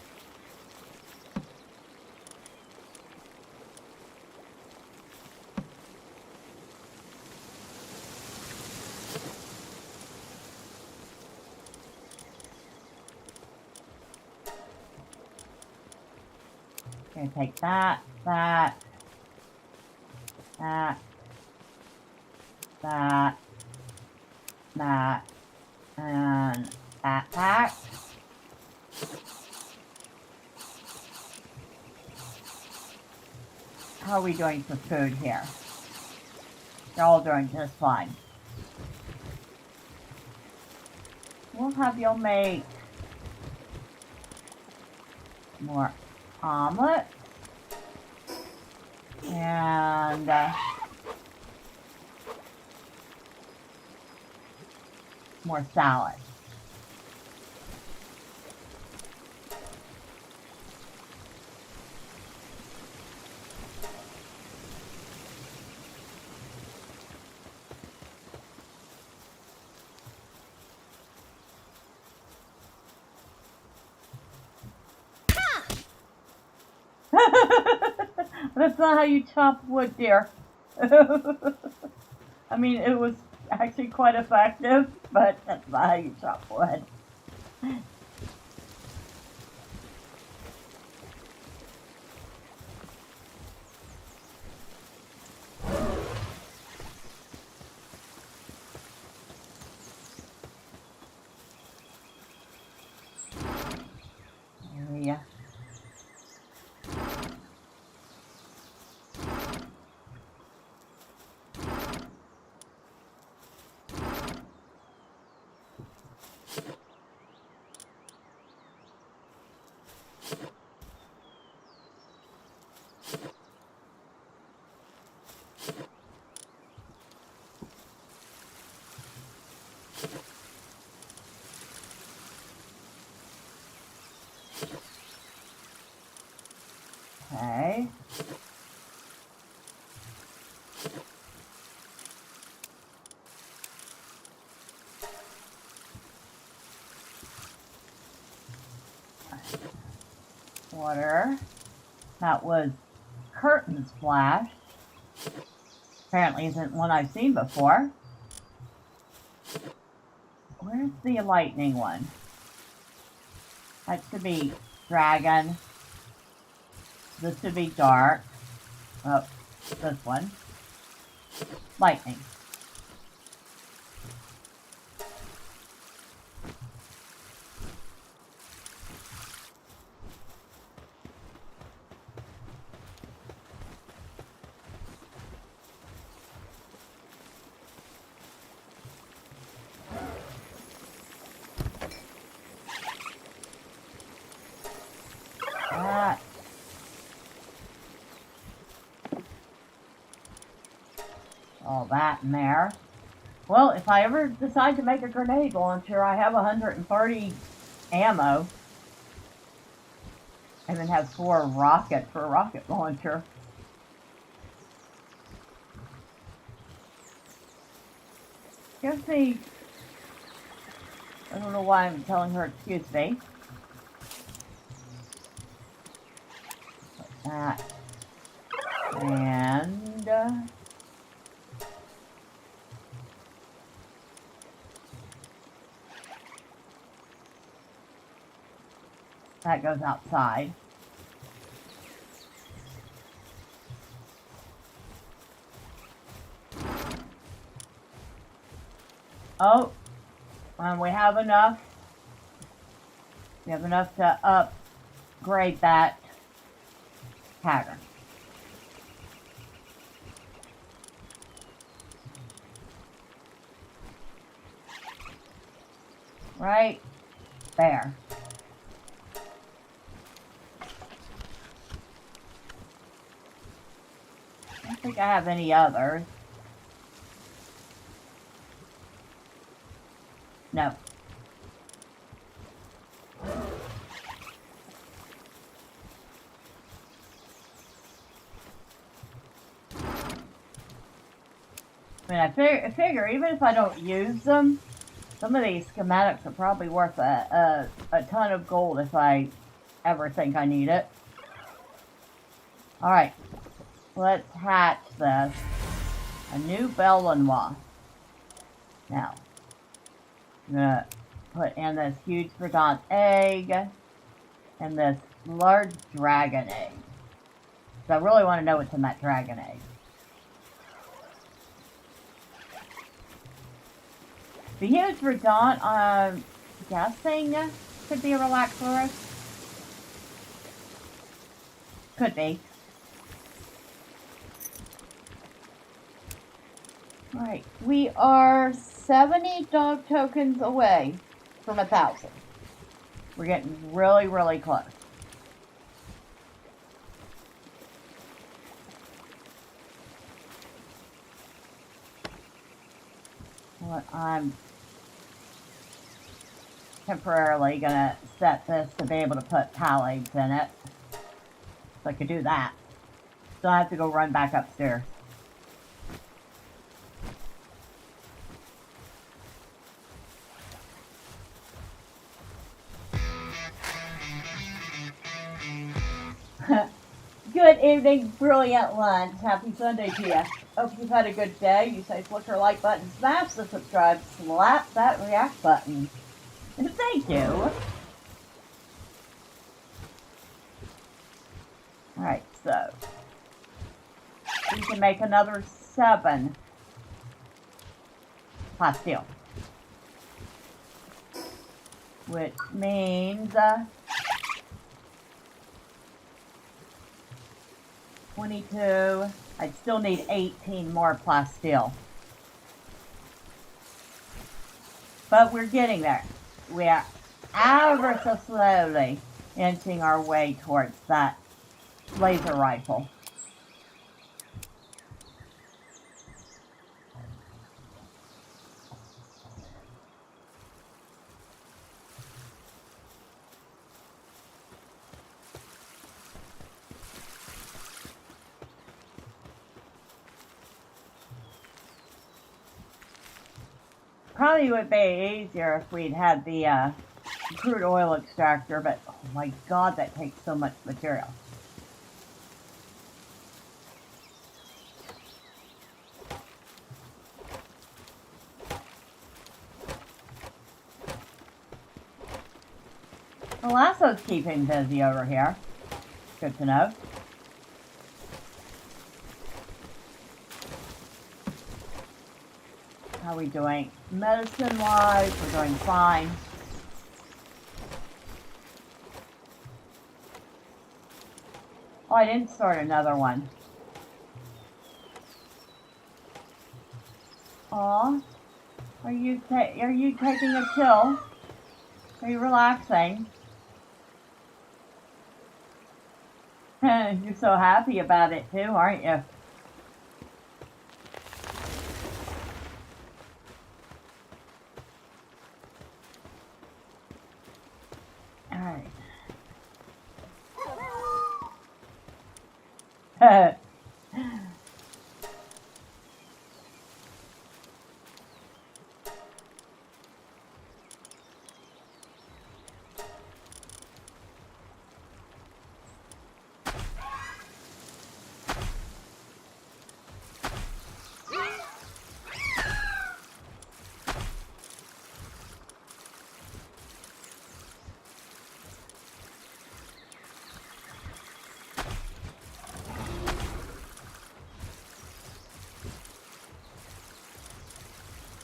Gonna take that, that, that, that, that, and that back. How are we doing for food here? They're all doing just fine. We'll have you make more omelet and more salad. That's not how you chop wood, dear. I mean, it was actually quite effective, but that's not how you chop wood. Area. Okay. Water. That was curtain splash. Apparently isn't one I've seen before. Where's the lightning one? That should be dragon. This should be dark. Oh, this one. Lightning. That. All that in there. Well, if I ever decide to make a grenade launcher, I have 130 ammo. I even have 4 rocket for a rocket launcher. Excuse me. I don't know why I'm telling her excuse me. That. And that goes outside. Oh, and we have enough. We have enough to upgrade that pattern. Right there. I don't think I have any others. No. I mean, I figure even if I don't use them, Some of these schematics are probably worth a ton of gold if I ever think I need it. Alright, let's hatch this. A new Belenois. Now, I'm gonna put in this huge verdant egg and this large dragon egg. So I really want to know what's in that dragon egg. The huge verdant, I'm guessing, could be a Relaxorus. Could be. Alright, we are 70 dog tokens away from 1,000. We're getting really, really close. Well, I'm temporarily gonna set this to be able to put pallets in it. So I could do that. So I have to go run back upstairs. Good evening, brilliant lunch. Happy Sunday to you. Hope you've had a good day. You say flick her like button, smash the subscribe, slap that react button. Thank you. Alright, so we can make another 7 plasteel. Which means 22. I'd still need 18 more plasteel. But we're getting there. We are ever so slowly inching our way towards that laser rifle. Probably would be easier if we'd had the crude oil extractor, but oh my god, that takes so much material. The lasso's keeping busy over here. Good to know. How are we doing? Medicine-wise, we're doing fine. Oh, I didn't start another one. Aw, are you taking a chill? Are you relaxing? You're so happy about it too, aren't you? Alright.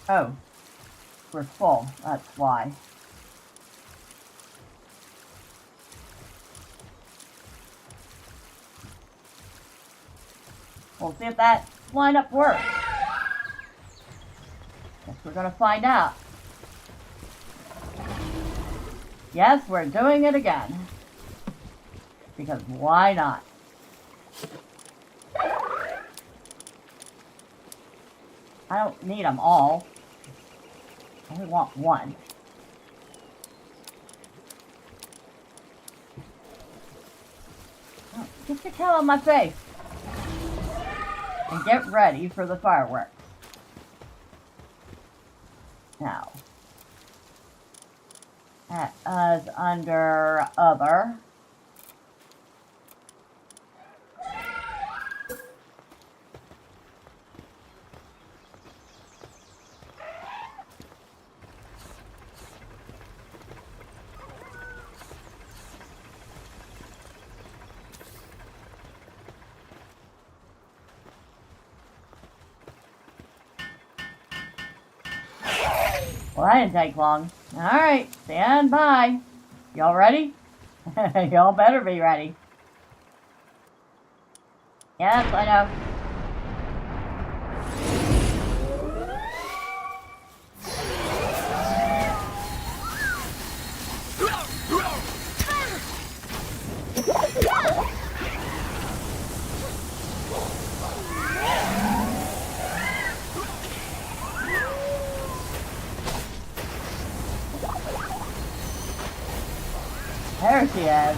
Oh, we're full, that's why. We'll see if that lineup works. Guess we're gonna find out. Yes, we're doing it again. Because why not? I don't need them all. I only want one. Oh, get your tail on my face. And get ready for the fireworks. Now, That is under other. Well, that didn't take long. Alright, stand by. Y'all ready? Y'all better be ready. Yes, I know. There she is.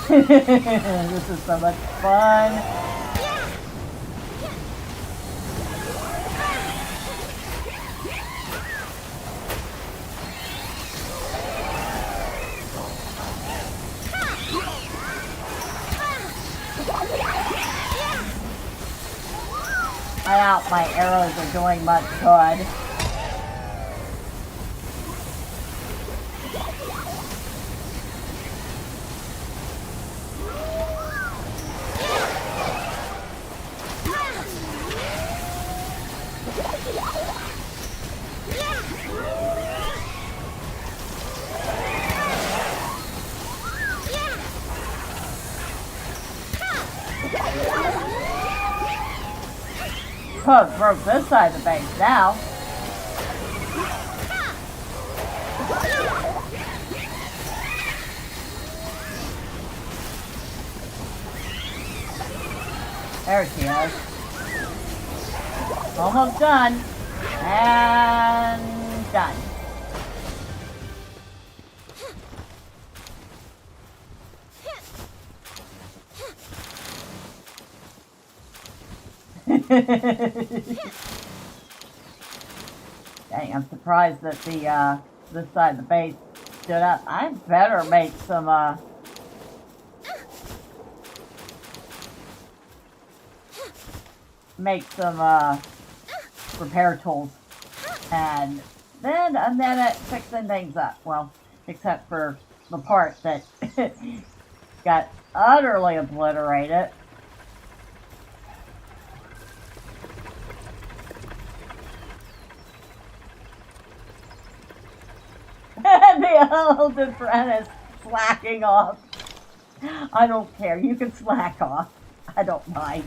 This is so much fun. I doubt my arrows are doing much good. Oh, broke this side of the base now. There she is. Almost done. And done. Dang, I'm surprised that the this side of the base stood up. I better make some repair tools, and then I'm at fixing things up. Well, except for the part that got utterly obliterated. The old apprentice slacking off. I don't care. You can slack off. I don't mind.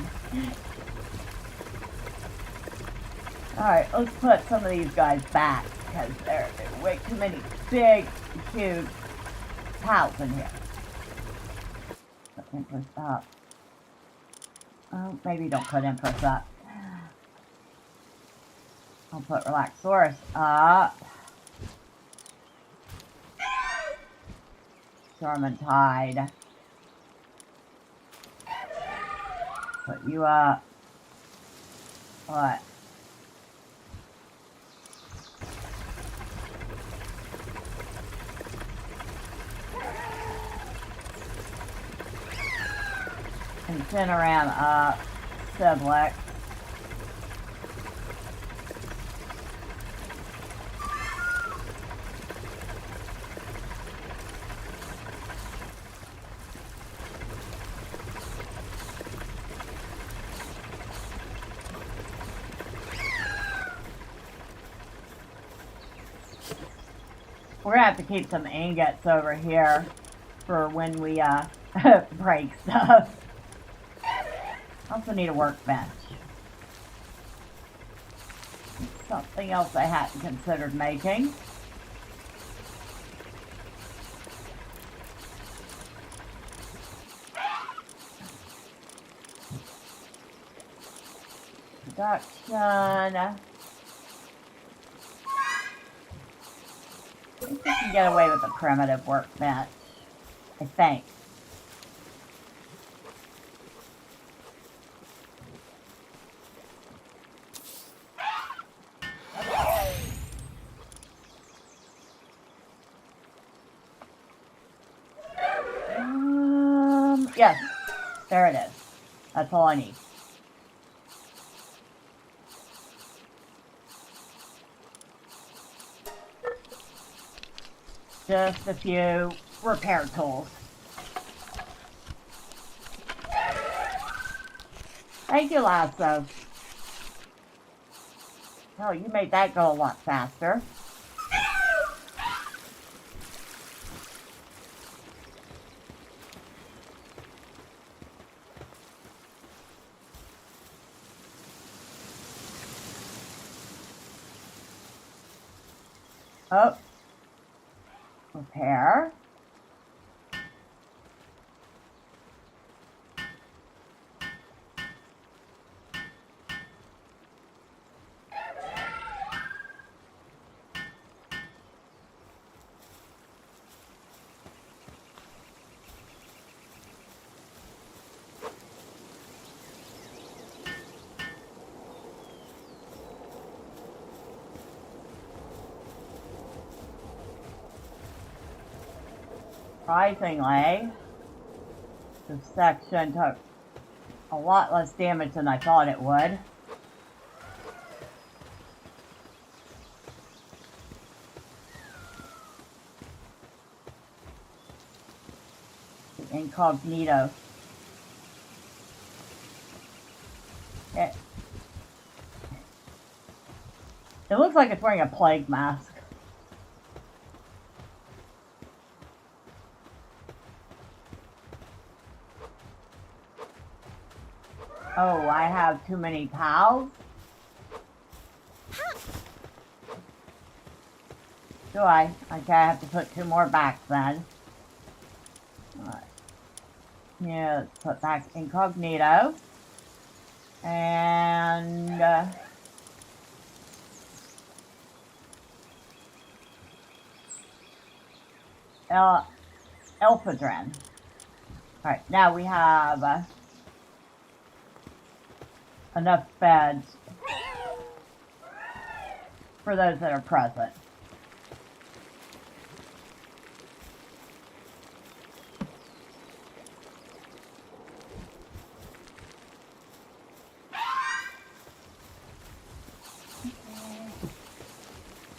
Alright, let's put some of these guys back because there are way too many big, huge pals in here. Put Empress up. Oh, maybe don't put Empress up. I'll put Relaxaurus up. Charmantide. Put you up. What? Incineram up. Siblex. We're gonna have to keep some ingots over here for when we break stuff. Also need a workbench. Something else I hadn't considered making. Production. I think we can get away with a primitive workbench. I think. Yes, there it is. That's all I need. Just a few repair tools. Thank you, Lasso. Oh, you made that go a lot faster. Oh. Repair. Surprisingly, this section took a lot less damage than I thought it would. The incognito. It looks like it's wearing a plague mask. Oh, I have too many pals? Do I? Okay, I have to put 2 more back then. Alright. Yeah, let's put back incognito. And... Elphadren. Alright, now we have... enough beds for those that are present.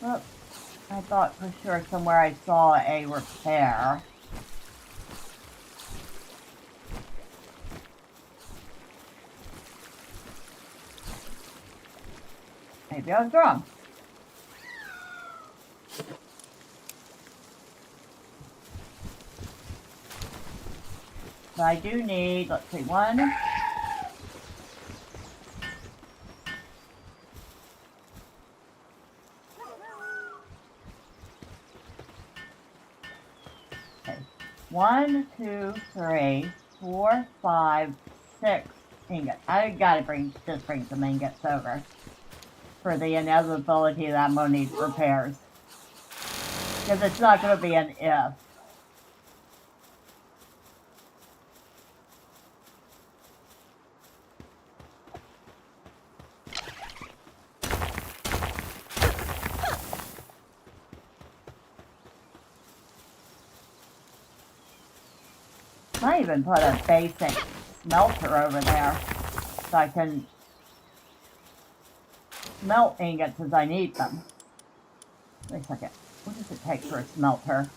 Well, I thought for sure somewhere I saw a repair. Maybe I was wrong. So I do need, let's see, 1. Okay. 1, 2, 3, 4, 5, 6 ingots. I gotta just bring some ingots over. For the inevitability that I'm going to need repairs. Because it's not going to be an if. I even put a basic smelter over there so I can smelt ingots as I need them. Wait a second. What does it take for a smelter?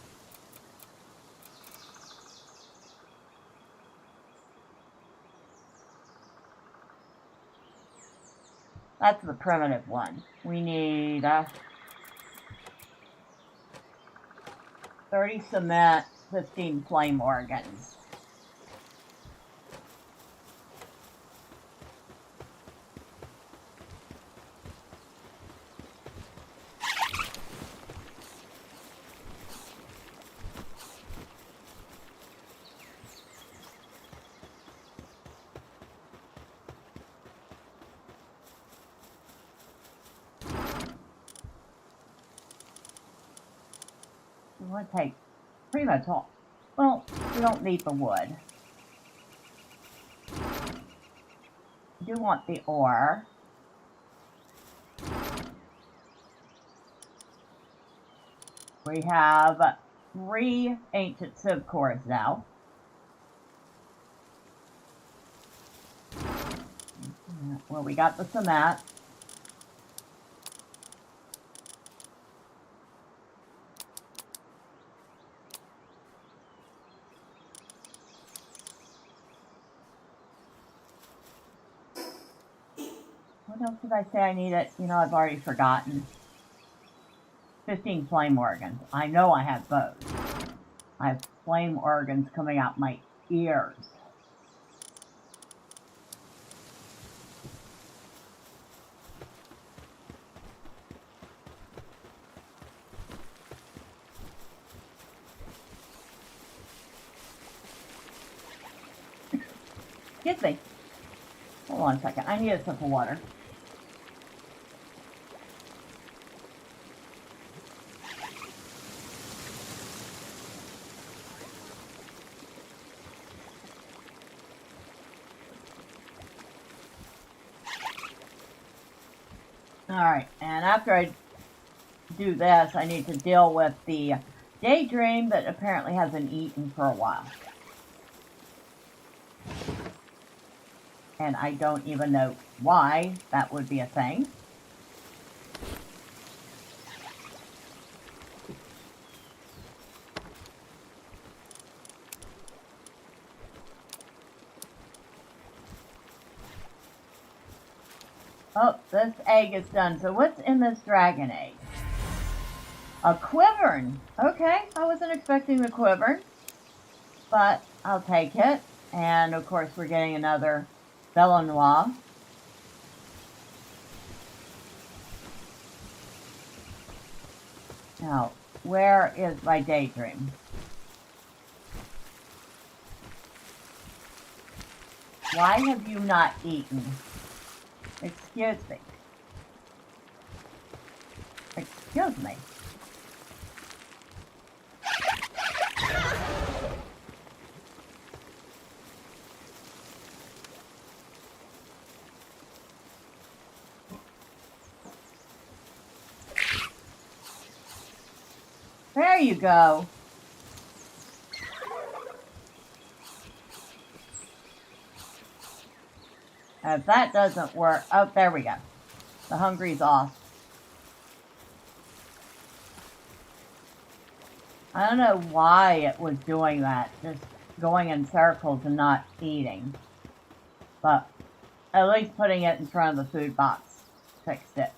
That's the primitive one. We need 30 cement, 15 flame organs. want to take pretty much all. Well, we don't need the wood. We do want the ore. We have 3 ancient sieve cores now. Well, we got the cement. What else did I say I needed? You know, I've already forgotten. 15 flame organs. I know I have those. I have flame organs coming out my ears. Excuse me. Hold on a second. I need a sip of water. Alright, and after I do this, I need to deal with the daydream that apparently hasn't eaten for a while. And I don't even know why that would be a thing. Oh, this egg is done. So what's in this dragon egg? A quivern. Okay, I wasn't expecting the quivern, but I'll take it. And of course we're getting another Belle Noire. Now, where is my daydream? Why have you not eaten? Excuse me. Excuse me. There you go. If that doesn't work, oh, there we go. The hungry's off. I don't know why it was doing that, just going in circles and not eating. But at least putting it in front of the food box fixed it.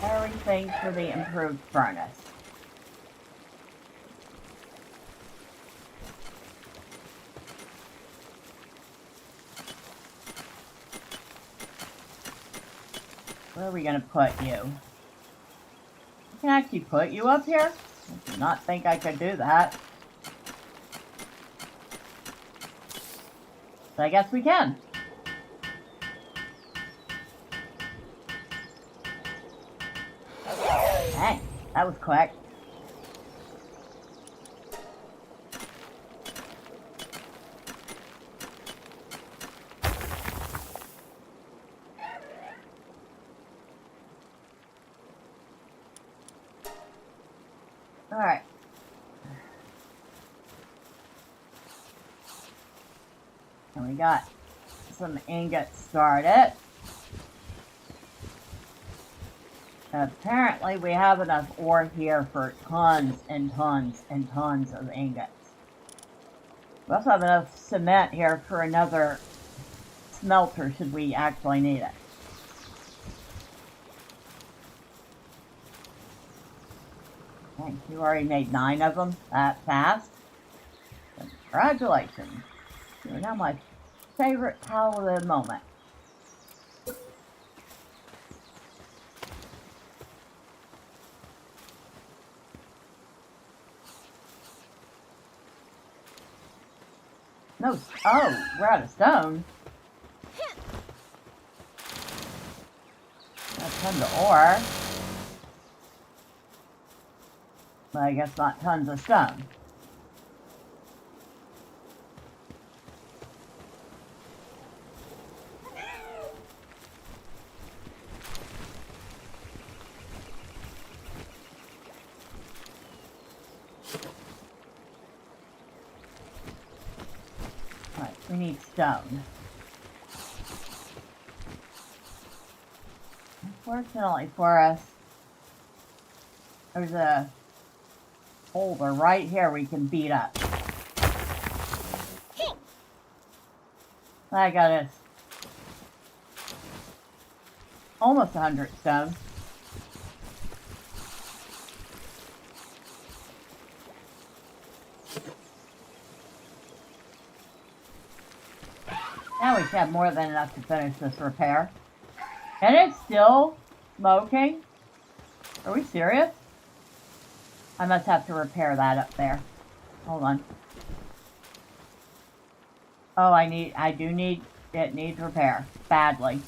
Everything for the improved furnace. Where are we going to put you? I can actually put you up here? I did not think I could do that. So I guess we can. Dang, that was quick. All right. And we got some ingots started. Apparently we have enough ore here for tons and tons and tons of ingots. We also have enough cement here for another smelter should we actually need it. Thanks, you already made 9 of them that fast. Congratulations. You're now my favorite pal of the moment. No. Oh, we're out of stone. Got tons of ore. But I guess not tons of stone. Alright, we need stone. Unfortunately for us, there's a boulder right here we can beat up. I got us almost 100 stone. Now we should have more than enough to finish this repair. And it's still smoking? Are we serious? I must have to repair that up there. Hold on. Oh, it needs repair. Badly.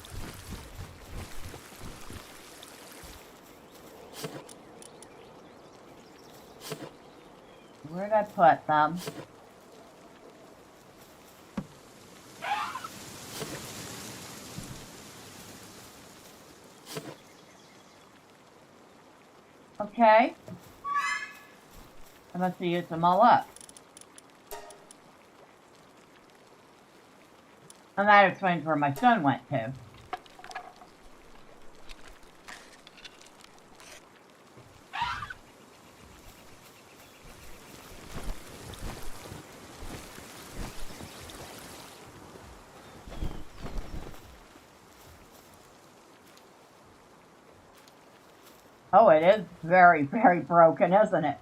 Where did I put them? Okay. I must have used them all up. And that explains where my stone went to. Oh, it is very, very broken, isn't it?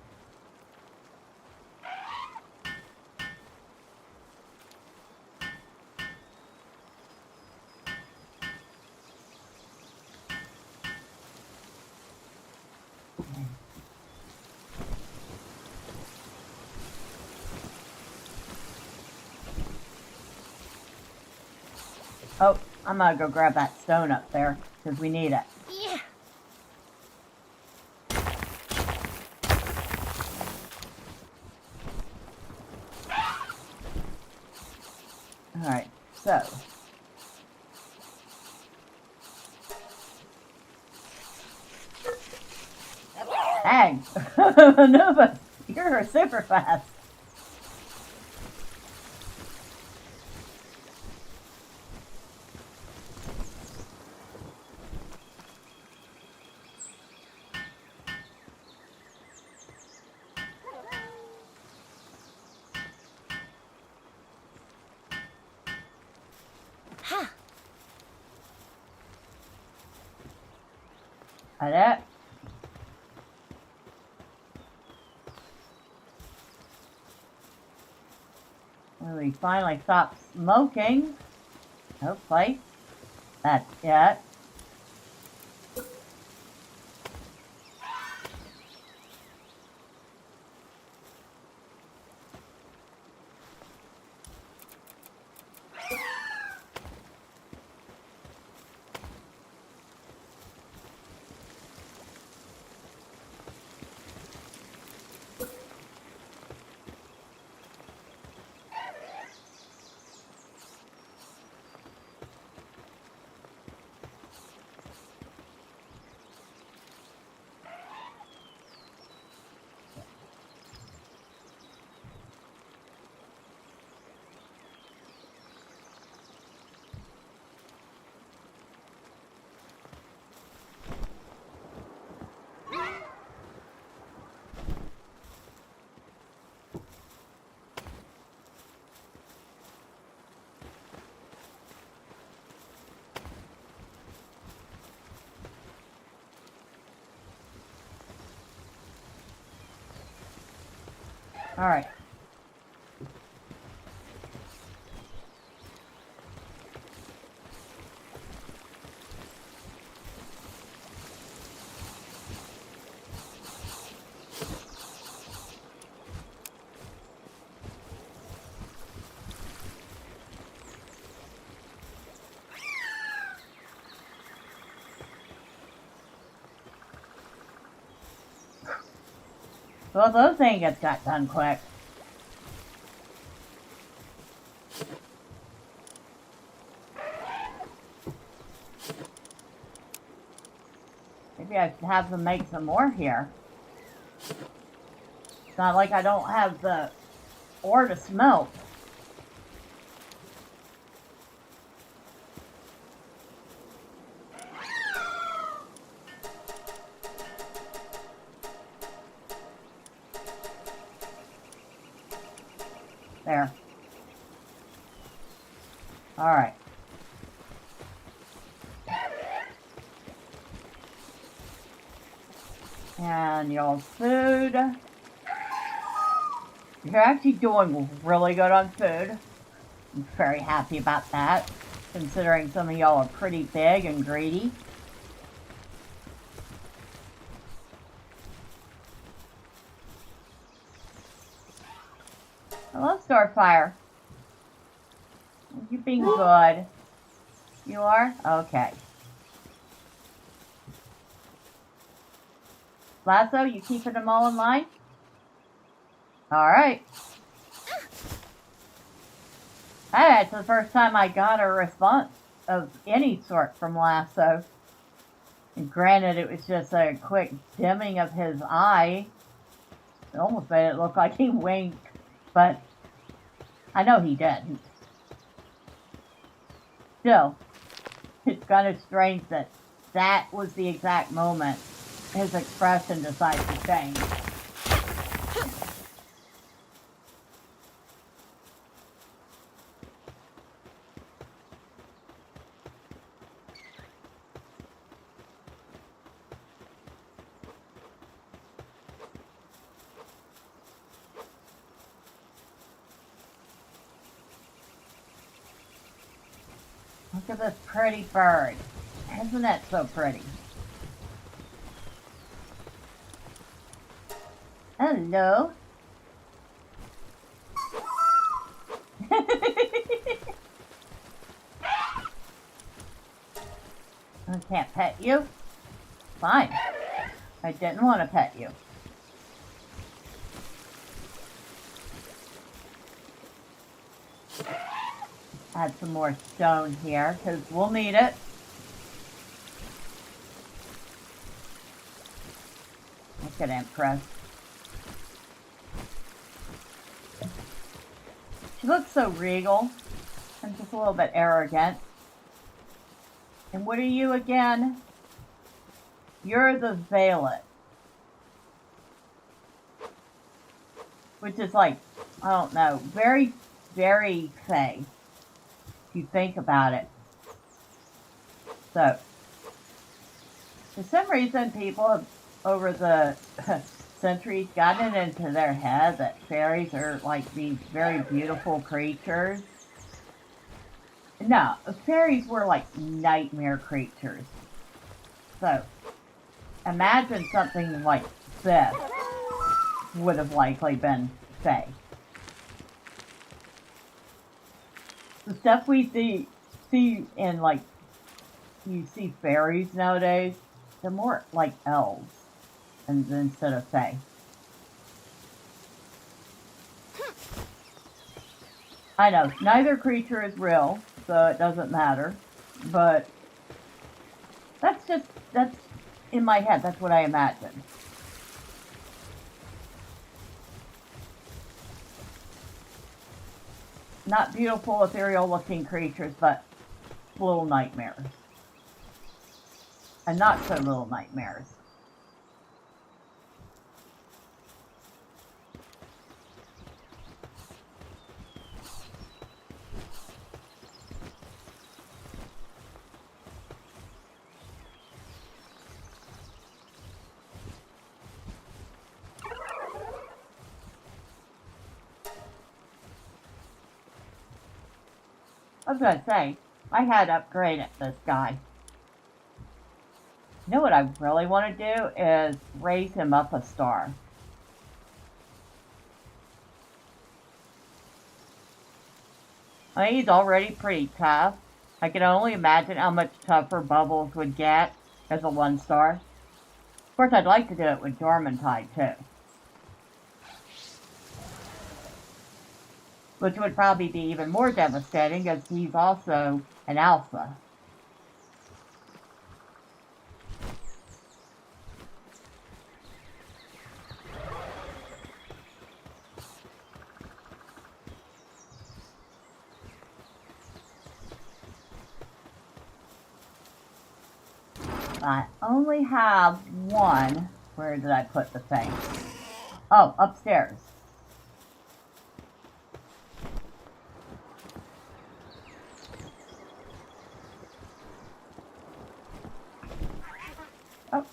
Oh, I'm gonna go grab that stone up there, because we need it. Yeah. Alright, so. Dang! Nova, you're super fast. Ha. That it? Well, we finally stopped smoking. Hopefully. That's it. Alright. Well, those things got done quick. Maybe I should have them make some more here. It's not like I don't have the ore to smelt. There. All right. And y'all's food. You're actually doing really good on food. I'm very happy about that, considering some of y'all are pretty big and greedy. Hello, Starfire. You being good? You are? Okay. Lasso, you keeping them all in line? Alright. That's the first time I got a response of any sort from Lasso. And granted, it was just a quick dimming of his eye. It almost made it look like he winked, but I know he didn't. Still, it's kind of strange that that was the exact moment his expression decided to change. Look at this pretty bird. Isn't that so pretty? Hello. I can't pet you? Fine. I didn't want to pet you. Add some more stone here, because we'll need it. Look at Empress. She looks so regal and just a little bit arrogant. And what are you again? You're the Violet. Which is like, I don't know, very, very fey. If you think about it. So, for some reason, people have, over the centuries, gotten it into their head that fairies are like these very beautiful creatures. No, fairies were like nightmare creatures. So, imagine something like this would have likely been fey. The stuff we see in, like, you see fairies nowadays, they're more like elves instead of fae. I know, neither creature is real, so it doesn't matter, but that's in my head, that's what I imagine. Not beautiful, ethereal-looking creatures, but little nightmares. And not so little nightmares. I was going to say, I had upgraded this guy. You know what I really want to do is raise him up a star. I mean, he's already pretty tough. I can only imagine how much tougher Bubbles would get as a 1-star. Of course, I'd like to do it with Dormantide, too. which would probably be even more devastating because he's also an alpha. I only have one. Where did I put the thing? Oh, upstairs. Oh,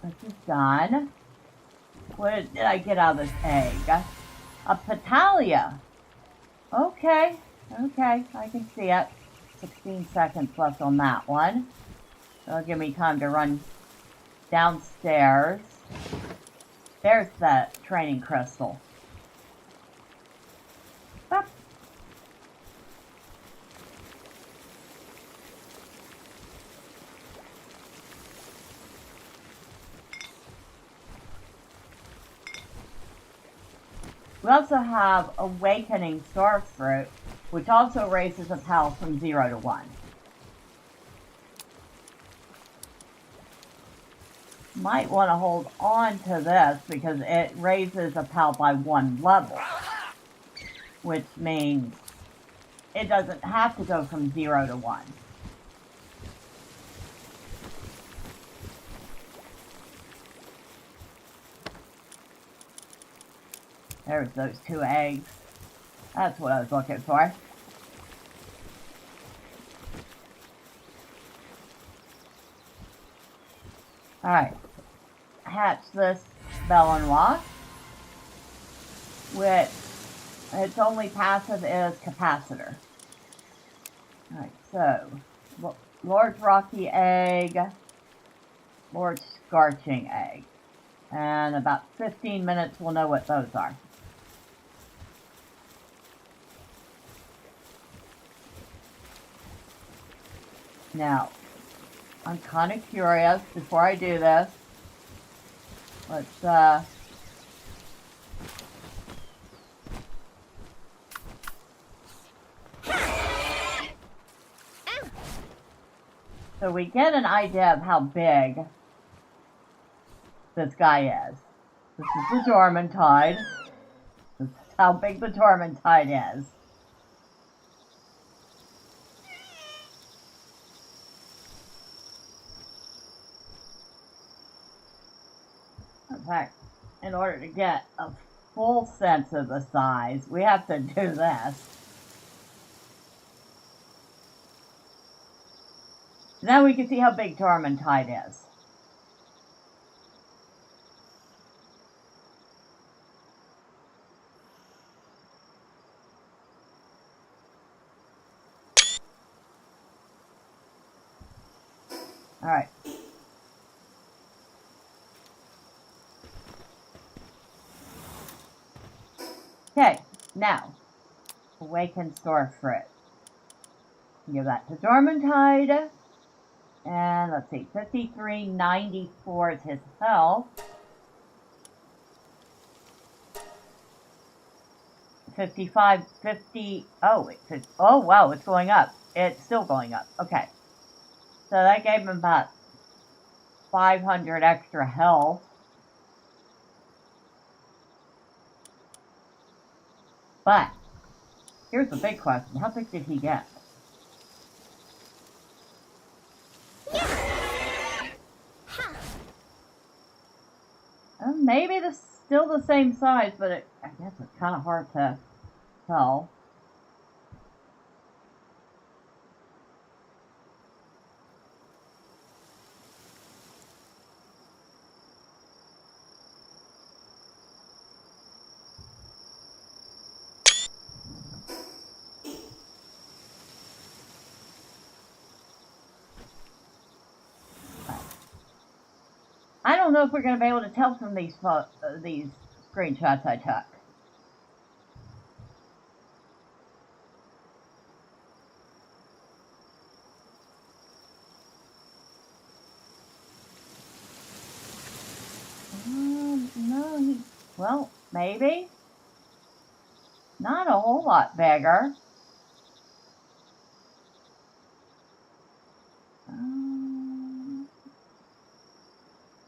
this is done. What did I get out of this egg? A Petalia. Okay, okay, I can see it. 16 seconds left on that one. That'll give me time to run downstairs. There's that training crystal. Ah. We also have Awakening Star Fruit, which also raises a PAL from 0 to 1. Might want to hold on to this because it raises a PAL by 1 level, which means it doesn't have to go from 0 to 1. There's those 2 eggs. That's what I was looking for. Alright. Hatch this Bell and Rock, which its only passive is Capacitor. Alright, so Large Rocky Egg, Large Scorching Egg. And about 15 minutes we'll know what those are. Now, I'm kind of curious, before I do this, let's, so we get an idea of how big this guy is. This is the Dormantide. This is how big the Dormantide is. In fact, in order to get a full sense of the size, we have to do this. Now we can see how big Tormentide is. All right. Okay, now, Awaken Store Fruit. Give that to Dormantide. And let's see, 5394 is his health. 50, oh, oh wow, it's going up. It's still going up. Okay. So that gave him about 500 extra health. But, here's the big question. How big did he get? Maybe it's still the same size, but I guess it's kind of hard to tell. I don't know if we're going to be able to tell from these screenshots I took. No, well, maybe. not a whole lot bigger.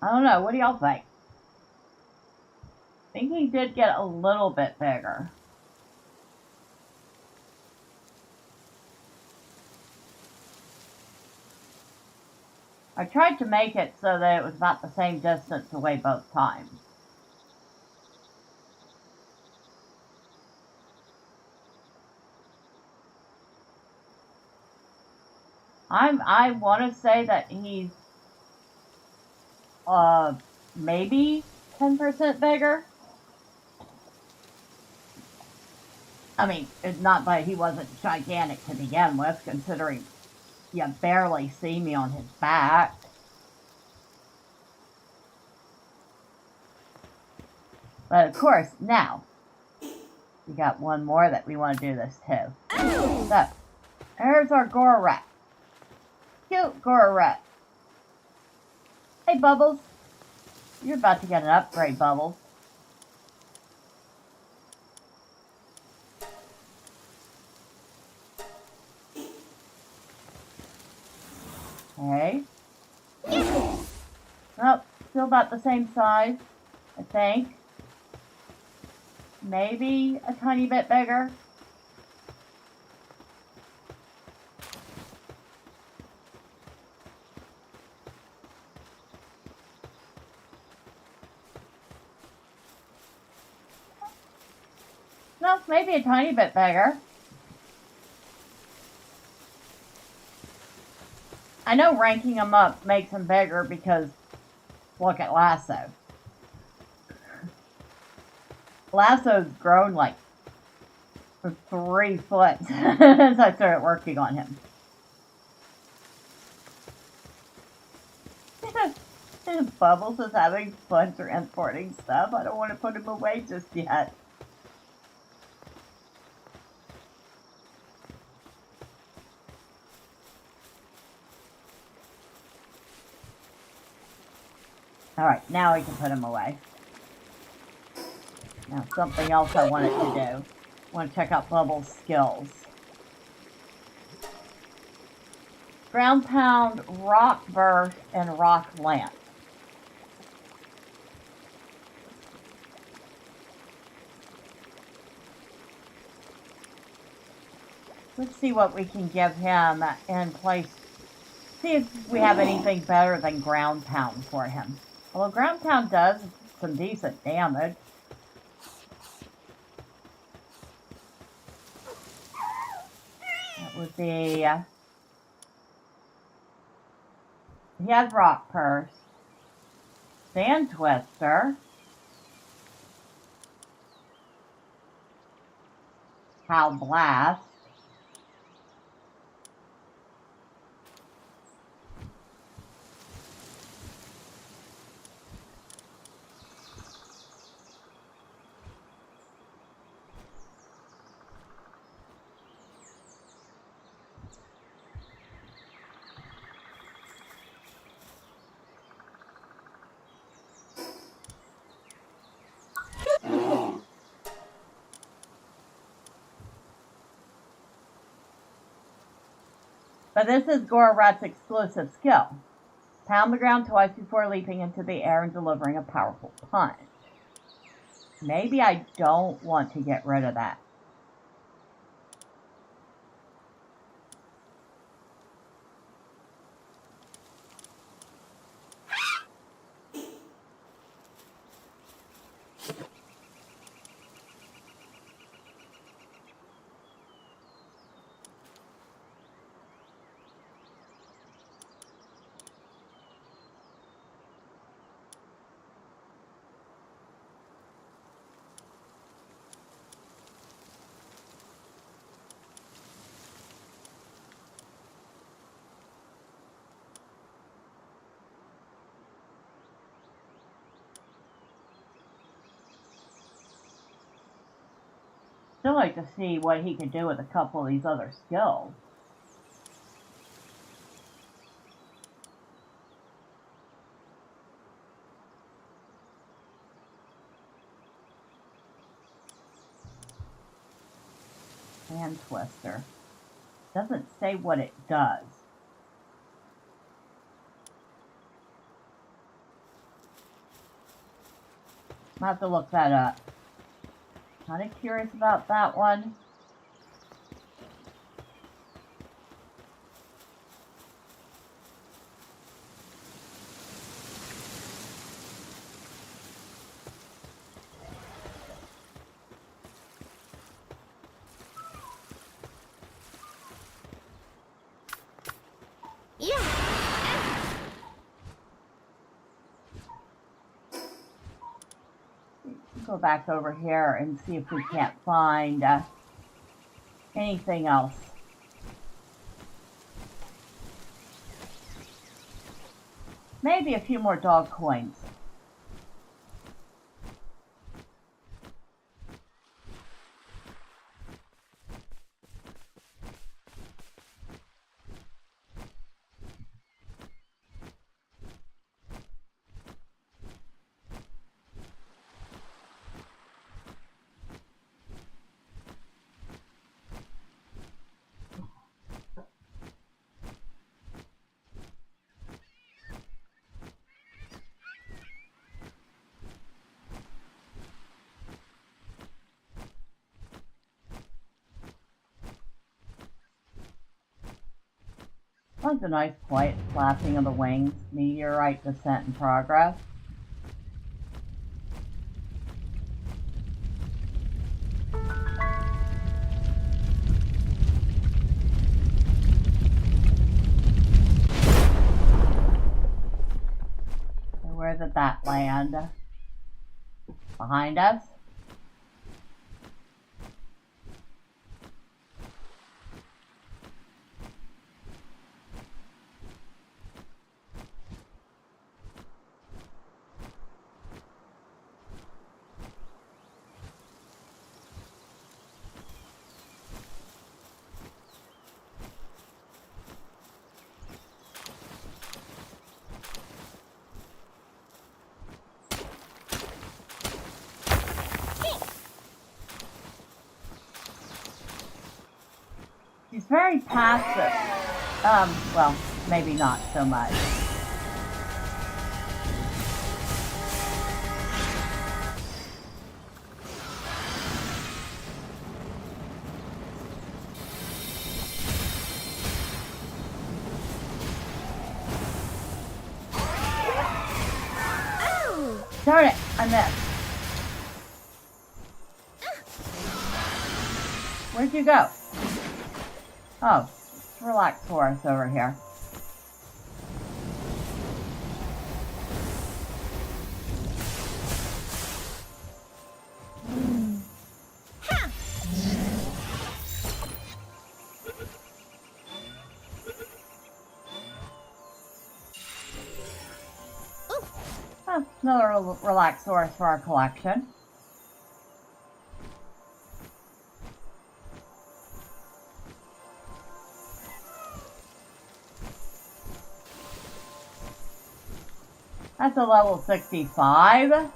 I don't know. What do y'all think? I think he did get a little bit bigger. I tried to make it so that it was about the same distance away both times. I want to say that he's maybe 10% bigger. I mean, it's not that he wasn't gigantic to begin with, considering you barely see me on his back. But of course, now, we got one more that we want to do this to. So, there's our Gorat. Cute Gorat. Hey, Bubbles. You're about to get an upgrade, Bubbles. Okay. Well, still about the same size, I think. Maybe a tiny bit bigger. No, maybe a tiny bit bigger. I know ranking them up makes them bigger because look at Lasso. Lasso's grown like 3 foot since I started working on him. Bubbles is having fun transporting stuff. I don't want to put him away just yet. Alright, now we can put him away. Now, something else I wanted to do. I want to check out Bubbles' skills. Ground Pound, Rock Burst, and Rock Lance. Let's see what we can give him in place. See if we have anything better than Ground Pound for him. Although Ground Pound does some decent damage. That would be... he has Rock Purse. Sand Twister. Howl Blast. But this is Gorat's exclusive skill. Pound the ground twice before leaping into the air and delivering a powerful punch. Maybe I don't want to get rid of that. Still like to see what he can do with a couple of these other skills. Hand twister. Doesn't say what it does. I'll have to look that up. Kind of curious about that one. Go back over here and see if we can't find anything else. Maybe a few more dog coins. I like the nice quiet flapping of the wings. Meteorite descent in progress. So where did that land? Behind us? She's very passive. Well, maybe not so much. Darn it, I missed. Where'd you go? Oh, relax for us over here. Oh, another Relaxaurus for our collection. That's a level 65.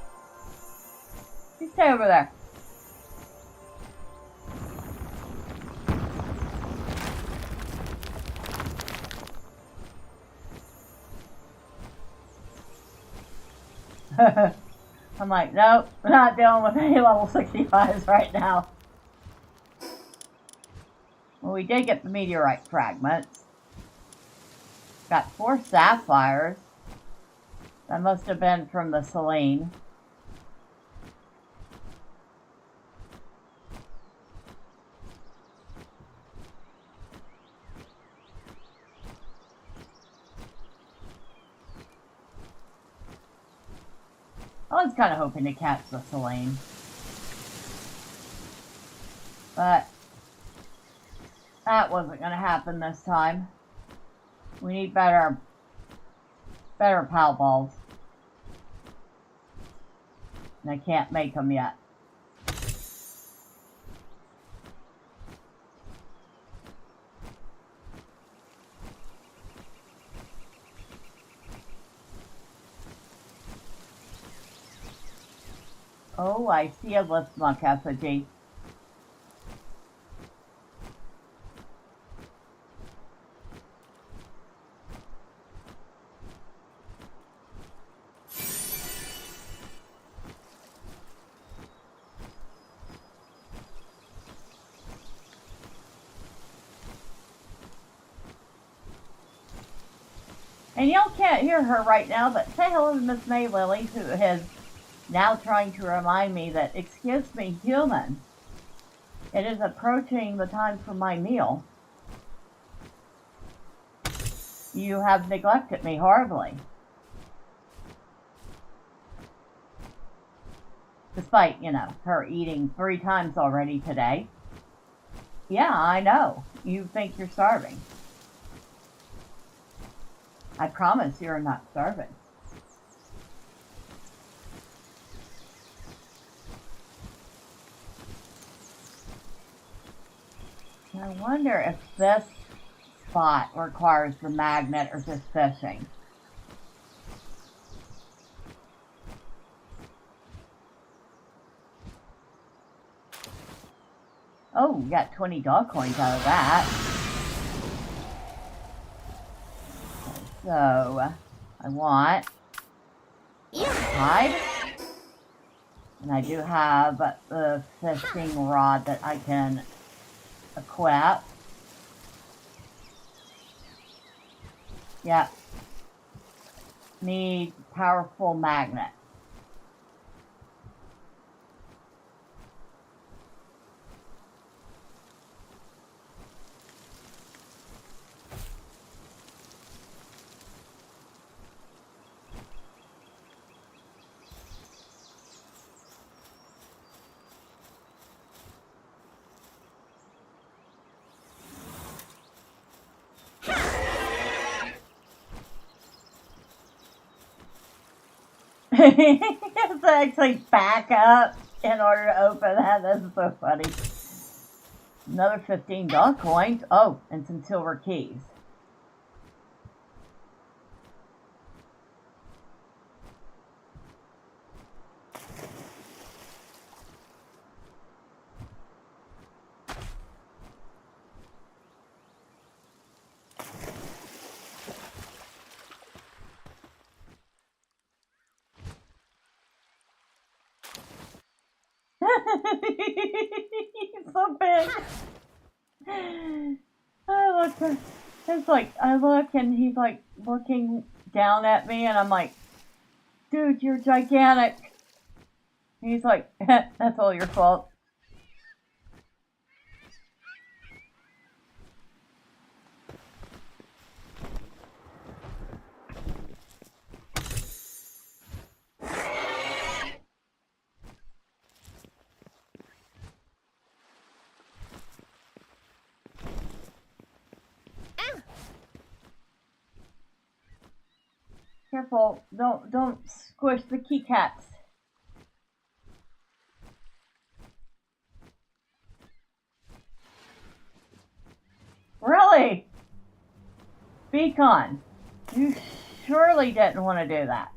You stay over there. I'm like, nope, we're not dealing with any level 65s right now. Well, we did get the meteorite fragments. Got 4 sapphires. That must have been from the Selene. I was kind of hoping to catch the Selene. But that wasn't going to happen this time. We need better pal balls. And I can't make them yet. Oh, I see a lift monk effigy. And y'all can't hear her right now, but say hello to Miss May Lily, who is now trying to remind me that, excuse me, human, it is approaching the time for my meal. You have neglected me horribly. Despite, her eating 3 times already today. Yeah, I know. You think you're starving. I promise you're not starving. I wonder if this spot requires the magnet or just fishing. Oh, we got 20 dog coins out of that. So, I want hide. And I do have the fishing rod that I can equip. Yep. Need powerful magnet. You have to actually back up in order to open that. That's so funny. Another 15 dog coins. Oh, and some silver keys. He's so big. I look and he's like looking down at me and I'm like, dude, you're gigantic. And he's like, that's all your fault. Careful, don't squish the keycaps. Really? Beacon, you surely didn't want to do that.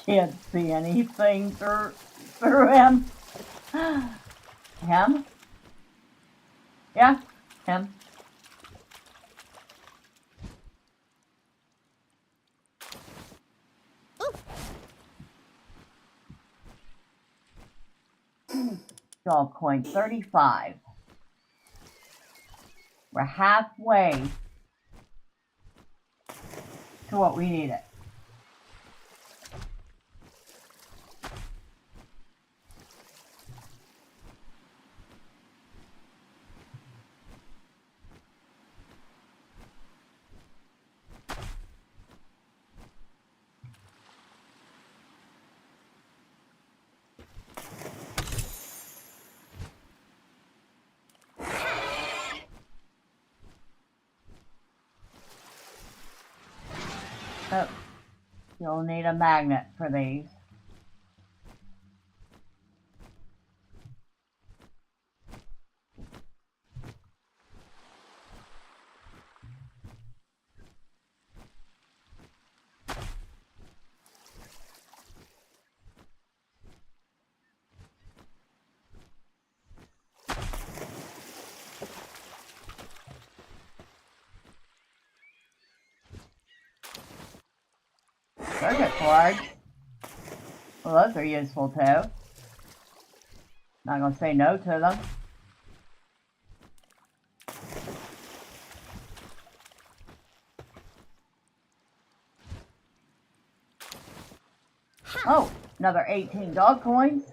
Can't see anything through him. Him? Yeah, him. Dog coin 35. We're halfway to what we needed. Oh, you'll need a magnet for these. Circuit boards. Well, those are useful too. Not gonna say no to them. Oh, another 18 dog coins.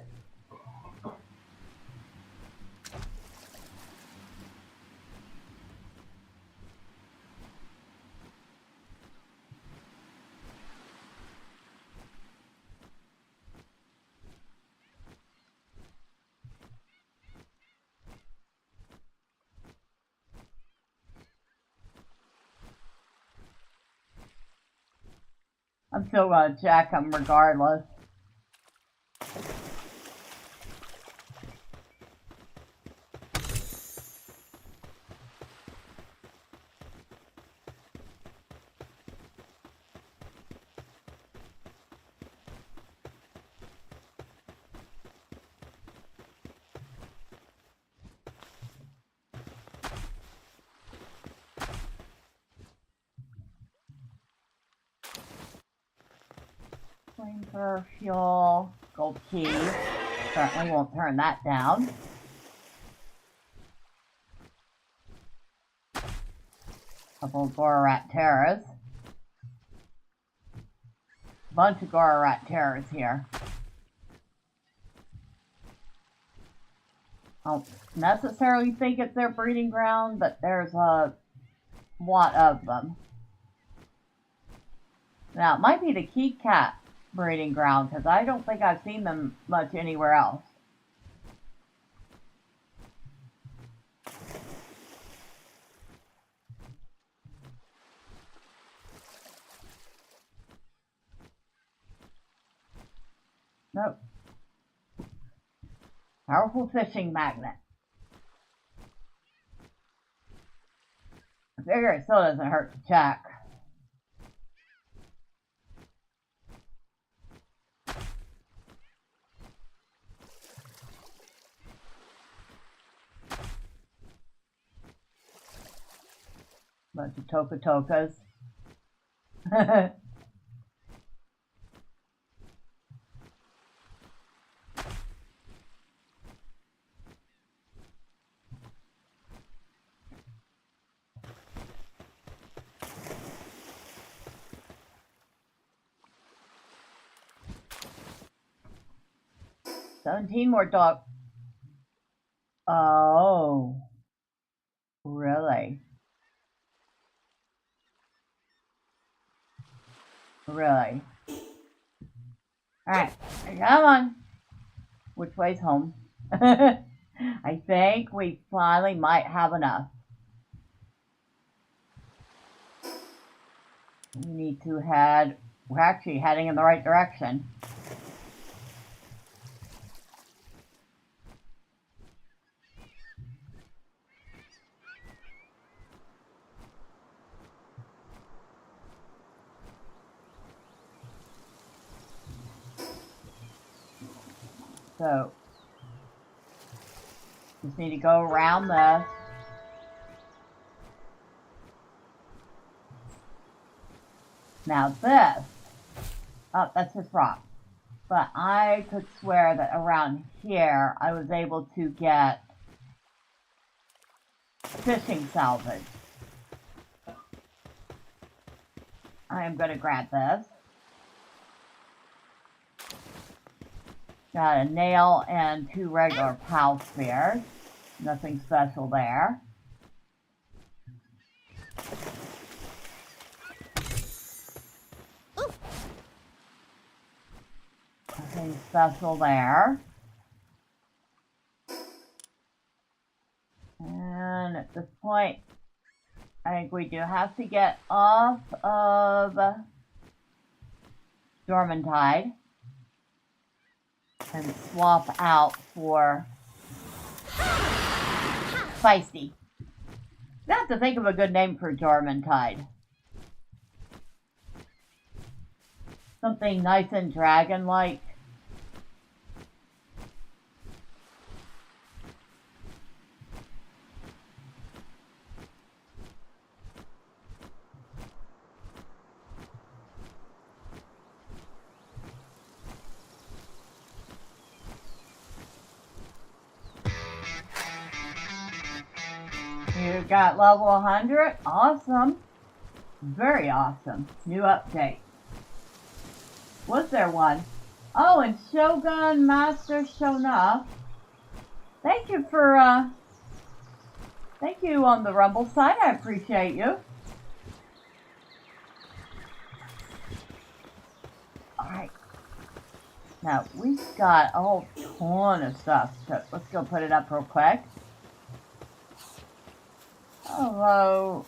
I'm still gonna check them regardless. Flamethrower fuel, gold key. Certainly won't turn that down. Couple of Gorarat Terras. Bunch of Gorarat Terras here. I don't necessarily think it's their breeding ground, but there's a lot of them. Now, it might be the Key Cat breeding ground, because I don't think I've seen them much anywhere else. Nope. Powerful fishing magnet. I figure it still doesn't hurt to check. Bunch of Tokas. 17 more dog. Oh, really? Really? Alright, come on. Which way's home? I think we finally might have enough. We need to head. We're actually heading in the right direction. So, just need to go around this. Now this, oh, that's just rock. But I could swear that around here I was able to get fishing salvage. I am going to grab this. Got a nail and 2 regular PAL spears. Nothing special there. Nothing special there. And at this point, I think we do have to get off of Dormantide and swap out for Feisty. I have to think of a good name for Dormantide. Something nice and dragon-like. You got level 100. Awesome. Very awesome. New update. Was there one? Oh, and Shogun Master Shona. Thank you for, thank you on the Rumble side. I appreciate you. Alright. Now, we've got a whole ton of stuff. So let's go put it up real quick. Hello.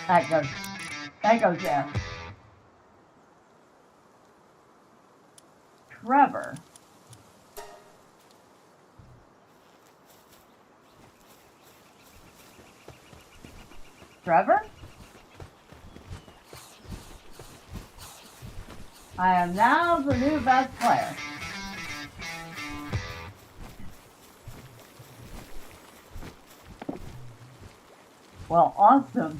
That goes there. Trevor. Trevor? I am now the new best player. Well, awesome.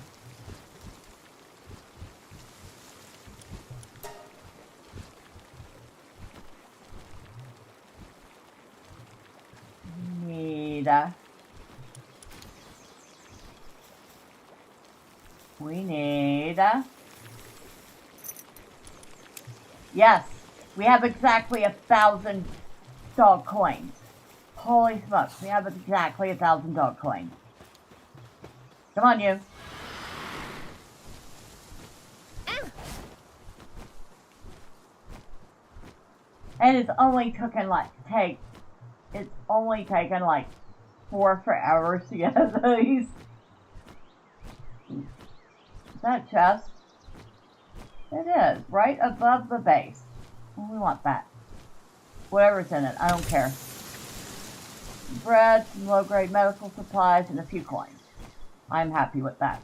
We need yes, we have exactly 1,000 dog coins. Holy smokes, we have exactly 1,000 dog coins. Come on, you. And it's only taken like 4 hours to get these. Is that chest? It is, right above the base. We want that. Whatever's in it, I don't care. Bread, some low-grade medical supplies, and a few coins. I'm happy with that.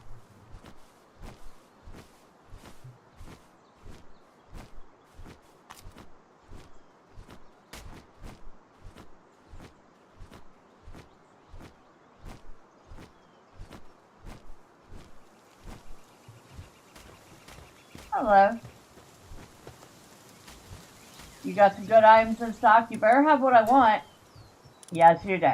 Hello. You got some good items in stock. You better have what I want. Yes, you do.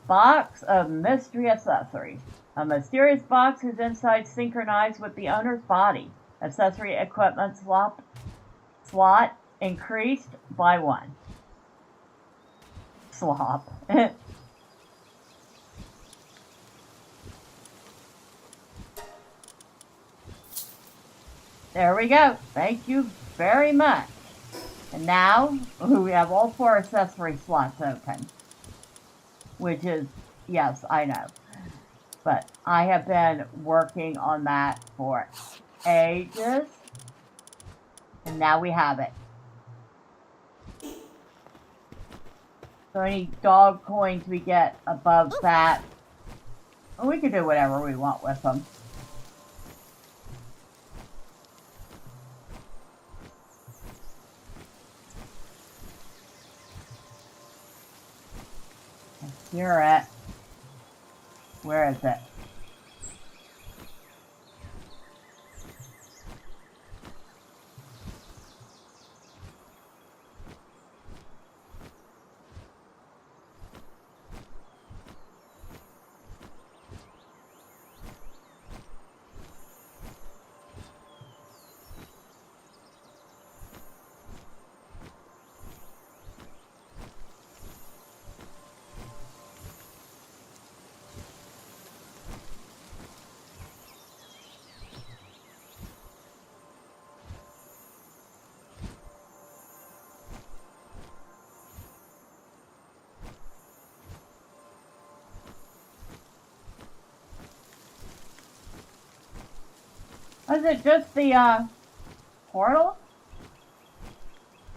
Box of mystery accessories. A mysterious box whose inside synchronized with the owner's body. Accessory equipment slot increased by 1. Slop. There we go. Thank you very much. And now we have all 4 accessory slots open. Which is, yes, I know. But I have been working on that for ages. And now we have it. So any dog coins we get above that, we can do whatever we want with them. You're at. Where is it? Was it just the portal?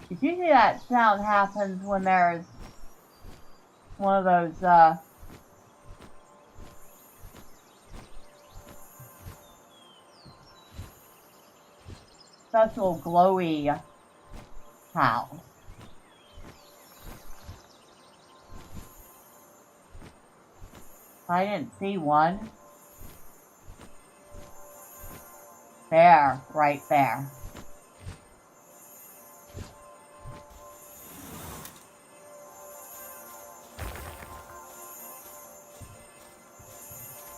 Because usually that sound happens when there's one of those special glowy house. I didn't see one. There, right there.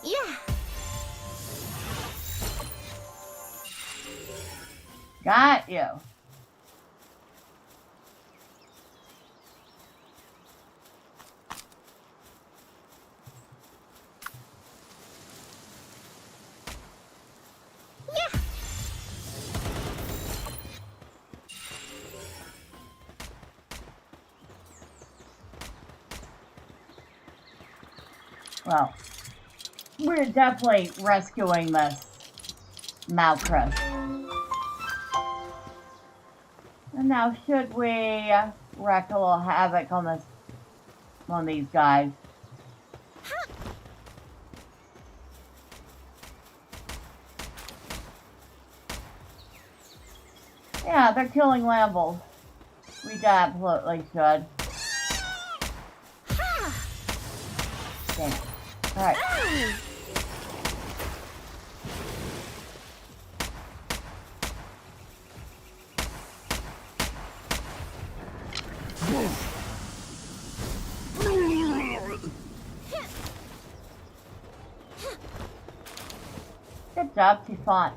Yeah. Got you. Yeah. Well, we're definitely rescuing this Malchus. And now should we wreak a little havoc on this on these guys? Yeah, they're killing Lambles. We absolutely should. Dang it. Alright. Good job, Toussaint.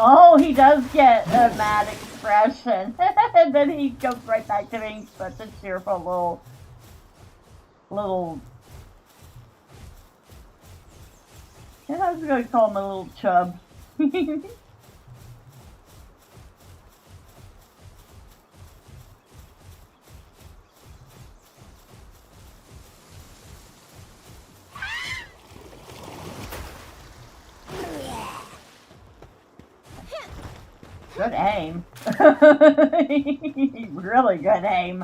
Oh, he does get a mad expression. And then he goes right back to being such a cheerful little I was going to call him a little chub. Good aim. Really good aim.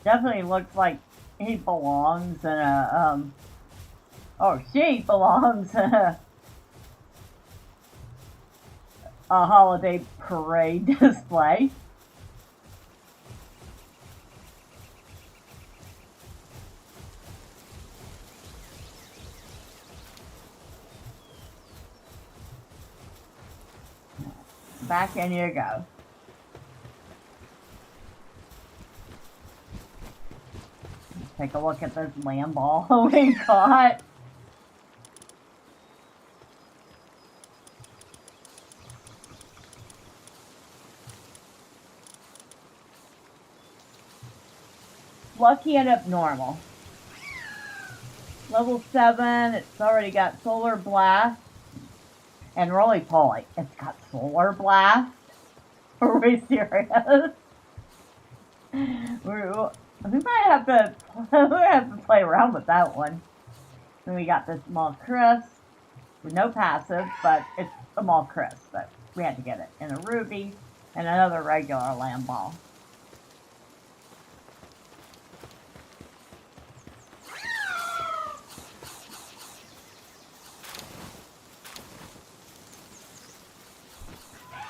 Definitely looks like he belongs in a, or she belongs in a holiday parade display. Back in you go. Take a look at this land ball we got. Lucky and abnormal. Level 7, it's already got Solar Blast. And roly poly, it's got Solar Blast? Are we serious? We might have to play around with that one. Then we got this Malchus with no passive, but it's a Malchus, but we had to get it. And a Ruby, and another regular land ball.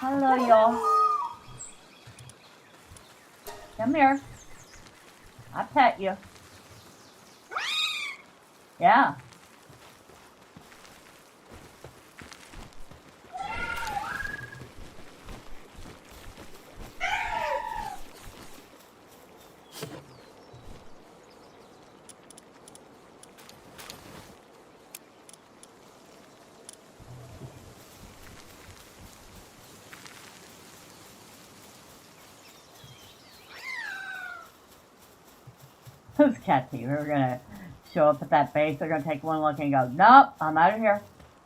Hello, y'all. Come here. I'll pet you. Yeah. Those catchy. We're gonna show up at that base. They're gonna take one look and go, nope, I'm out of here.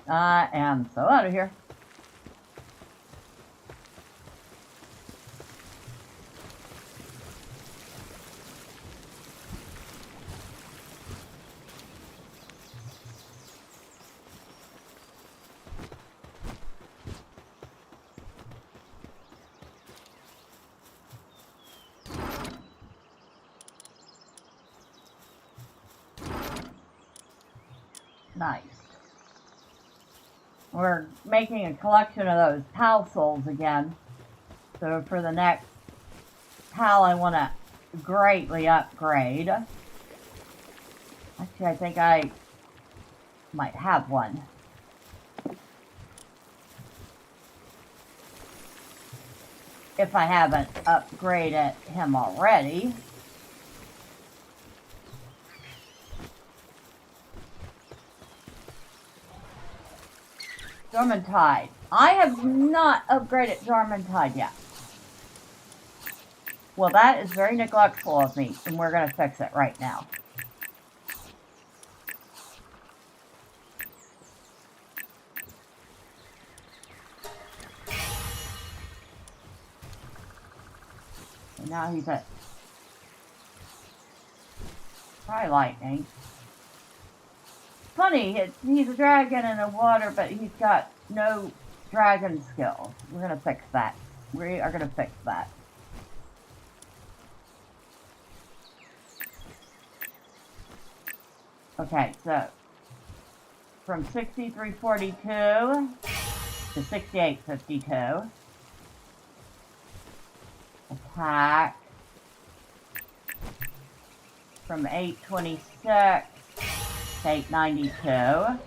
I am so out of here. Nice. We're making a collection of those PAL souls again. So for the next PAL I want to greatly upgrade. Actually, I think I might have one. If I haven't upgraded him already. Dormantide. I have not upgraded Dormantide yet. Well, that is very neglectful of me, and we're going to fix it right now. And now he's at Try lightning. Funny, he's a dragon in the water, but he's got no dragon skills. We're going to fix that. We are going to fix that. Okay, so from 6342 to 6852. Attack from 826 to 892.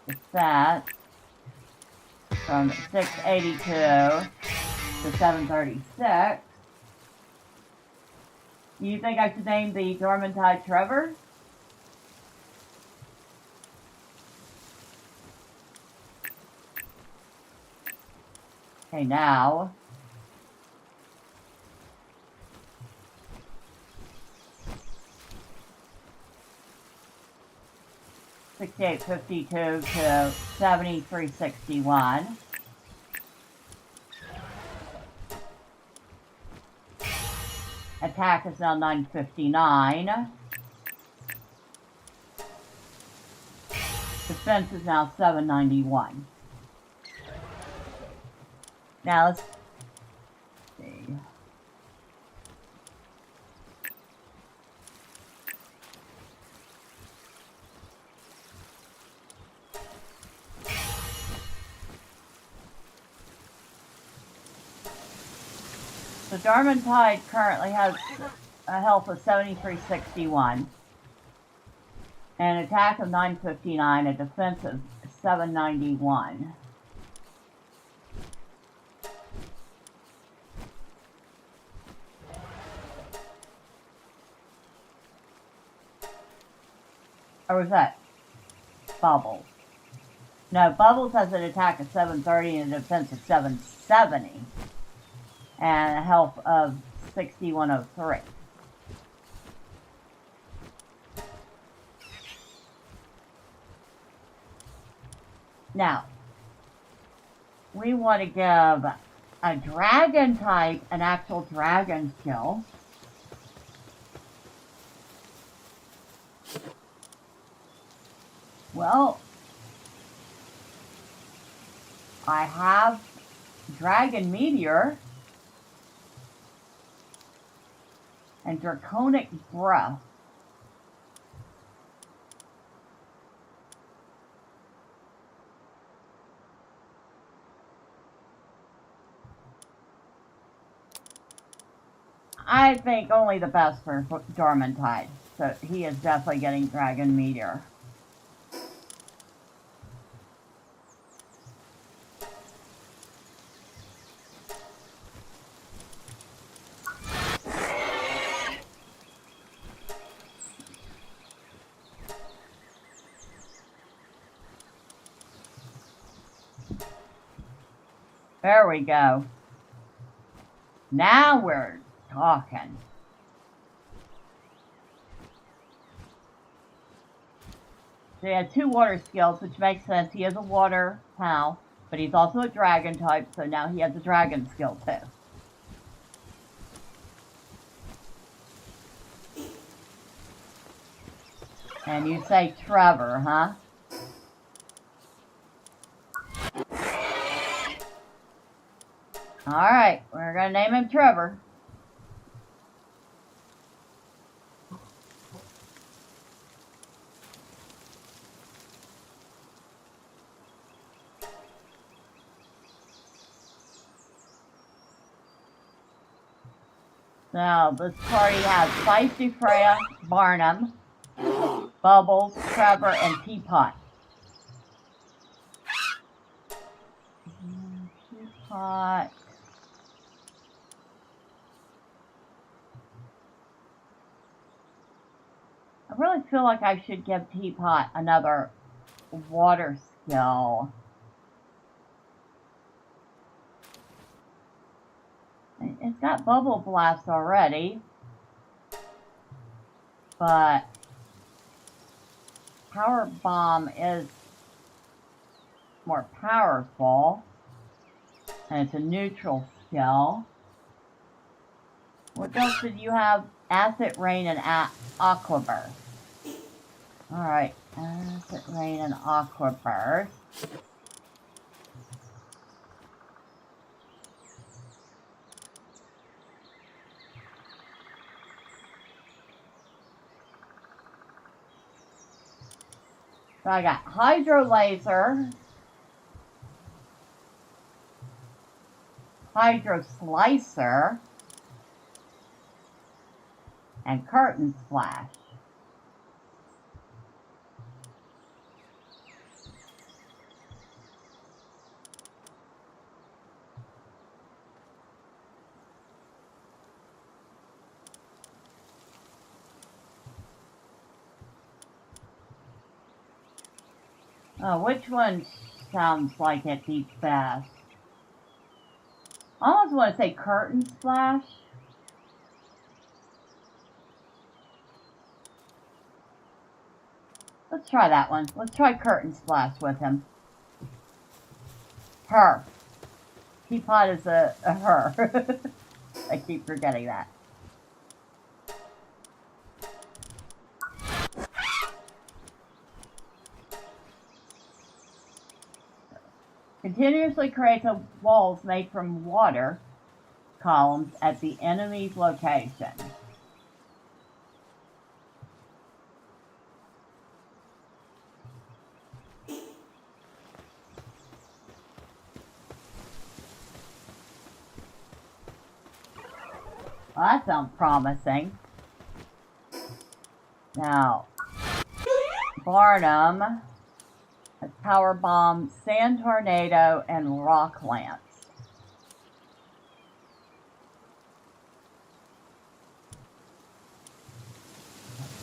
Defense from 682 to 736. You think I should name the Dormantide Trevor? Okay, now. $68.52 to $73.61. Attack is now $9.59. Defense is now $7.91. Now let's see. So Dormantide currently has a health of 73.61, an attack of 9.59, a defense of 7.91. Or was that Bubbles? No, Bubbles has an attack of 730 and a defense of 770. And a health of 6103. Now, we want to give a dragon type an actual dragon skill. Well, I have Dragon Meteor and Draconic Breath. I think only the best for Dormantide, so he is definitely getting Dragon Meteor. There we go. Now we're talking. So he had 2 water skills, which makes sense. He is a water pal, but he's also a dragon type, so now he has a dragon skill too. And you say Trevor, huh? Alright, we're gonna name him Trevor. Now, this party has Feisty Freya, Barnum, Bubbles, Trevor, and Teapot. Teapot. I really feel like I should give Teapot another water skill. It's got Bubble Blast already, but Power Bomb is more powerful, and it's a neutral skill. What else did you have? Acid Rain and Aqua Burst. Alright, Acid Rain and Aqua Burst. So I got Hydro Laser, Hydro Slicer, and Curtain Splash. Oh, which one sounds like it beats best? I almost want to say Curtain Splash. Let's try that one. Let's try Curtain Splash with him. Her. Teapot is a her. I keep forgetting that. Continuously creates walls made from water columns at the enemy's location. Well, that sounds promising. Now, Barnum has Power Bomb, Sand Tornado, and Rock Lance.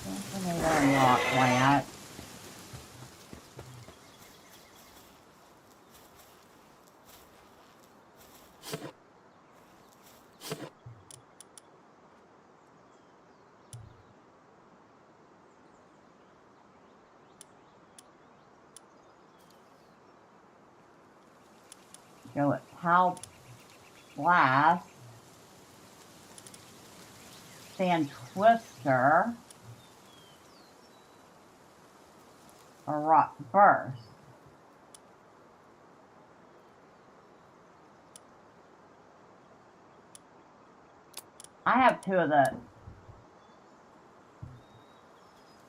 Sand Tornado and Rock Lance. Go with Pow Blast, Sand Twister, or Rock Burst. I have 2 of the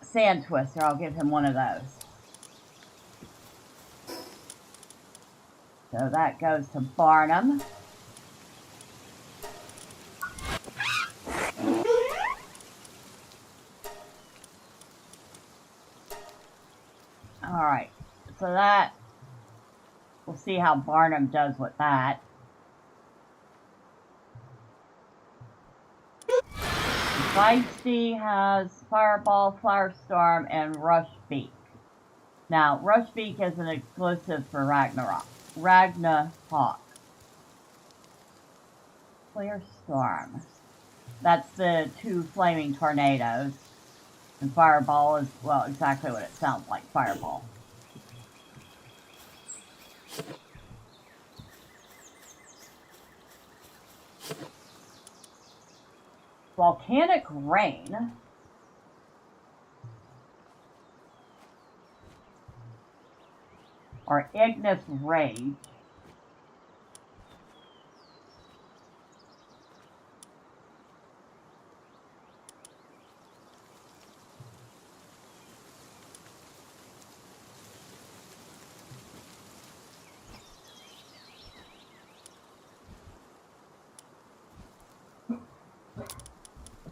Sand Twister. I'll give him one of those. So that goes to Barnum. Alright, so that, we'll see how Barnum does with that. Feisty has Fireball, Firestorm, and Rush Beak. Now, Rush Beak is an exclusive for Ragnarok. Clear Storm. That's the 2 flaming tornadoes. And fireball is, well, exactly what it sounds like, fireball. Volcanic rain. Or ignis rage.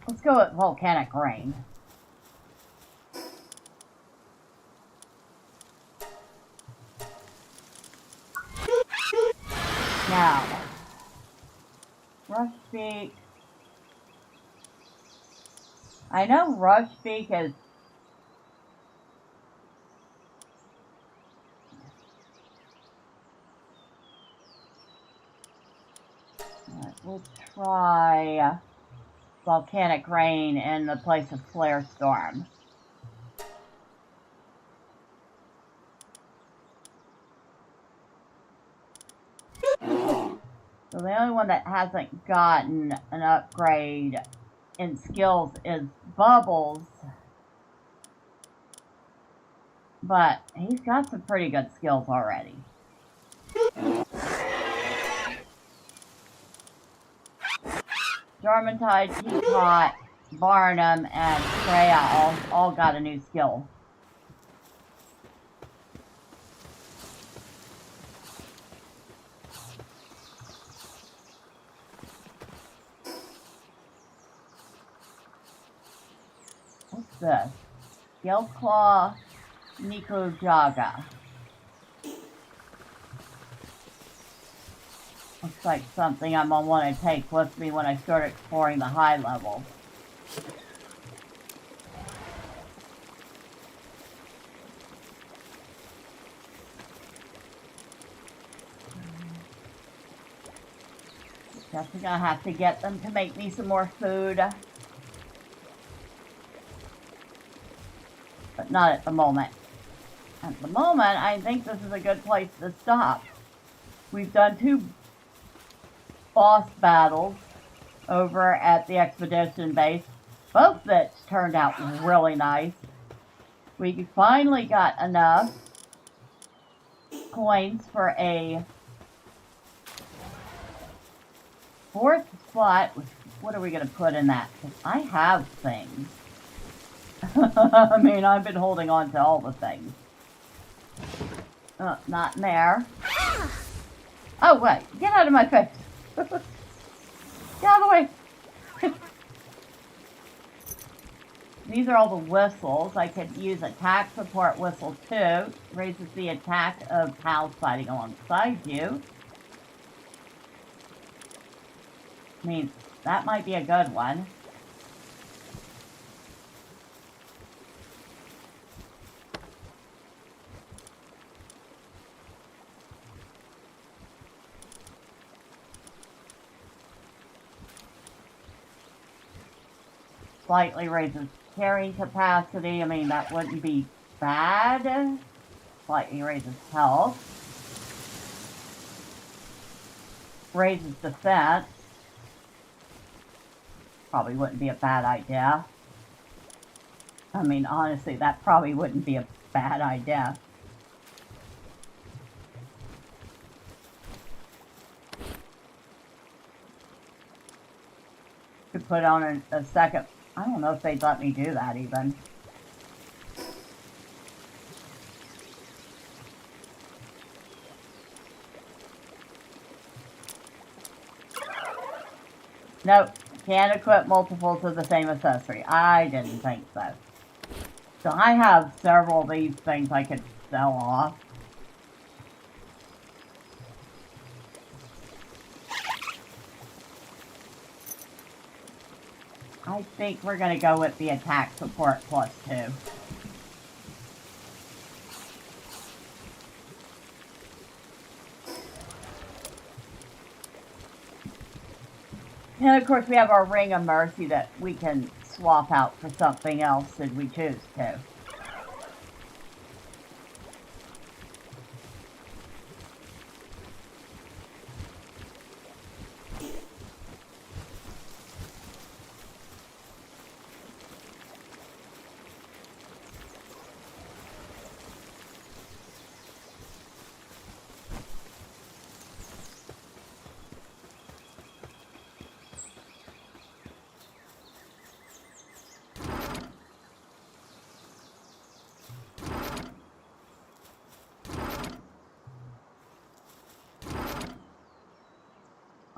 Let's go with volcanic rain. Now, rush speak. I know rush speak is we'll try volcanic rain in the place of flare storm. So the only one that hasn't gotten an upgrade in skills is Bubbles. But he's got some pretty good skills already. Jarmantide, Teapot, Barnum, and Freya all got a new skill. What's this? Gilclaw, Nikujaga. Looks like something I'm gonna want to take with me when I start exploring the high level. Definitely gonna have to get them to make me some more food. But not at the moment. At the moment, I think this is a good place to stop. We've done 2 boss battles over at the expedition base, both that turned out really nice. We finally got enough coins for a 4th spot. What are we going to put in that? 'Cause I have things. I mean, I've been holding on to all the things. Not in there. Oh, wait. Get out of my face. Get out of the way. These are all the whistles. I could use attack support whistle 2. Raises the attack of pals fighting alongside you. I mean, that might be a good one. Slightly raises carrying capacity. I mean, that wouldn't be bad. Slightly raises health. Raises defense. Probably wouldn't be a bad idea. I mean, honestly, that probably wouldn't be a bad idea. Could put on a second. I don't know if they'd let me do that even. Nope, can't equip multiples of the same accessory. I didn't think so. So I have several of these things I could sell off. I think we're going to go with the attack support plus 2. And of course we have our Ring of Mercy that we can swap out for something else should we choose to.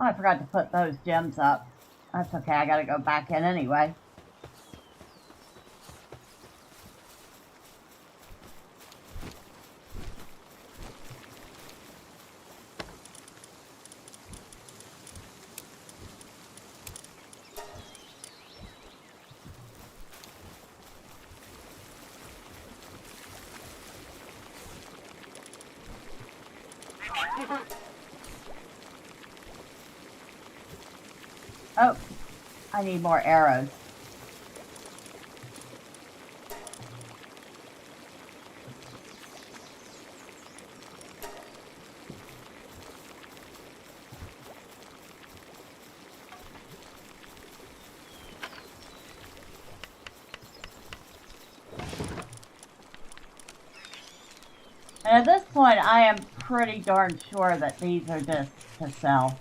Oh, I forgot to put those gems up. That's okay, I gotta go back in anyway. Oh, I need more arrows. And at this point, I am pretty darn sure that these are just to sell.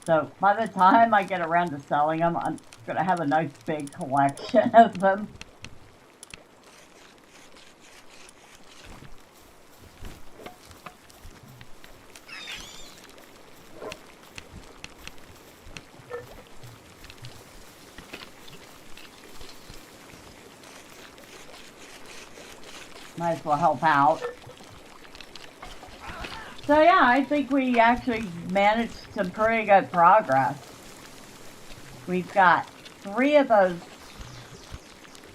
So by the time I get around to selling them, I'm going to have a nice big collection of them. Might as well help out. So yeah, I think we actually managed some pretty good progress. We've got 3 of those,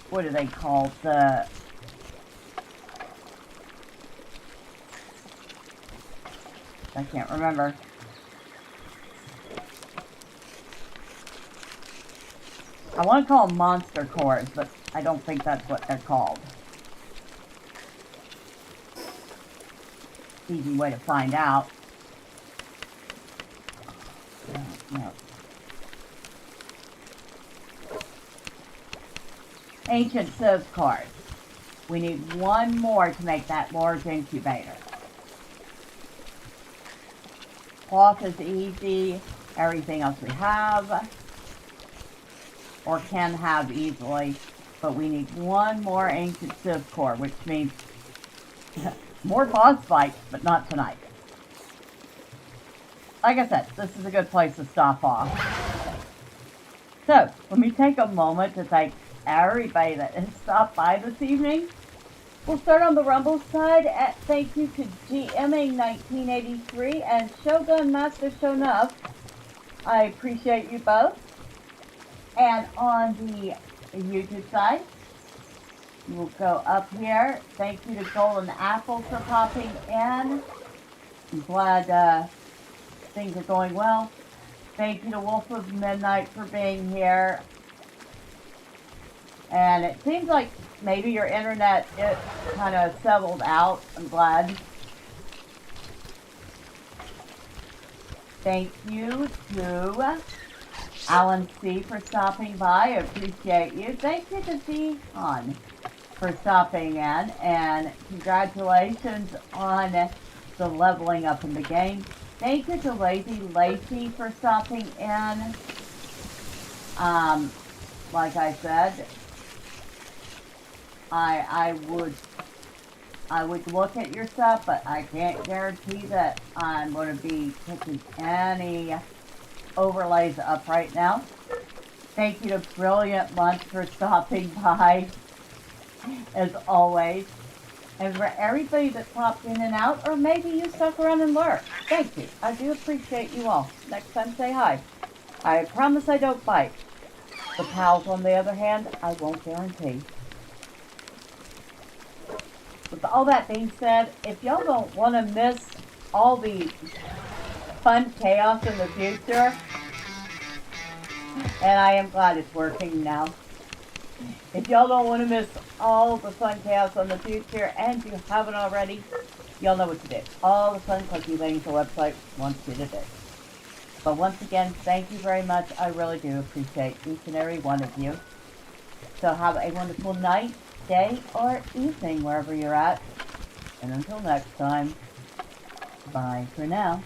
what are they called? I can't remember. I want to call them monster cores, but I don't think that's what they're called. Easy way to find out. No. Ancient Civ cards. We need 1 more to make that large incubator. Cloth is easy. Everything else we have, or can have easily, but we need 1 more Ancient Civ core, which means more boss fights, but not tonight. Like I said, this is a good place to stop off. So, let me take a moment to thank everybody that has stopped by this evening. We'll start on the Rumble side at thank you to GMA1983 and Shogun Master Shonuff. I appreciate you both. And on the YouTube side, we'll go up here. Thank you to Golden Apple for popping in. I'm glad things are going well. Thank you to Wolf of Midnight for being here. And it seems like maybe your internet, it kind of settled out. I'm glad. Thank you to Alan C. for stopping by. I appreciate you. Thank you to Zihan for stopping in, and congratulations on the leveling up in the game. Thank you to Lazy Lacey for stopping in. Like I said, I would look at your stuff, but I can't guarantee that I'm going to be picking any overlays up right now. Thank you to Brilliant Lunch for stopping by, as always. And for everybody that popped in and out, or maybe you stuck around and lurked, thank you. I do appreciate you all. Next time, say hi. I promise I don't bite. The pals, on the other hand, I won't guarantee. With all that being said, if y'all don't want to miss all the fun chaos in the future, and I am glad it's working now, If y'all don't want to miss all the fun chaos on the future, and you haven't already, y'all know what to do. All the fun cookie things the website wants you to do. But once again, thank you very much. I really do appreciate each and every one of you. So have a wonderful night, day, or evening wherever you're at. And until next time, bye for now.